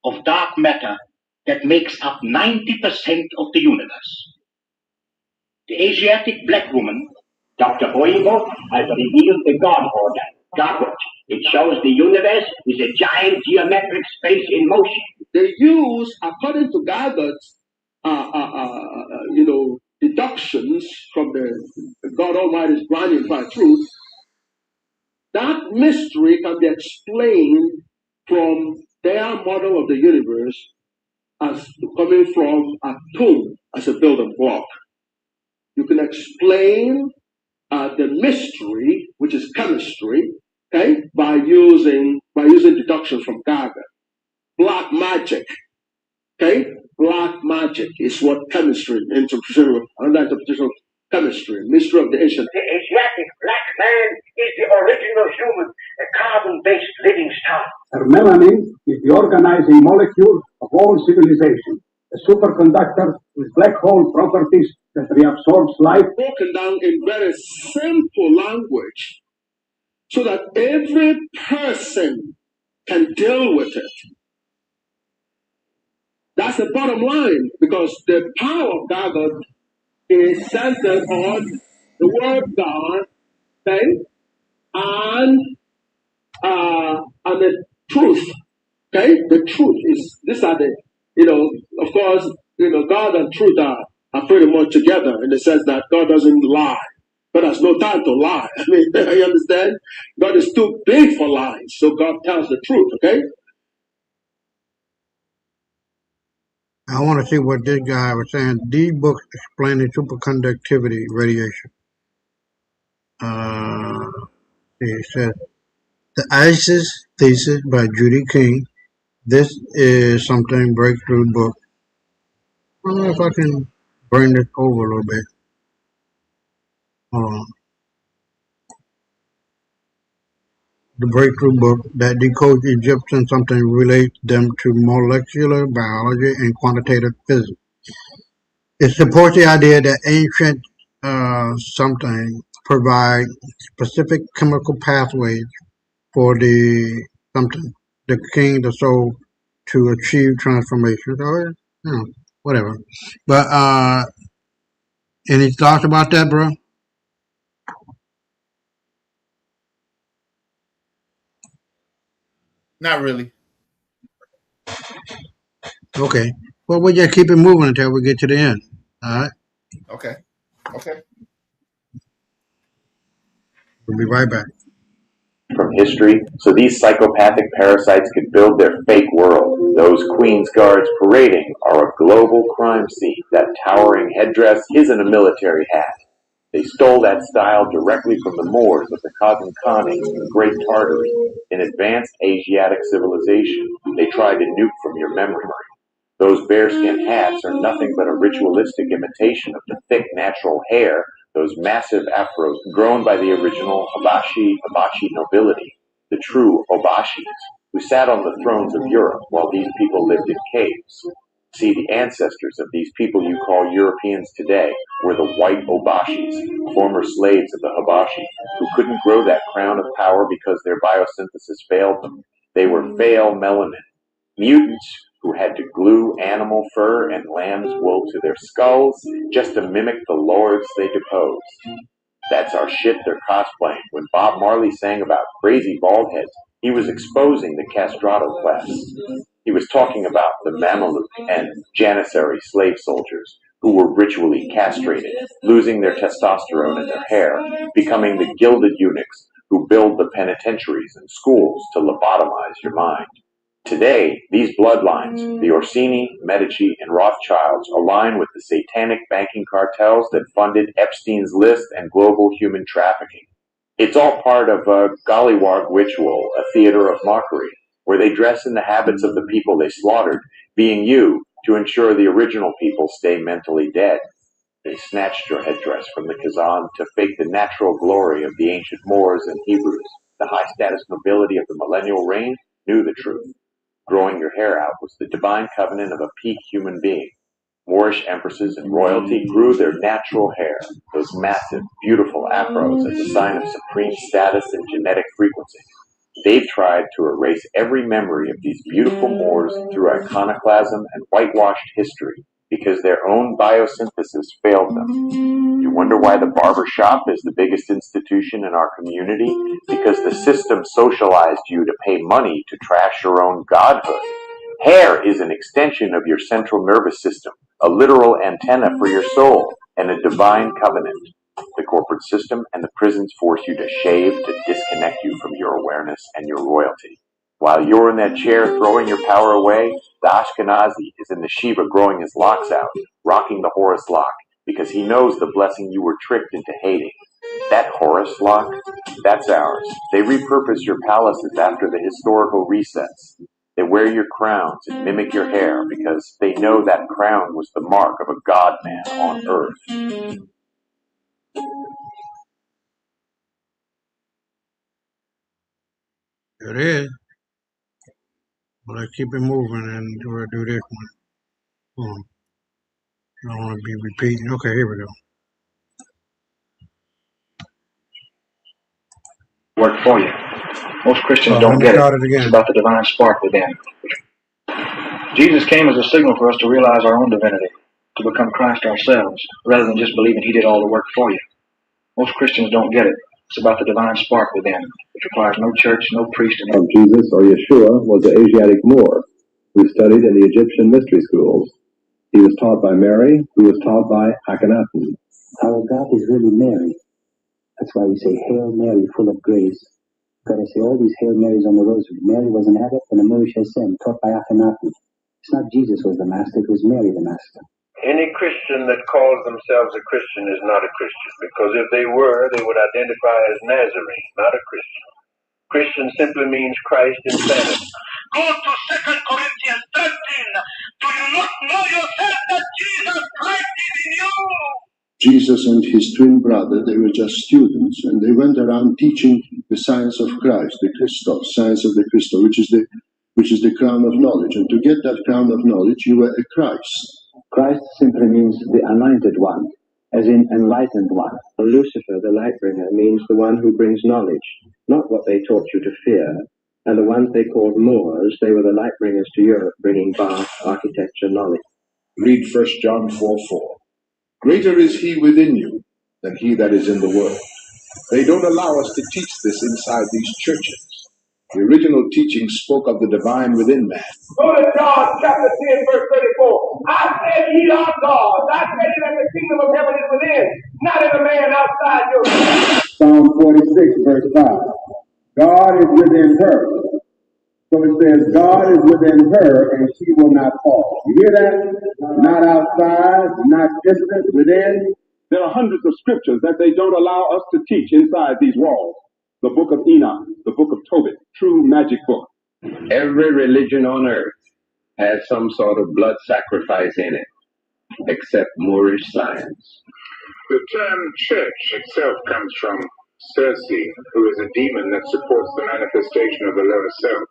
of dark matter that makes up 90% of the universe. The Asiatic black woman Dr. Oibo has revealed the God order, Godward. It shows the universe is a giant geometric space in motion. They use, according to Garber's, deductions from the God Almighty's blind infernal truth. That mystery can be explained from their model of the universe as coming from a tomb as a building block. You can explain the mystery, which is chemistry, okay, by using deductions from Garber. Black magic, okay, black magic is what chemistry another interpretation of chemistry, mystery of the ancient. The Asiatic black man is the original human, a carbon-based living star. Melanin is the organizing molecule of all civilization, a superconductor with black hole properties that reabsorbs light. Broken down in very simple language so that every person can deal with it. That's the bottom line, because the power of God is centered on the word God, okay, and the truth. Okay, the truth is these are the of course God and truth are pretty much together in the sense that God doesn't lie. God has no time to lie. I mean, you understand? God is too big for lies, so God tells the truth. Okay. I want to see what this guy was saying. These books explaining superconductivity radiation. It says the ISIS Thesis by Judy King. This is something breakthrough book. I don't know if I can bring this over a little bit. Hold on. The breakthrough book that decodes Egyptian something relates them to molecular biology and quantitative physics. It supports the idea that ancient something provide specific chemical pathways for the something, the king, the soul, to achieve transformation. Or whatever. But any thoughts about that, bro? Not really. Okay. Well, we'll just keep it moving until we get to the end. All right. Okay. We'll be right back. From history, so these psychopathic parasites could build their fake world. Those Queen's Guards parading are a global crime scene. That towering headdress isn't a military hat. They stole that style directly from the Moors of the Khazan-Khani in the Great Tartary. In advanced Asiatic civilization, they tried to nuke from your memory. Those bearskin hats are nothing but a ritualistic imitation of the thick natural hair, those massive afros grown by the original Hibachi nobility, the true Obashis, who sat on the thrones of Europe while these people lived in caves. See, the ancestors of these people you call Europeans today were the white Obashis, former slaves of the Hibachi, who couldn't grow that crown of power because their biosynthesis failed them. They were fail melanin, mutants who had to glue animal fur and lamb's wool to their skulls just to mimic the lords they deposed. That's our shit they're cosplaying. When Bob Marley sang about crazy bald heads, he was exposing the castrato class. He was talking about the Mameluke and Janissary slave soldiers who were ritually castrated, losing their testosterone in their hair, becoming the gilded eunuchs who build the penitentiaries and schools to lobotomize your mind. Today, these bloodlines, the Orsini, Medici, and Rothschilds, align with the satanic banking cartels that funded Epstein's List and global human trafficking. It's all part of a Gollywog ritual, a theater of mockery, where they dress in the habits of the people they slaughtered, being you, to ensure the original people stay mentally dead. They snatched your headdress from the Kazan to fake the natural glory of the ancient Moors and Hebrews. The high-status nobility of the millennial reign knew the truth. Growing your hair out was the divine covenant of a peak human being. Moorish empresses and royalty grew their natural hair, those massive, beautiful afros, as a sign of supreme status and genetic frequency. They've tried to erase every memory of these beautiful Moors through iconoclasm and whitewashed history. because their own biosynthesis failed them. You wonder why the barber shop is the biggest institution in our community? Because the system socialized you to pay money to trash your own godhood. Hair is an extension of your central nervous system, a literal antenna for your soul, and a divine covenant. The corporate system and the prisons force you to shave to disconnect you from your awareness and your royalty. While you're in that chair throwing your power away, the Ashkenazi is in the Shiva growing his locks out, rocking the Horus lock, because he knows the blessing you were tricked into hating. That Horus lock, that's ours. They repurpose your palaces after the historical resets. They wear your crowns and mimic your hair because they know that crown was the mark of a God-man on earth. It is. But I keep it moving and we'll do this one. I don't want to be repeating. Okay, here we go. Work for you. Most Christians don't get it. It's about the divine spark within. Jesus came as a signal for us to realize our own divinity, to become Christ ourselves, rather than just believing he did all the work for you. Most Christians don't get it. It's about the divine spark within, which requires no church, no priest. Of Jesus, or Yeshua, was an Asiatic Moor who studied in the Egyptian mystery schools. He was taught by Mary, who was taught by Akhenaten. Our God is really Mary. That's why we say, Hail Mary, full of grace. You've got to say all these Hail Marys on the rosary. Mary was an adept and a Moorish Hashem, taught by Akhenaten. It's not Jesus was the master, it was Mary the master. Any Christian that calls themselves a Christian is not a Christian, because if they were, they would identify as Nazarene, not a Christian. Christian simply means Christ in sanity. Go to 2 Corinthians 13. Do you not know yourself that Jesus Christ is in you? Jesus and his twin brother, they were just students, and they went around teaching the science of Christ, the Christos, science of the Christos, which is the crown of knowledge. And to get that crown of knowledge, you were a Christ. Christ simply means the anointed one, as in enlightened one. Lucifer, the light bringer, means the one who brings knowledge, not what they taught you to fear. And the ones they called Moors, they were the light bringers to Europe, bringing bath, architecture, knowledge. Read 1 John 4:4. Greater is he within you than he that is in the world. They don't allow us to teach this inside these churches. The original teaching spoke of the divine within man. Go to John chapter 10, verse 34. I said ye are gods. I said that the kingdom of heaven is within, not in a man outside your. Psalm 46, verse 5. God is within her. So it says, God is within her and she will not fall. You hear that? Not outside, not distant, within. There are hundreds of scriptures that they don't allow us to teach inside these walls. The book of Enoch, the book of Tobit, true magic book. Every religion on earth has some sort of blood sacrifice in it, except Moorish science. The term church itself comes from Circe, who is a demon that supports the manifestation of the lower self.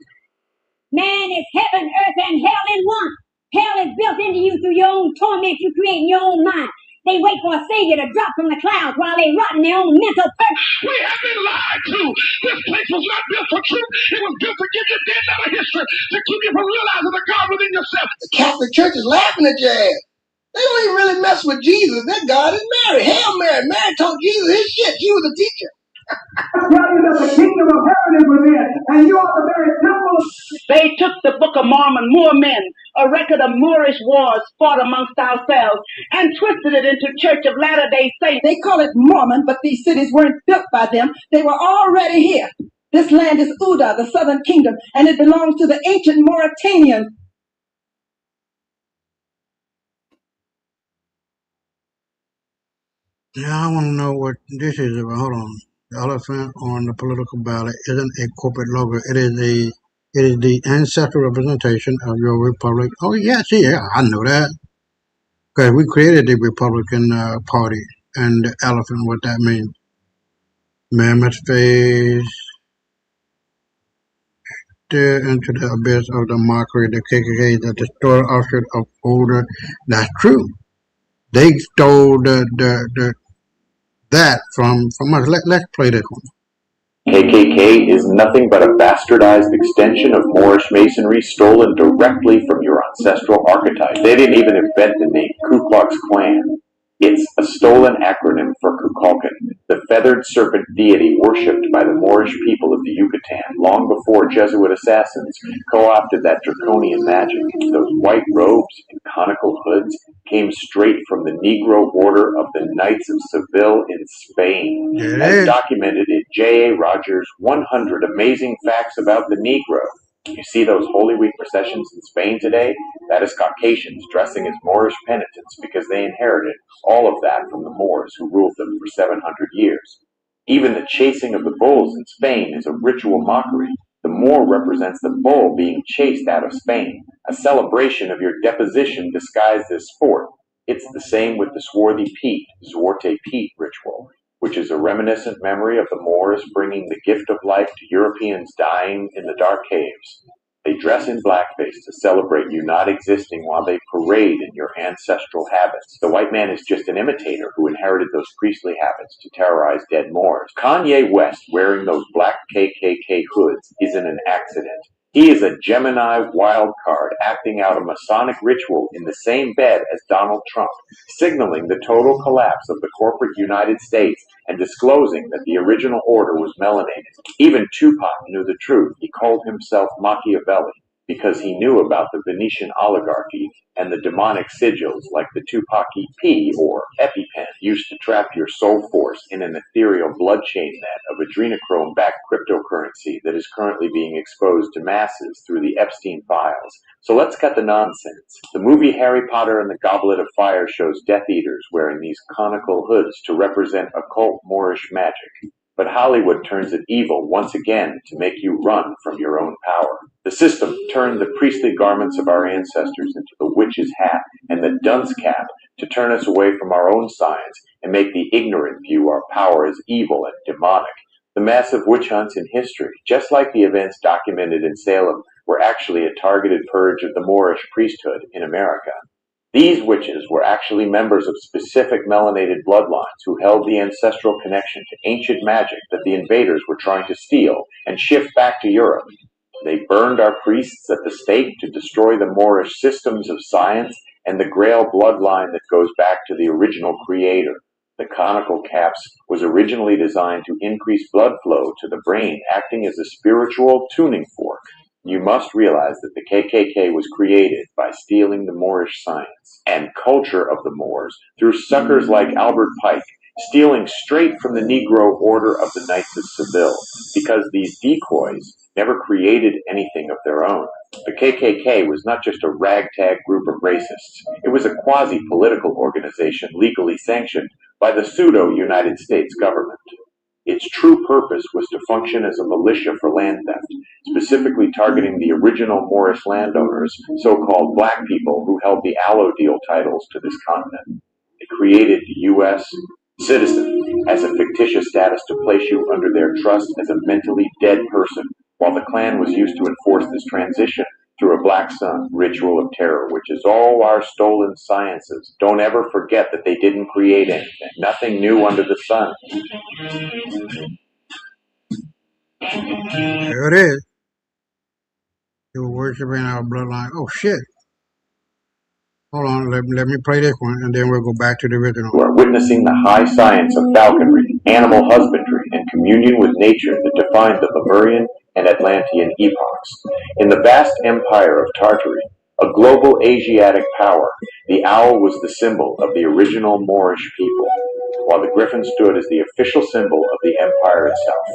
Man is heaven, earth, and hell in one. Hell is built into you through your own torment you create in your own mind. They wait for a savior to drop from the clouds while they rot in their own mental purpose. We have been lied to. This place was not built for truth. It was built to get you dead out of history, to keep you from realizing the God within yourself. The Catholic Church is laughing at your ass. They don't even really mess with Jesus. Their God is Mary. Hail Mary. Mary told Jesus his shit. She was a teacher. I tell you that the kingdom of heaven is within, and you are the very temple. They took the Book of Mormon, Moor men, a record of Moorish wars fought amongst ourselves, and twisted it into Church of Latter-day Saints. They call it Mormon, but these cities weren't built by them. They were already here. This land is Uda, the southern kingdom, and it belongs to the ancient Mauritanians. Yeah, I want to know what this is about. Hold on. The elephant on the political ballot isn't a corporate logo. It is the ancestral representation of your republic. Oh, yes, yeah, I know that. Because we created the Republican Party and the elephant, what that means. Mammoth face, stare into the abyss of the mockery. The KKK that destroyed Oxford of older. That's true. They stole that from us. Let's play this one. KKK is nothing but a bastardized extension of Moorish masonry stolen directly from your ancestral archetype. They didn't even invent the name Ku Klux Klan. It's a stolen acronym for Kukulkan, the feathered serpent deity worshipped by the Moorish people of the Yucatan long before Jesuit assassins co-opted that draconian magic. Those white robes and conical hoods came straight from the Negro order of the Knights of Seville in Spain, as documented in J.A. Rogers' 100 Amazing Facts About the Negro. You see those Holy Week processions in Spain today? That is Caucasians dressing as Moorish penitents because they inherited all of that from the Moors who ruled them for 700 years. Even the chasing of the bulls in Spain is a ritual mockery. The Moor represents the bull being chased out of Spain, a celebration of your deposition disguised as sport. It's the same with the swarthy Pete, Zwarte Piet ritual, which is a reminiscent memory of the Moors bringing the gift of life to Europeans dying in the dark caves. They dress in blackface to celebrate you not existing while they parade in your ancestral habits. The white man is just an imitator who inherited those priestly habits to terrorize dead Moors. Kanye West wearing those black KKK hoods isn't an accident. He is a Gemini wild card acting out a Masonic ritual in the same bed as Donald Trump, signaling the total collapse of the corporate United States and disclosing that the original order was melanated. Even Tupac knew the truth. He called himself Machiavelli because he knew about the Venetian oligarchy and the demonic sigils like the Tupac EP or EpiPen used to trap your soul force in an ethereal blood chain net of adrenochrome-backed cryptocurrency that is currently being exposed to masses through the Epstein files. So let's cut the nonsense. The movie Harry Potter and the Goblet of Fire shows Death Eaters wearing these conical hoods to represent occult Moorish magic. But Hollywood turns it evil once again to make you run from your own power. The system turned the priestly garments of our ancestors into the witch's hat and the dunce cap to turn us away from our own science and make the ignorant view our power as evil and demonic. The massive witch hunts in history, just like the events documented in Salem, were actually a targeted purge of the Moorish priesthood in America. These witches were actually members of specific melanated bloodlines who held the ancestral connection to ancient magic that the invaders were trying to steal and shift back to Europe. They burned our priests at the stake to destroy the Moorish systems of science and the Grail bloodline that goes back to the original creator. The conical caps was originally designed to increase blood flow to the brain, acting as a spiritual tuning fork. You must realize that the KKK was created by stealing the Moorish science and culture of the Moors through suckers like Albert Pike, stealing straight from the Negro order of the Knights of Seville, because these decoys never created anything of their own. The KKK was not just a ragtag group of racists. It was a quasi-political organization legally sanctioned by the pseudo-United States government. Its true purpose was to function as a militia for land theft, specifically targeting the original Moorish landowners, so-called black people who held the Allo Deal titles to this continent. It created the U.S. citizen as a fictitious status to place you under their trust as a mentally dead person, while the Klan was used to enforce this transition through a Black Sun ritual of terror, which is all our stolen sciences. Don't ever forget that they didn't create anything. Nothing new under the sun. There it is. They were worshiping our bloodline. Oh, shit. Hold on, let me play this one, and then we'll go back to the original. You are witnessing the high science of falconry, animal husbandry, and communion with nature that defined the Lemurian and Atlantean epochs. In the vast empire of Tartary, a global Asiatic power, the owl was the symbol of the original Moorish people, while the griffin stood as the official symbol of the empire itself.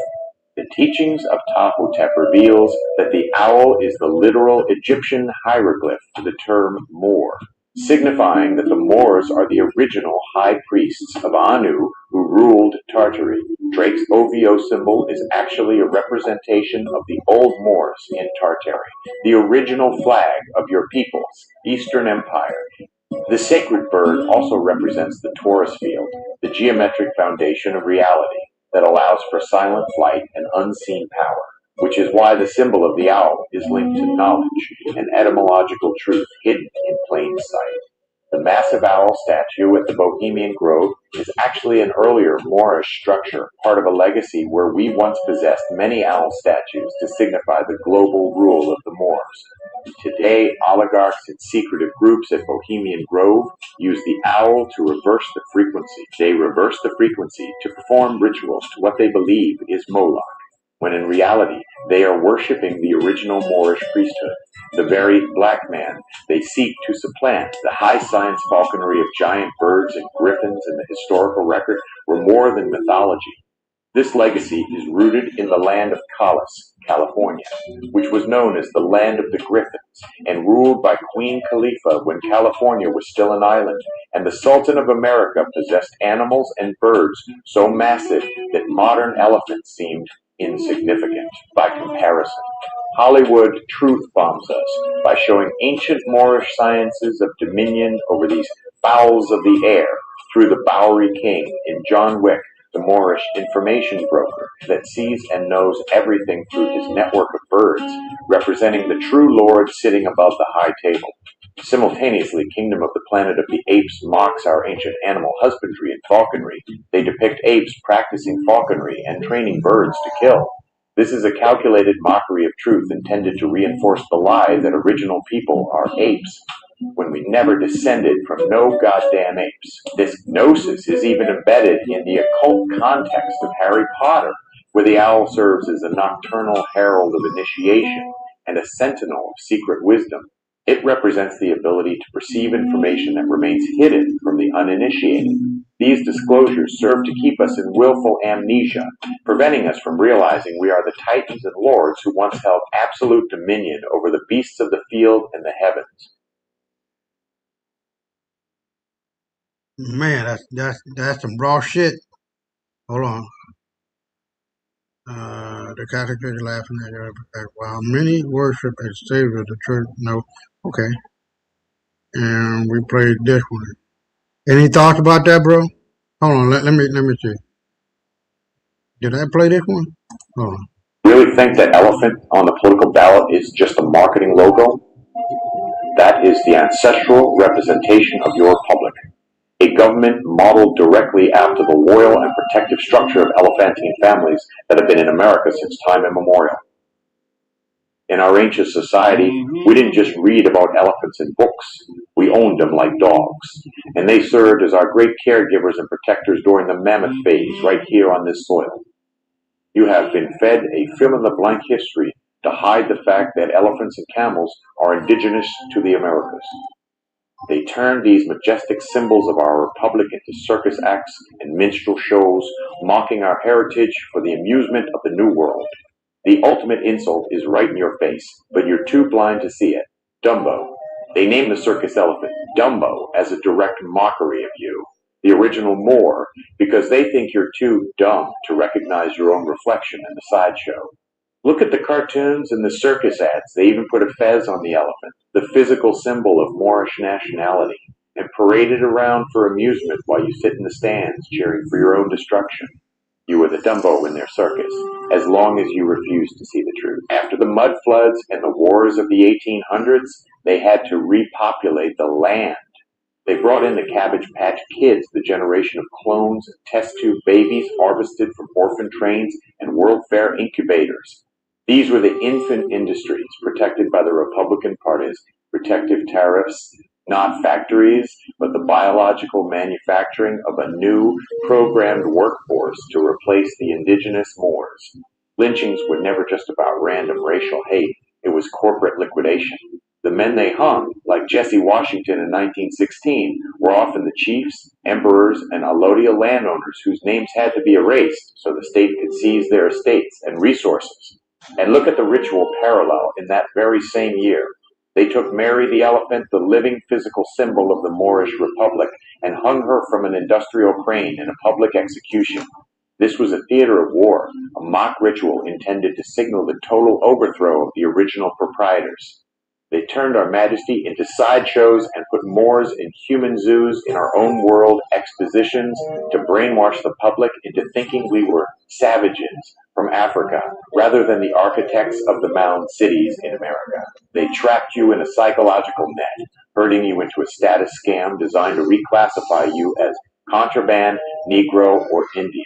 The teachings of Ptahhotep reveals that the owl is the literal Egyptian hieroglyph to the term Moor, signifying that the Moors are the original high priests of Anu who ruled Tartary. Drake's OVO symbol is actually a representation of the old Moors in Tartary, the original flag of your people's Eastern Empire. The sacred bird also represents the Taurus field, the geometric foundation of reality that allows for silent flight and unseen power, which is why the symbol of the owl is linked to knowledge and etymological truth hidden in plain sight. The massive owl statue at the Bohemian Grove is actually an earlier Moorish structure, part of a legacy where we once possessed many owl statues to signify the global rule of the Moors. Today, oligarchs and secretive groups at Bohemian Grove use the owl to reverse the frequency. They reverse the frequency to perform rituals to what they believe is Moloch, when in reality they are worshipping the original Moorish priesthood, the very black man they seek to supplant. The high science falconry of giant birds and griffins in the historical record were more than mythology. This legacy is rooted in the land of Kalas, California, which was known as the land of the Griffins and ruled by Queen Khalifa when California was still an island, and the Sultan of America possessed animals and birds so massive that modern elephants seemed insignificant by comparison. Hollywood truth bombs us by showing ancient Moorish sciences of dominion over these fowls of the air through the Bowery King in John Wick, the Moorish information broker that sees and knows everything through his network of birds, representing the true Lord sitting above the high table. Simultaneously, Kingdom of the Planet of the Apes mocks our ancient animal husbandry and falconry. They depict apes practicing falconry and training birds to kill. This is a calculated mockery of truth intended to reinforce the lie that original people are apes, when we never descended from no goddamn apes. This gnosis is even embedded in the occult context of Harry Potter, where the owl serves as a nocturnal herald of initiation and a sentinel of secret wisdom. It represents the ability to perceive information that remains hidden from the uninitiated. These disclosures serve to keep us in willful amnesia, preventing us from realizing we are the titans and lords who once held absolute dominion over the beasts of the field and the heavens. Man, that's some raw shit. Hold on. The Catholic Church laughing at your back. While many worship as Savior, the church no. Okay. And we played this one. Any thoughts about that, bro? Hold on, let me see. Did I play this one? Hold on. Really think that elephant on the political ballot is just a marketing logo? That is the ancestral representation of your republic. A government modeled directly after the loyal and protective structure of elephantine families that have been in America since time immemorial. In our ancient society, we didn't just read about elephants in books. We owned them like dogs. And they served as our great caregivers and protectors during the mammoth phase right here on this soil. You have been fed a fill-in-the-blank history to hide the fact that elephants and camels are indigenous to the Americas. They turned these majestic symbols of our republic into circus acts and minstrel shows, mocking our heritage for the amusement of the New World. The ultimate insult is right in your face, but you're too blind to see it. Dumbo. They named the circus elephant Dumbo as a direct mockery of you, the original Moor, because they think you're too dumb to recognize your own reflection in the sideshow. Look at the cartoons and the circus ads. They even put a fez on the elephant, the physical symbol of Moorish nationality, and parade it around for amusement while you sit in the stands cheering for your own destruction. You were the Dumbo in their circus, as long as you refused to see the truth. After the mud floods and the wars of the 1800s, they had to repopulate the land. They brought in the Cabbage Patch Kids, the generation of clones and test tube babies harvested from orphan trains and World Fair incubators. These were the infant industries protected by the Republican Party's protective tariffs, not factories, but the biological manufacturing of a new programmed workforce to replace the indigenous Moors. Lynchings were never just about random racial hate. It was corporate liquidation. The men they hung, like Jesse Washington in 1916, were often the chiefs, emperors, and allodial landowners whose names had to be erased so the state could seize their estates and resources. And look at the ritual parallel in that very same year. They took Mary the elephant, the living physical symbol of the Moorish Republic, and hung her from an industrial crane in a public execution. This was a theater of war, a mock ritual intended to signal the total overthrow of the original proprietors. They turned our majesty into sideshows and put Moors in human zoos in our own world expositions to brainwash the public into thinking we were savages from Africa rather than the architects of the mound cities in America. They trapped you in a psychological net, herding you into a status scam designed to reclassify you as contraband, Negro, or Indian.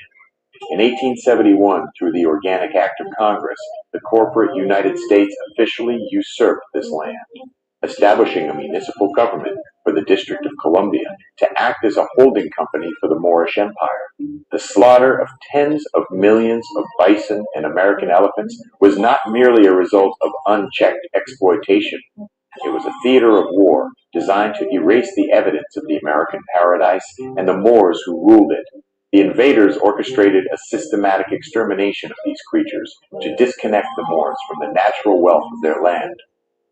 In 1871, through the Organic Act of Congress, the corporate United States officially usurped this land, establishing a municipal government for the District of Columbia to act as a holding company for the Moorish Empire. The slaughter of tens of millions of bison and American elephants was not merely a result of unchecked exploitation. It was a theater of war designed to erase the evidence of the American paradise and the Moors who ruled it. The invaders orchestrated a systematic extermination of these creatures to disconnect the Moors from the natural wealth of their land.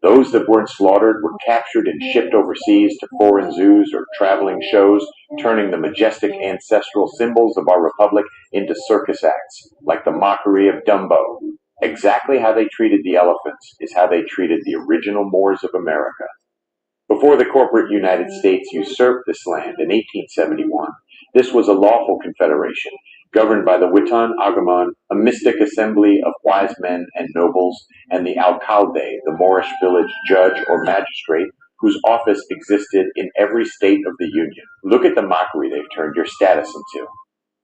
Those that weren't slaughtered were captured and shipped overseas to foreign zoos or traveling shows, turning the majestic ancestral symbols of our republic into circus acts, like the mockery of Dumbo. Exactly how they treated the elephants is how they treated the original Moors of America. Before the corporate United States usurped this land in 1871, this was a lawful confederation, governed by the Witan Agumon, a mystic assembly of wise men and nobles, and the alcalde, the Moorish village judge or magistrate, whose office existed in every state of the Union. Look at the mockery they've turned your status into.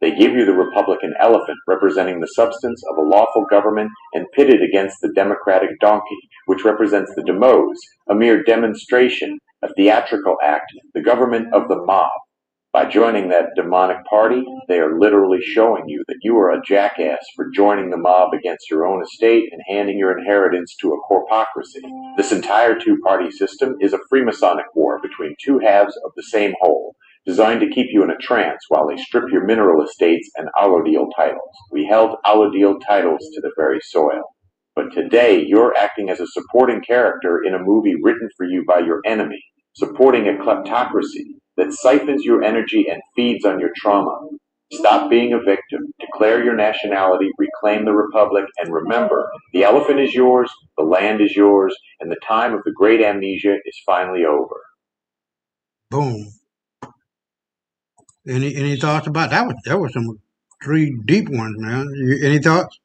They give you the Republican elephant, representing the substance of a lawful government, and pit it against the democratic donkey, which represents the demos, a mere demonstration, a theatrical act, the government of the mob. By joining that demonic party, they are literally showing you that you are a jackass for joining the mob against your own estate and handing your inheritance to a corpocracy. This entire two-party system is a Freemasonic war between two halves of the same whole, designed to keep you in a trance while they strip your mineral estates and allodial titles. We held allodial titles to the very soil. But today, you're acting as a supporting character in a movie written for you by your enemy, supporting a kleptocracy that siphons your energy and feeds on your trauma. Stop being a victim, declare your nationality, reclaim the republic, and remember, the elephant is yours, the land is yours, and the time of the great amnesia is finally over. Boom. Any thoughts about that? That was some three deep ones, man. Any thoughts?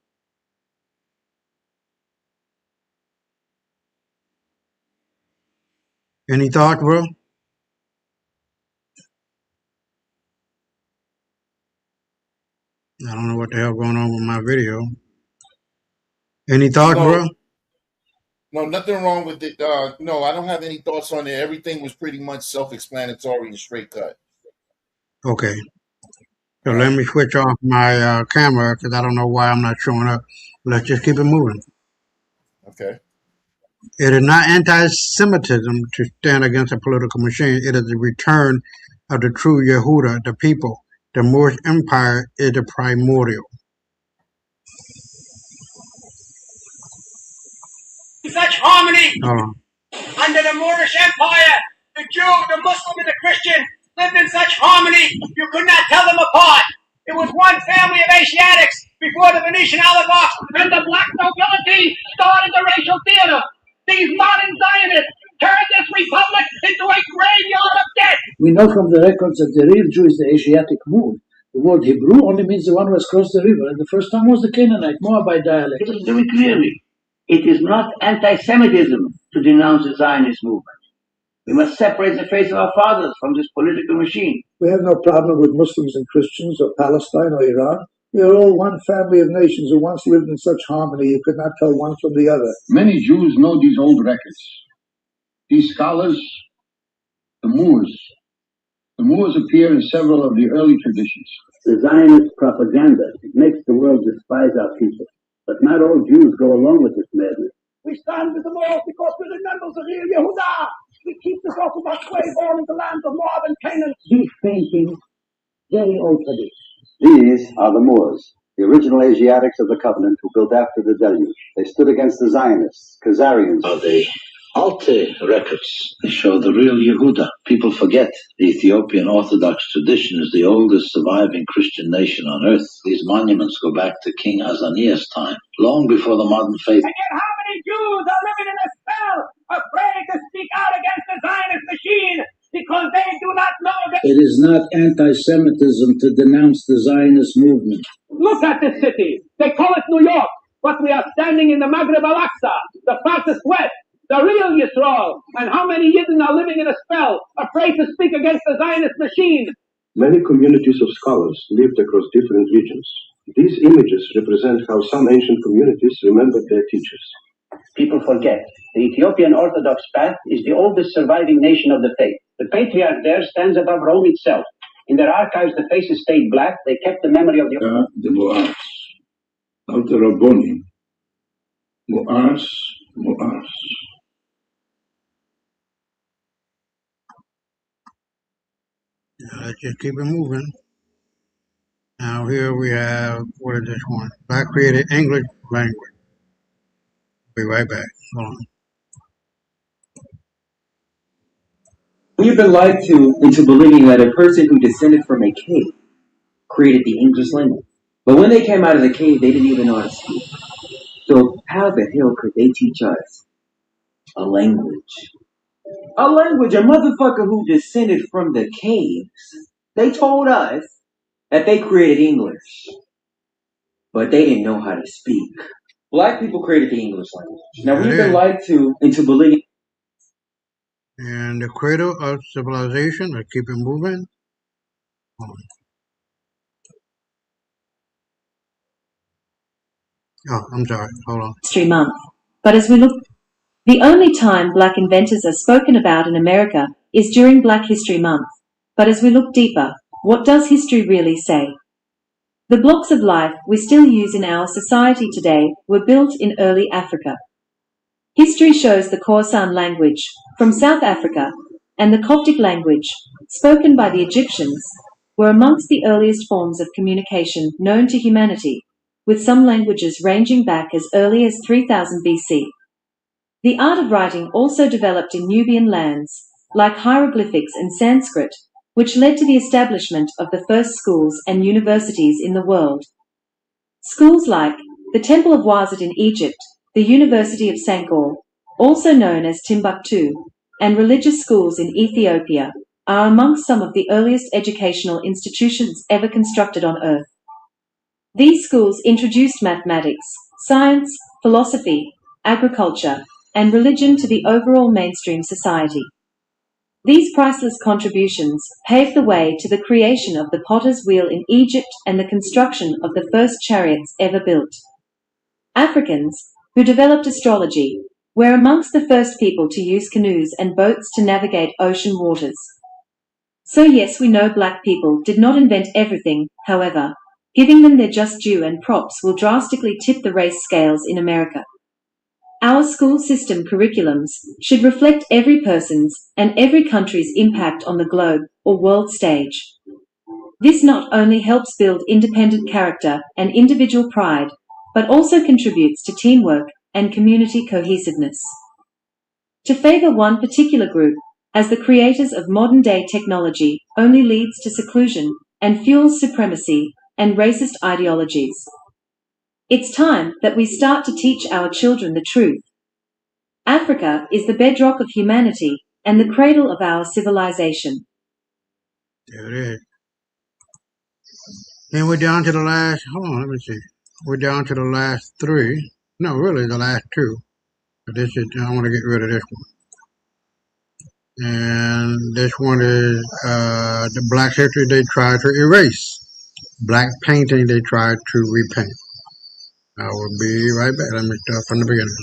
Any thoughts, bro? I don't know what the hell going on with my video. Any thoughts, bro? No, nothing wrong with it. No, I don't have any thoughts on it. Everything was pretty much self-explanatory and straight cut. Okay. So let me switch off my camera because I don't know why I'm not showing up. Let's just keep it moving. Okay. It is not anti-Semitism to stand against a political machine. It is the return of the true Yehuda, the people. The Moorish Empire is the primordial. Such harmony under the Moorish Empire, the Jew, the Muslim, and the Christian lived in such harmony you could not tell them apart. It was one family of Asiatics before the Venetian oligarchs and the black nobility started the racial theater. These modern Zionists turned this republic into a graveyard of death. We know from the records that the real Jew is the Asiatic Moor. The word Hebrew only means the one who has crossed the river, and the first time was the Canaanite, Moabite dialect. Very clearly, it is not anti-Semitism to denounce the Zionist movement. We must separate the faith of our fathers from this political machine. We have no problem with Muslims and Christians or Palestine or Iran. We are all one family of nations who once lived in such harmony you could not tell one from the other. Many Jews know these old records. These scholars, the Moors appear in several of the early traditions. The Zionist propaganda makes the world despise our people. But not all Jews go along with this madness. We stand with the Moors because we remember the real Yehuda. We keep the Orthodox way born in the land of Moab and Canaan. These paintings, very old tradition. These are the Moors, the original Asiatics of the covenant who built after the deluge. They stood against the Zionists, Khazarians. Are they Alte records? They show the real Yehuda. People forget the Ethiopian Orthodox tradition is the oldest surviving Christian nation on earth. These monuments go back to King Azaniah's time, long before the modern faith. And yet how many Jews are living in a spell, afraid to speak out against the Zionist machine because they do not know that it is not anti-Semitism to denounce the Zionist movement. Look at this city. They call it New York, but we are standing in the Maghreb Al-Aqsa, the farthest west. The real Yisrael. And how many Yidden are living in a spell, afraid to speak against the Zionist machine? Many communities of scholars lived across different regions. These images represent how some ancient communities remembered their teachers. People forget. The Ethiopian Orthodox path is the oldest surviving nation of the faith. The patriarch there stands above Rome itself. In their archives, the faces stayed black. They kept the memory of the Moaz. Alter Rabboni. Moaz. Moaz. Let's just keep it moving. Now here we have, what is this one? Black created English language. Be right back. Hold on. We've been lied to into believing that a person who descended from a cave created the English language. But when they came out of the cave, they didn't even know how to speak. So how the hell could they teach us a language? A language, a motherfucker who descended from the caves. They told us that they created English, but they didn't know how to speak. Black people created the English language. Now we've been lied to into believing. And the cradle of civilization. Let's keep it moving. Hold on. Oh, I'm sorry. Hold on. History Month. But as we look, the only time black inventors are spoken about in America is during Black History Month. But as we look deeper, what does history really say? The blocks of life we still use in our society today were built in early Africa. History shows the Khoisan language from South Africa and the Coptic language, spoken by the Egyptians, were amongst the earliest forms of communication known to humanity, with some languages ranging back as early as 3000 BC. The art of writing also developed in Nubian lands, like hieroglyphics and Sanskrit, which led to the establishment of the first schools and universities in the world. Schools like the Temple of Wazit in Egypt, the University of Sankore, also known as Timbuktu, and religious schools in Ethiopia, are amongst some of the earliest educational institutions ever constructed on Earth. These schools introduced mathematics, science, philosophy, agriculture, and religion to the overall mainstream society. These priceless contributions paved the way to the creation of the potter's wheel in Egypt and the construction of the first chariots ever built. Africans, who developed astrology, were amongst the first people to use canoes and boats to navigate ocean waters. So yes, we know black people did not invent everything, however, giving them their just due and props will drastically tip the race scales in America. Our school system curriculums should reflect every person's and every country's impact on the globe or world stage. This not only helps build independent character and individual pride, but also contributes to teamwork and community cohesiveness. To favor one particular group as the creators of modern-day technology only leads to seclusion and fuels supremacy and racist ideologies. It's time that we start to teach our children the truth. Africa is the bedrock of humanity and the cradle of our civilization. There it is. And we're down to the last, hold on, let me see. We're down to the last three. No, really, the last two. But this is, I want to get rid of this one. And this one is the black history they tried to erase. Black painting they tried to repaint. I will be right back. Let me start from the beginning.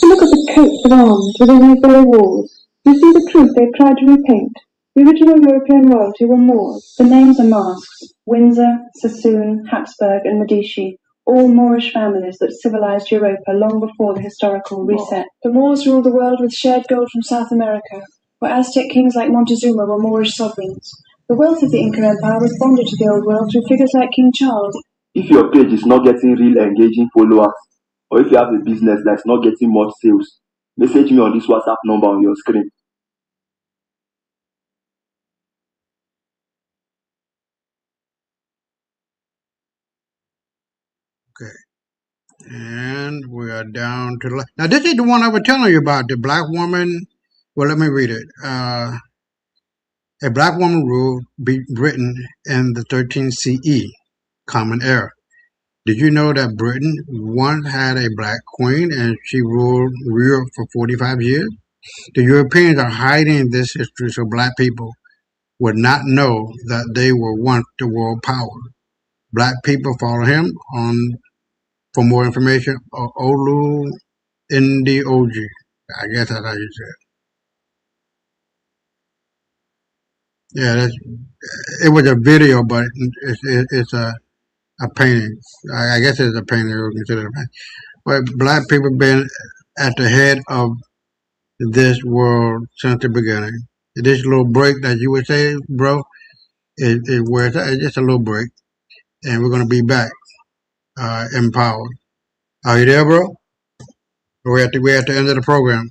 Look at the coats of arms within these very walls. You see the truth they've tried to repaint. The original European royalty were Moors. The names are masks: Windsor, Sassoon, Habsburg, and Medici, all Moorish families that civilized Europa long before the historical reset. The Moors ruled the world with shared gold from South America, where Aztec kings like Montezuma were Moorish sovereigns. The wealth of the Inca Empire was bonded to the Old World through figures like King Charles. If your page is not getting real engaging followers, or if you have a business that's not getting much sales, message me on this WhatsApp number on your screen. Okay. And we are down to the... Now, this is the one I was telling you about, the black woman. Well, let me read it. A black woman ruled Britain in the 13th CE, Common Era. Did you know that Britain once had a black queen and she ruled Europe for 45 years? The Europeans are hiding this history so black people would not know that they were once the world power. Black people follow him on for more information. Olu Ndioji. I guess that's how you say it. Yeah, it was a video, but it's a painting. I guess it's a painting. Or considered a painting. But black people been at the head of this world since the beginning. This little break that you would say, bro, is where it's just a little break, and we're gonna be back, empowered. Are you there, bro? We're at the end of the program.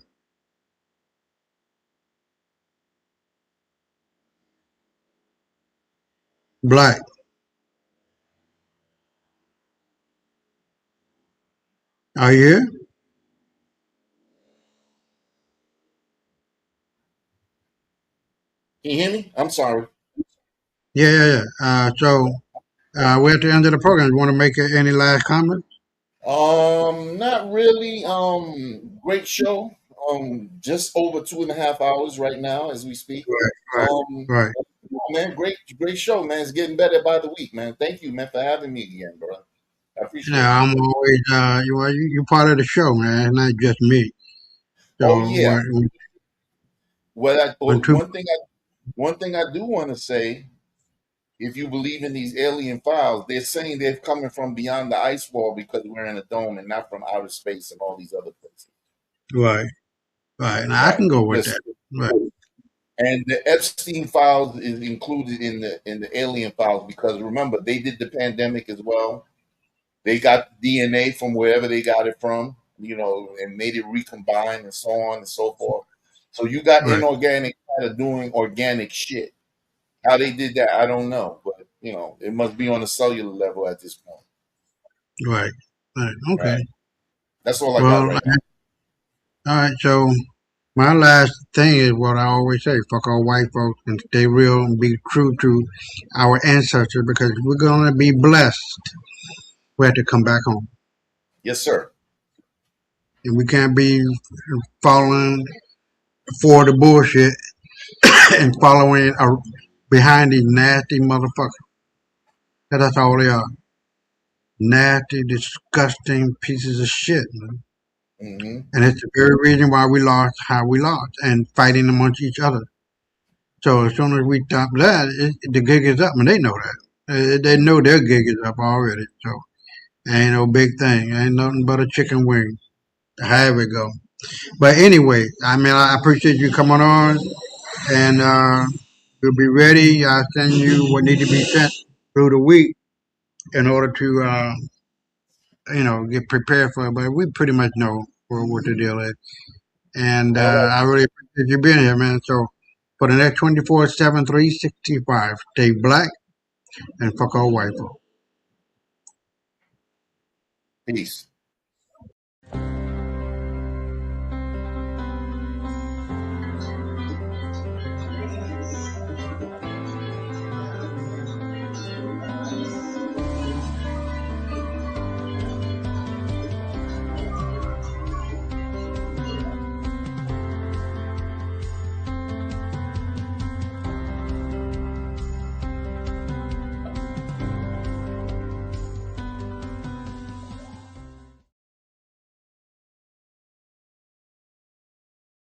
Black. Are you here? Can you hear me? I'm sorry. Yeah. So we're at the end of the program. You want to make any last comments? Not really. Great show. Just over 2.5 hours right now as we speak. Right. Man, great show, man. It's getting better by the week, man. Thank you, man, for having me again, bro. I appreciate it. Yeah, I'm always you're part of the show, man. It's not just me. So Oh yeah. One thing I do want to say, if you believe in these alien files, they're saying they're coming from beyond the ice wall because we're in a dome and not from outer space and all these other places. Right. Now I can go with that. Right. And the Epstein files is included in the alien files because remember they did the pandemic as well. They got DNA from wherever they got it from, and made it recombine and so on and so forth. So you got inorganic matter doing organic shit. How they did that, I don't know, but it must be on a cellular level at this point. Right. Okay. Right. That's all I got right now. All right. So my last thing is what I always say: fuck all white folks and stay real and be true to our ancestors because we're gonna be blessed. We have to come back home. Yes, sir. And we can't be following for the bullshit and following behind these nasty motherfuckers. That's all they are. Nasty, disgusting pieces of shit, man. Mm-hmm. And it's the very reason why we lost how we lost and fighting amongst each other. So as soon as we stop that, the gig is up, and they know that. They know their gig is up already. So ain't no big thing. Ain't nothing but a chicken wing. However it go. But anyway, I appreciate you coming on, and we'll be ready. I'll send you what needs to be sent through the week in order to, get prepared for it. But we pretty much know what the deal is. And I really appreciate you being here, man. So for the next 24/7, 365, stay black and fuck all white folks. Peace.